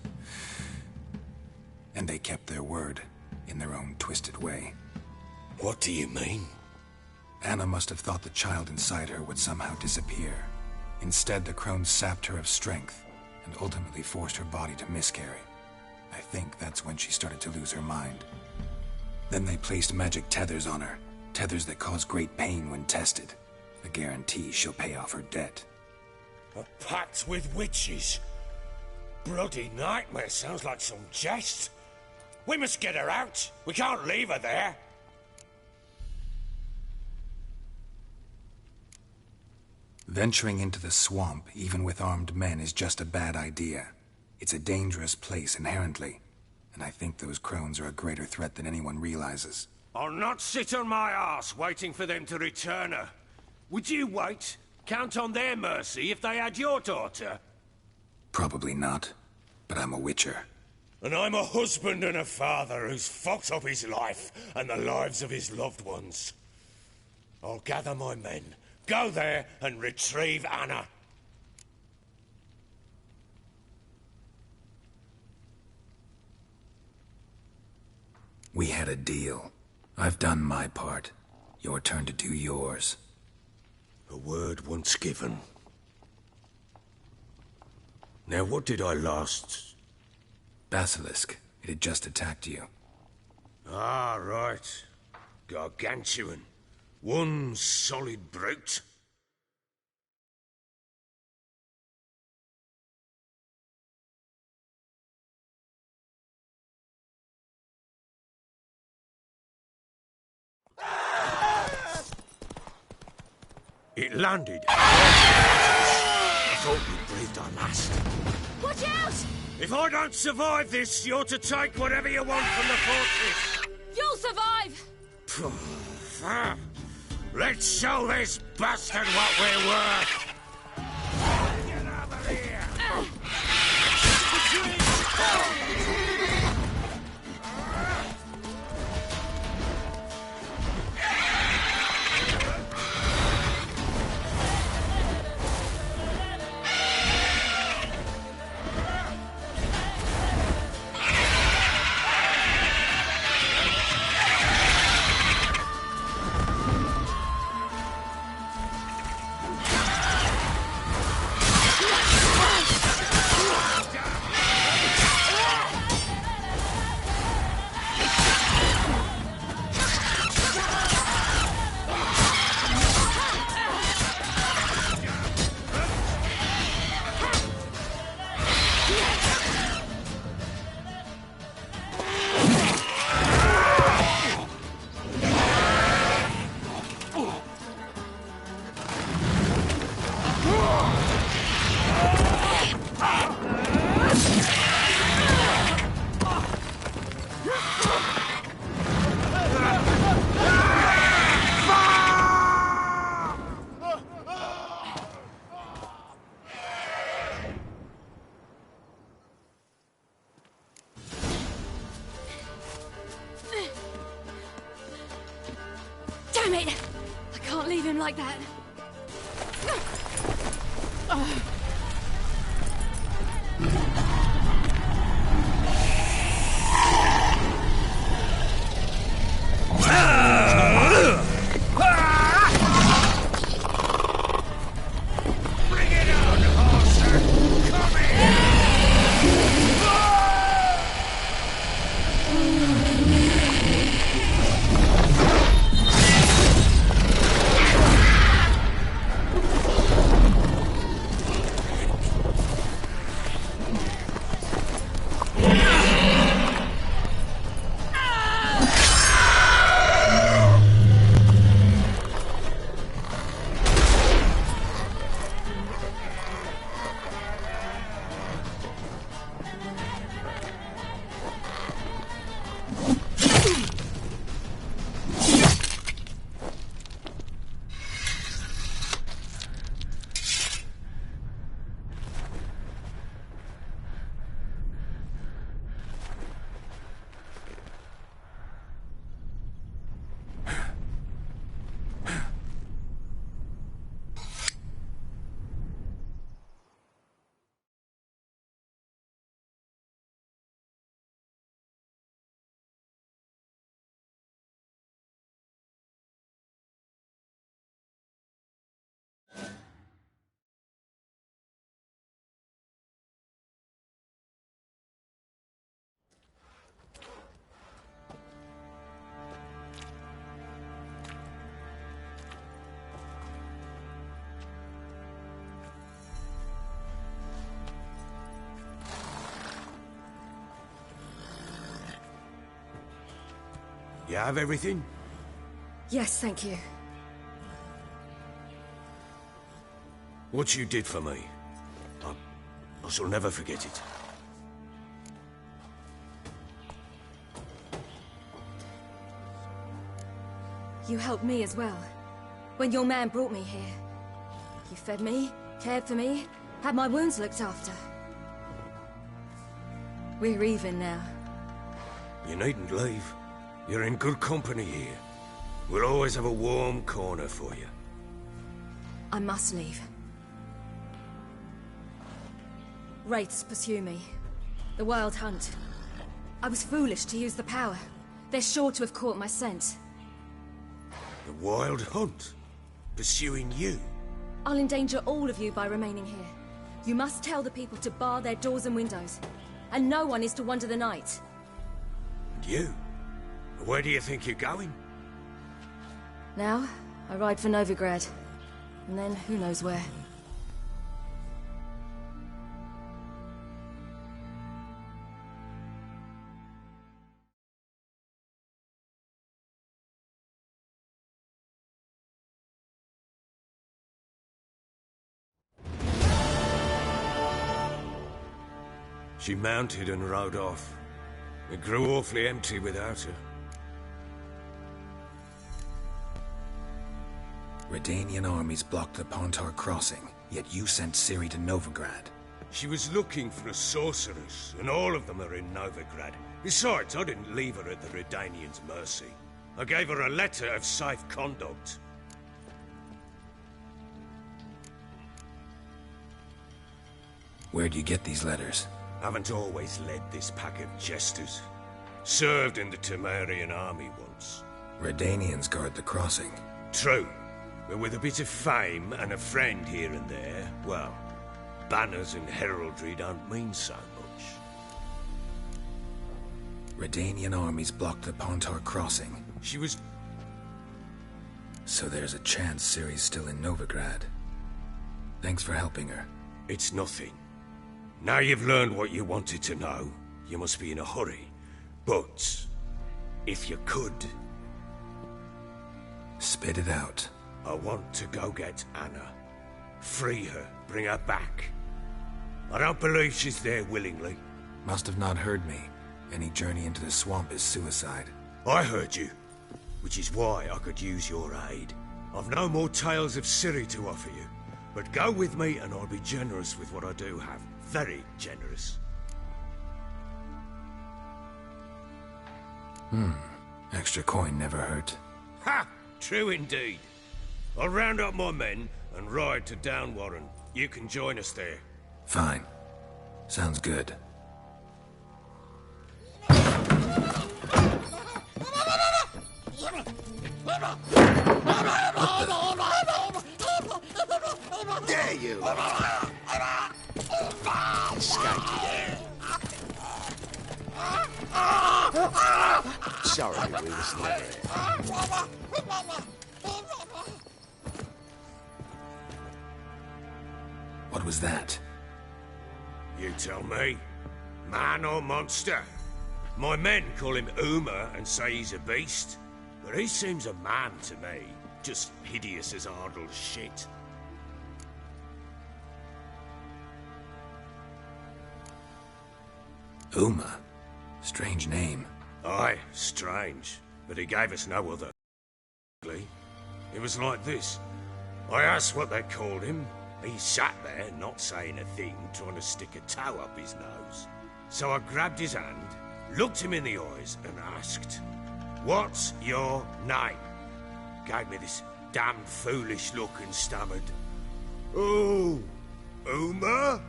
And they kept their word, in their own twisted way. What do you mean? Anna must have thought the child inside her would somehow disappear. Instead, the crones sapped her of strength, and ultimately forced her body to miscarry. I think that's when she started to lose her mind. Then they placed magic tethers on her, tethers that cause great pain when tested. A guarantee she'll pay off her debt. A pact with witches? Bloody nightmare, sounds like some jest. We must get her out. We can't leave her there. Venturing into the swamp, even with armed men, is just a bad idea. It's a dangerous place inherently, and I think those crones are a greater threat than anyone realizes. I'll not sit on my arse waiting for them to return her. Would you wait? Count on their mercy if they had your daughter? Probably not, but I'm a witcher. And I'm a husband and a father who's fucked up his life and the lives of his loved ones. I'll gather my men, go there and retrieve Anna. We had a deal. I've done my part. Your turn to do yours. A word once given. Now what did I last... Basilisk. It had just attacked you. Ah, right. Gargantuan. One solid brute. It landed. I thought we breathed our last. Watch out! If I don't survive this, you're to take whatever you want from the fortress. You'll survive! Let's show this bastard what we're worth. Get over here! Damn it! I can't leave him like that. You have everything? Yes, thank you. What you did for me, I shall never forget it. You helped me as well. When your man brought me here. You fed me, cared for me, had my wounds looked after. We're even now. You needn't leave. You're in good company here. We'll always have a warm corner for you. I must leave. Wraiths pursue me. The Wild Hunt. I was foolish to use the power. They're sure to have caught my scent. The Wild Hunt? Pursuing you? I'll endanger all of you by remaining here. You must tell the people to bar their doors and windows. And no one is to wander the night. And you? Where do you think you're going? Now, I ride for Novigrad. And then, who knows where. She mounted and rode off. It grew awfully empty without her. Redanian armies blocked the Pontar crossing, yet you sent Ciri to Novigrad. She was looking for a sorceress, and all of them are in Novigrad. Besides, I didn't leave her at the Redanians' mercy. I gave her a letter of safe conduct. Where'd you get these letters? Haven't always led this pack of jesters. Served in the Temerian army once. Redanians guard the crossing. True. But with a bit of fame and a friend here and there, well, banners and heraldry don't mean so much. Redanian armies blocked the Pontar crossing. She was... So there's a chance Ciri's still in Novigrad. Thanks for helping her. It's nothing. Now you've learned what you wanted to know, you must be in a hurry. But, if you could... Spit it out. I want to go get Anna. Free her, bring her back. I don't believe she's there willingly. Must have not heard me. Any journey into the swamp is suicide. I heard you, which is why I could use your aid. I've no more tales of Ciri to offer you, but go with me and I'll be generous with what I do have. Very generous. Extra coin never hurt. Ha! True indeed. I'll round up my men and ride to Downwarren. You can join us there. Fine. Sounds good. There you are. Escaped again. Sorry, we was never here. What was that? You tell me. Man or monster? My men call him Uma and say he's a beast, but he seems a man to me. Just hideous as Ardle's shit. Uma? Strange name. Aye, strange. But he gave us no other. It was like this. I asked what they called him. He sat there, not saying a thing, trying to stick a toe up his nose. So I grabbed his hand, looked him in the eyes, and asked, "What's your name?" Gave me this damned foolish look and stammered, "Oh, Uma?"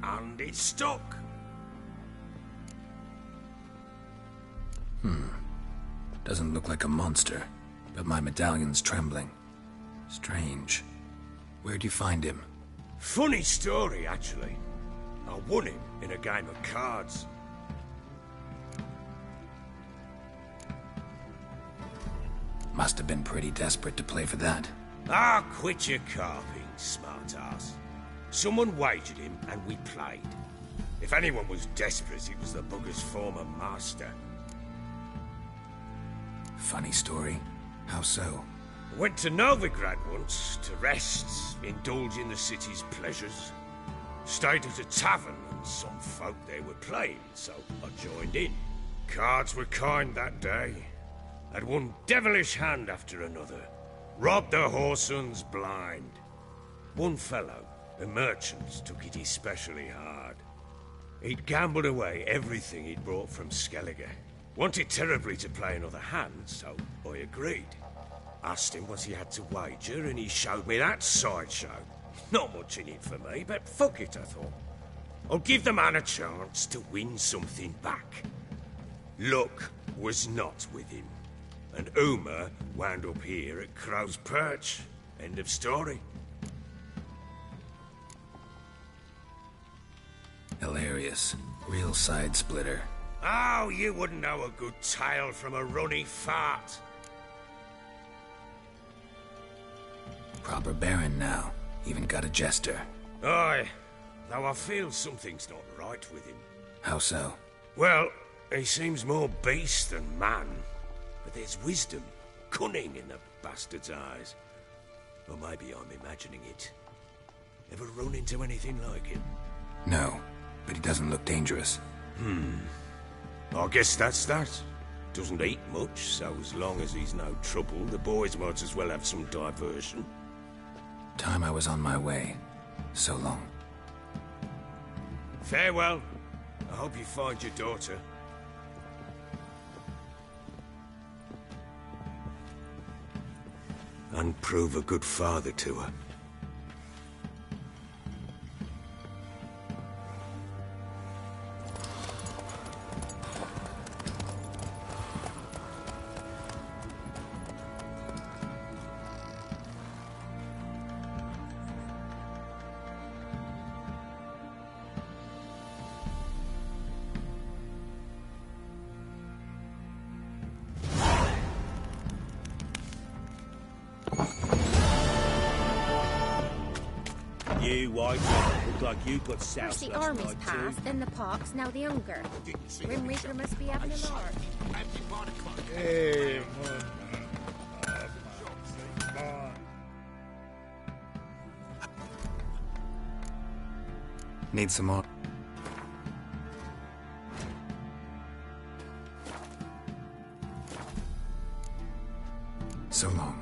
And it stuck. Doesn't look like a monster, but my medallion's trembling. Strange. Where'd you find him? Funny story, actually. I won him in a game of cards. Must have been pretty desperate to play for that. Ah, quit your carping, smart-ass. Someone wagered him, and we played. If anyone was desperate, it was the bugger's former master. Funny story. How so? I went to Novigrad once to rest, indulge in the city's pleasures. Stayed at a tavern and some folk there were playing, so I joined in. Cards were kind that day. Had one devilish hand after another. Robbed the whoresons blind. One fellow, a merchant, took it especially hard. He'd gambled away everything he'd brought from Skellige. Wanted terribly to play another hand, so I agreed. Asked him what he had to wager, and he showed me that sideshow. Not much in it for me, but fuck it, I thought. I'll give the man a chance to win something back. Luck was not with him, and Uma wound up here at Crow's Perch. End of story. Hilarious. Real side splitter. Oh, you wouldn't know a good tale from a runny fart. Proper baron now. Even got a jester. Aye, though I feel something's not right with him. How so? Well, he seems more beast than man. But there's wisdom, cunning in the bastard's eyes. Or maybe I'm imagining it. Ever run into anything like him? No, but he doesn't look dangerous. I guess that's that. Doesn't eat much, so as long as he's no trouble, the boys might as well have some diversion. Time I was on my way. So long. Farewell. I hope you find your daughter. And prove a good father to her. You white look like you got south First the last army's night, passed, too. then the pox, now the hunger. Grim Reaper must be having a lark. Hey, man. Need some more. So long.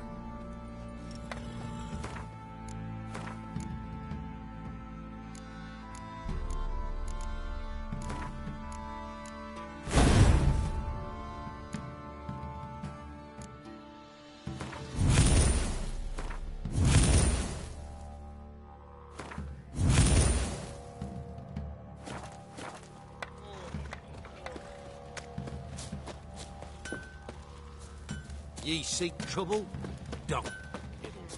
Ye seek trouble? Don't.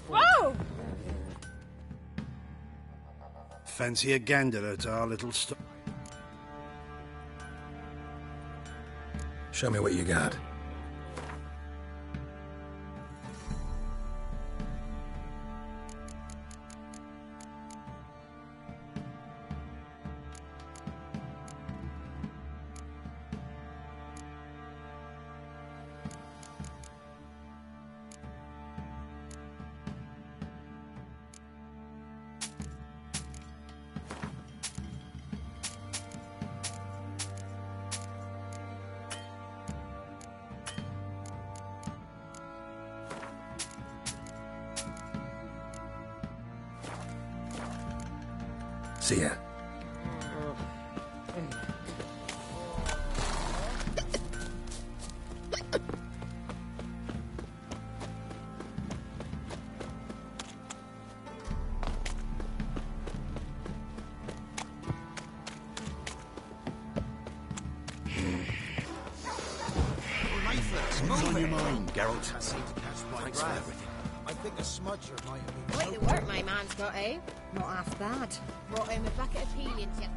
Whoa! Fancy a gander at our little stop. Show me what you got. See ya. What's on your mind, Geralt? Thanks for everything. I think a smudger might have been... Quite the work my man's got, eh? Not half bad. Brought him a bucket of peelings yesterday.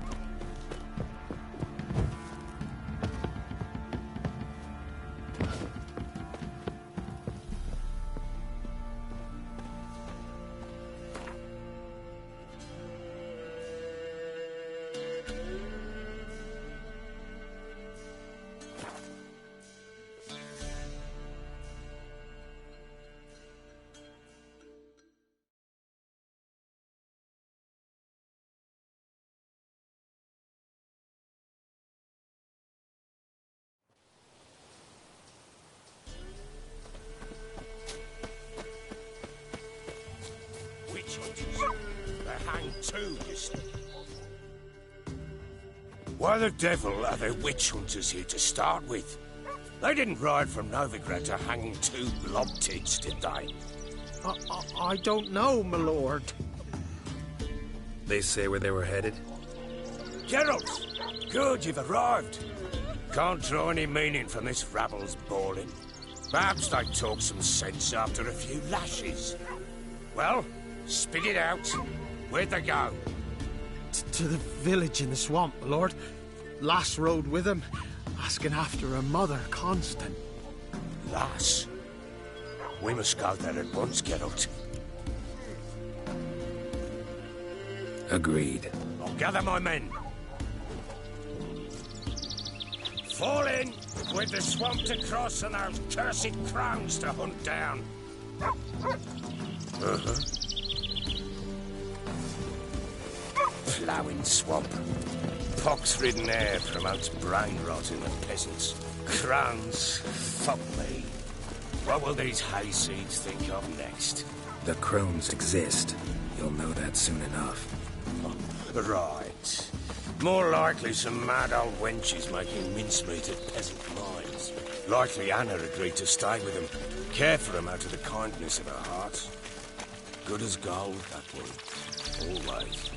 Why the devil are there witch hunters here to start with? They didn't ride from Novigrad to hang 2 blob tits, did they? I don't know, my lord. They say where they were headed? Geralt! Good, you've arrived. Can't draw any meaning from this rabble's bawling. Perhaps they talk some sense after a few lashes. Well, spit it out. Where'd they go? To the village in the swamp, my lord. Lass rode with him, asking after her mother, Constant. Lass? We must go there at once, Geralt. Agreed. I'll gather my men. Fall in, with the swamp to cross and those cursed crowns to hunt down. Ploughing swamp. Pox-ridden air promotes brain rot in the peasants. Crowns, fuck me. What will these hayseeds think of next? The crones exist. You'll know that soon enough. Right. More likely some mad old wenches making mincemeat at peasant mines. Likely Anna agreed to stay with them, care for them out of the kindness of her heart. Good as gold, that one. Always.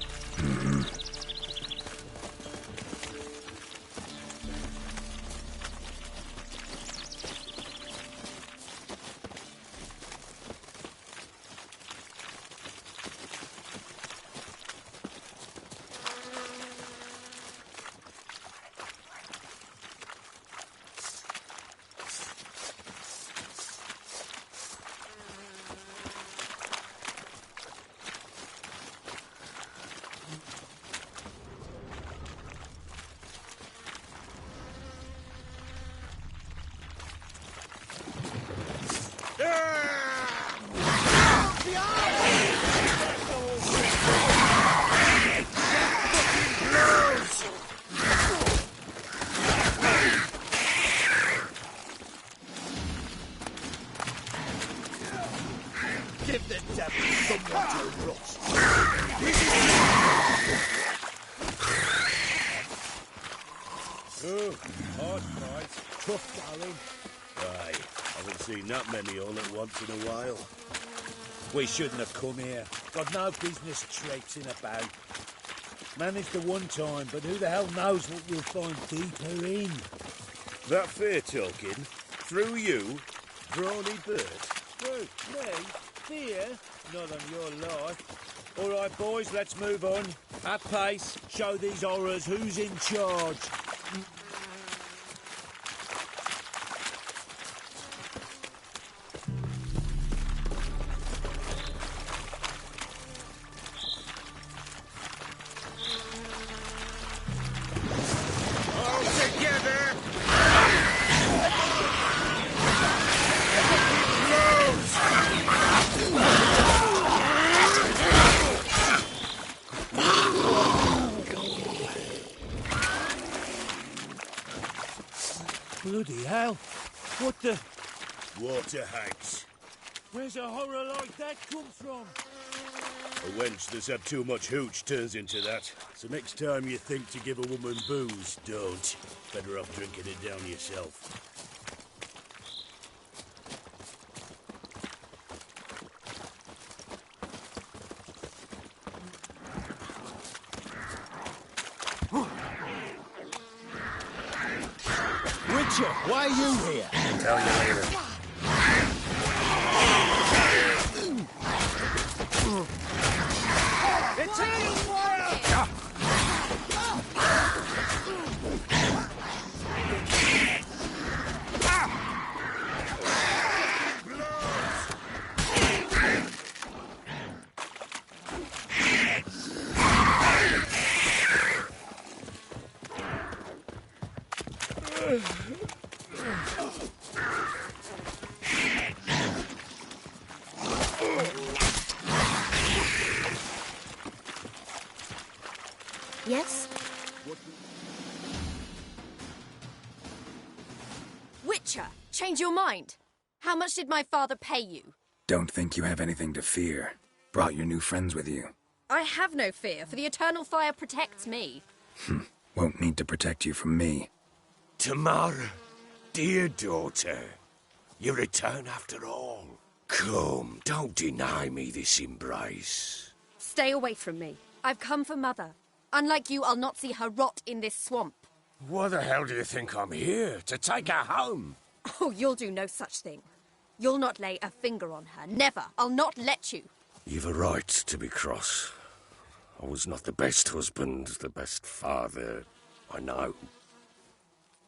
Give the devil someone to rust. Oh, hard fight. Tough going. Aye, haven't seen that many all at once in a while. We shouldn't have come here. Got no business traipsing about. Managed the one time, but who the hell knows what we'll find deeper in. That fear talking? Through you? Brawny Bert? Who? Me? Fear? Not on your life. All right, boys, let's move on. At pace, show these horrors who's in charge. Bloody hell. What the... Water hags. Where's a horror like that come from? A wench that's had too much hooch turns into that. So next time you think to give a woman booze, don't. Better off drinking it down yourself. Witcher, why are you here? Tell you later. Eternal fire! Yes? Witcher, change your mind. How much did my father pay you? Don't think you have anything to fear. Brought your new friends with you. I have no fear, for the eternal fire protects me. Won't need to protect you from me. Tamara, dear daughter, you return after all. Come, don't deny me this embrace. Stay away from me. I've come for Mother. Unlike you, I'll not see her rot in this swamp. Why the hell do you think I'm here? To take her home? Oh, you'll do no such thing. You'll not lay a finger on her. Never. I'll not let you. You've a right to be cross. I was not the best husband, the best father, I know.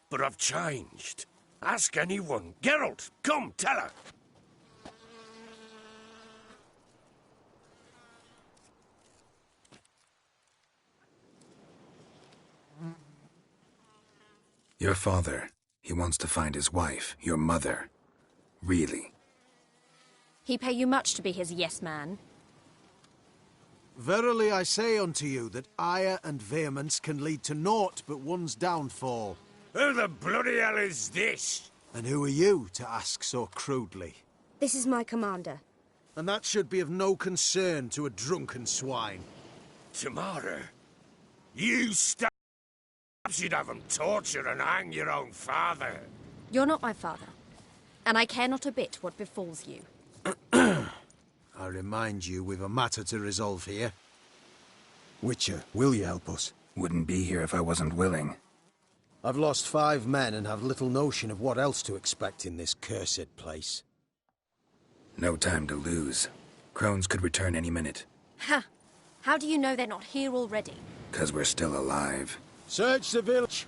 But I've changed. Ask anyone. Geralt, come, tell her. Your father, he wants to find his wife, your mother. Really? He pay you much to be his yes-man. Verily I say unto you that ire and vehemence can lead to naught but one's downfall. Who the bloody hell is this? And who are you to ask so crudely? This is my commander. And that should be of no concern to a drunken swine. Tamara, you you'd have them torture and hang your own father. You're not my father, and I care not a bit what befalls you. I remind you we've a matter to resolve here. Witcher, will you help us? Wouldn't be here if I wasn't willing. I've lost 5 men and have little notion of what else to expect in this cursed place. No time to lose. Crones could return any minute. Ha! How do you know they're not here already? 'Cause we're still alive. Search the village!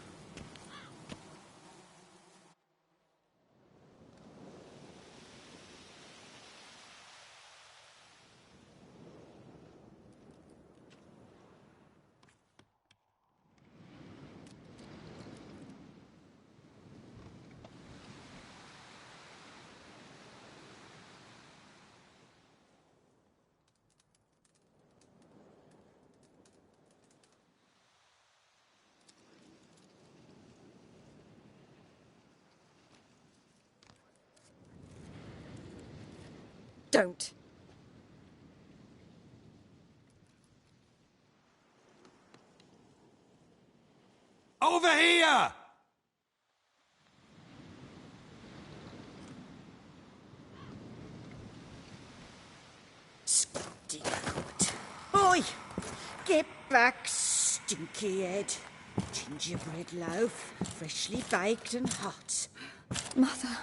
Don't. Over here! Stinky goat. Oi! Get back, stinky head. Gingerbread loaf, freshly baked and hot. Mother.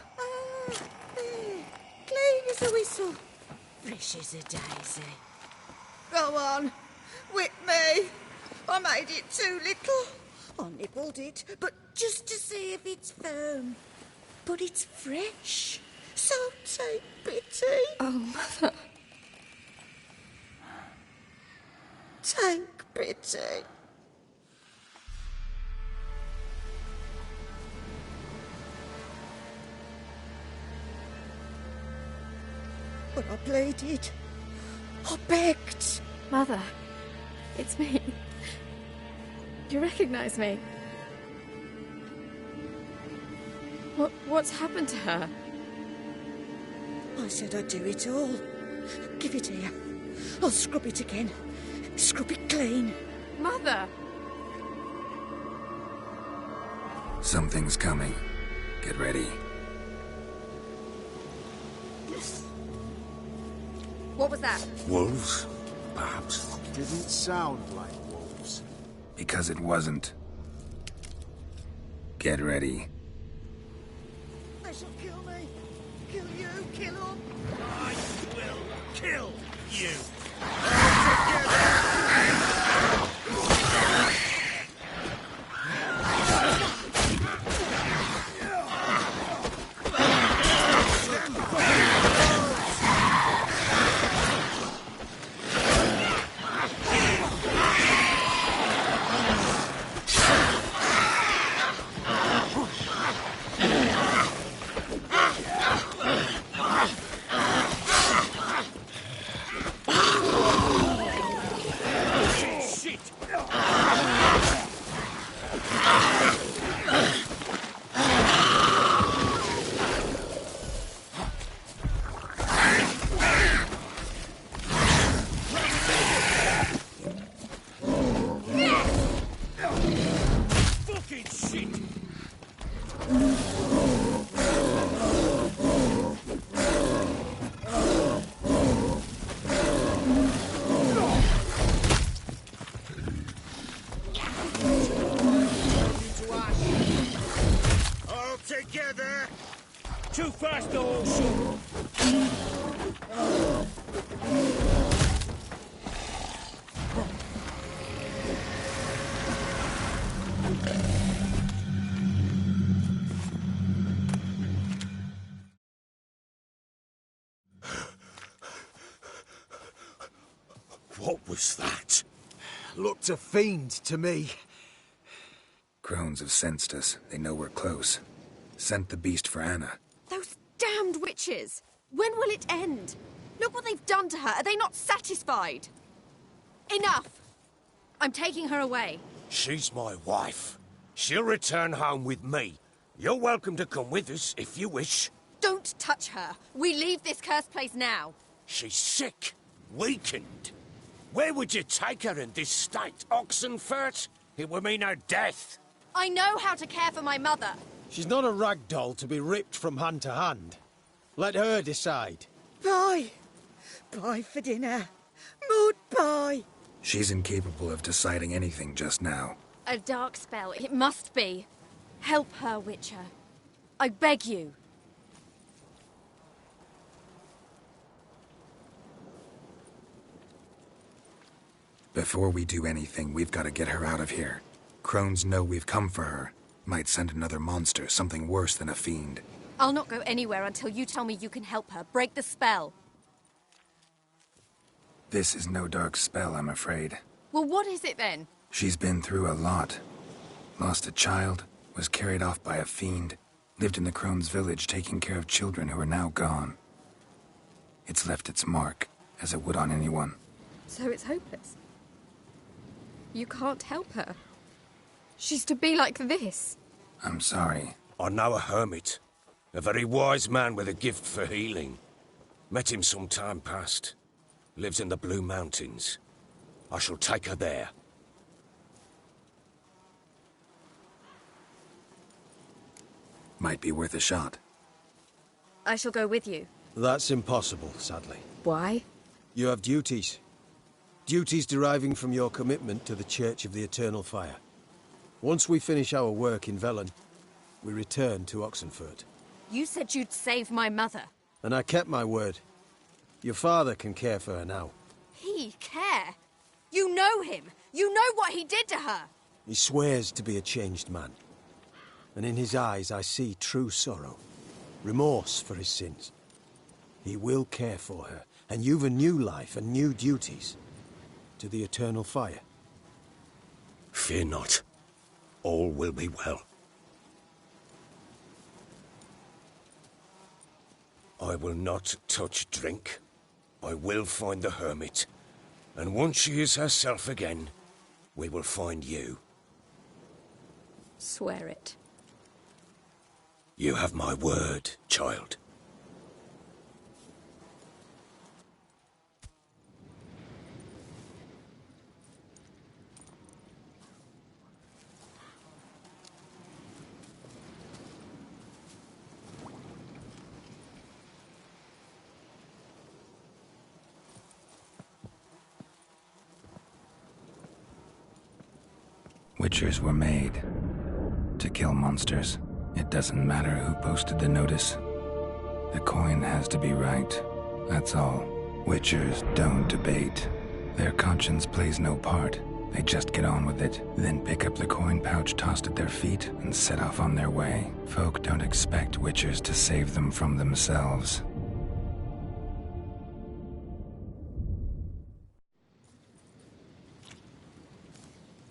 Clean as a whistle, fresh as a daisy. Go on, whip me. I made it too little. I nibbled it, but just to see if it's firm. But it's fresh, so take pity. Oh, Mother. Take pity. But I pleaded. I begged. Mother, it's me. You recognize me? What's happened to her? I said I'd do it all. Give it here. I'll scrub it again. Scrub it clean. Mother! Something's coming. Get ready. What was that? Wolves, perhaps? Didn't sound like wolves. Because it wasn't. Get ready. They shall kill me. Kill you, kill them. I will kill you. crash the horse! What was that? Looked a fiend to me. Crones have sensed us. They know we're close. Sent the beast for Anna. Those damned witches! When will it end? Look what they've done to her. Are they not satisfied? Enough! I'm taking her away. She's my wife. She'll return home with me. You're welcome to come with us if you wish. Don't touch her. We leave this cursed place now. She's sick, weakened. Where would you take her in this state? Oxenfurt? It would mean her death. I know how to care for my mother. She's not a rag doll to be ripped from hand to hand. Let her decide. Bye. Bye for dinner. Mood bye. She's incapable of deciding anything just now. A dark spell, it must be. Help her, Witcher. I beg you. Before we do anything, we've got to get her out of here. Crones know we've come for her. Might send another monster, something worse than a fiend. I'll not go anywhere until you tell me you can help her. Break the spell. This is no dark spell, I'm afraid. Well, what is it then? She's been through a lot. Lost a child, was carried off by a fiend, lived in the Crones village taking care of children who are now gone. It's left its mark, as it would on anyone. So it's hopeless. You can't help her. She's to be like this. I'm sorry. I know a hermit. A very wise man with a gift for healing. Met him some time past. Lives in the Blue Mountains. I shall take her there. Might be worth a shot. I shall go with you. That's impossible, sadly. Why? You have duties. Duties deriving from your commitment to the Church of the Eternal Fire. Once we finish our work in Velen, we return to Oxenfurt. You said you'd save my mother. And I kept my word. Your father can care for her now. He care? You know him. You know what he did to her. He swears to be a changed man. And in his eyes I see true sorrow. Remorse for his sins. He will care for her. And you've a new life and new duties. To the Eternal Fire. Fear not. All will be well. I will not touch drink. I will find the hermit. And once she is herself again, we will find you. Swear it. You have my word, child. Witchers were made to kill monsters. It doesn't matter who posted the notice. The coin has to be right. That's all. Witchers don't debate. Their conscience plays no part. They just get on with it, then pick up the coin pouch tossed at their feet and set off on their way. Folk don't expect Witchers to save them from themselves.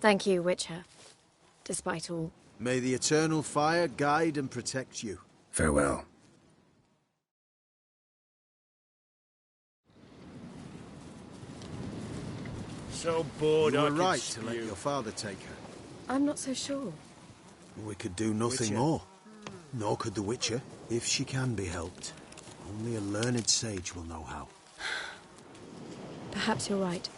Thank you, Witcher. Despite all. May the Eternal Fire guide and protect you. Farewell. So bored You I were could right to let spew. your father take her. I'm not so sure. We could do nothing Witcher. more. Nor could the Witcher, if she can be helped. Only a learned sage will know how. Perhaps you're right.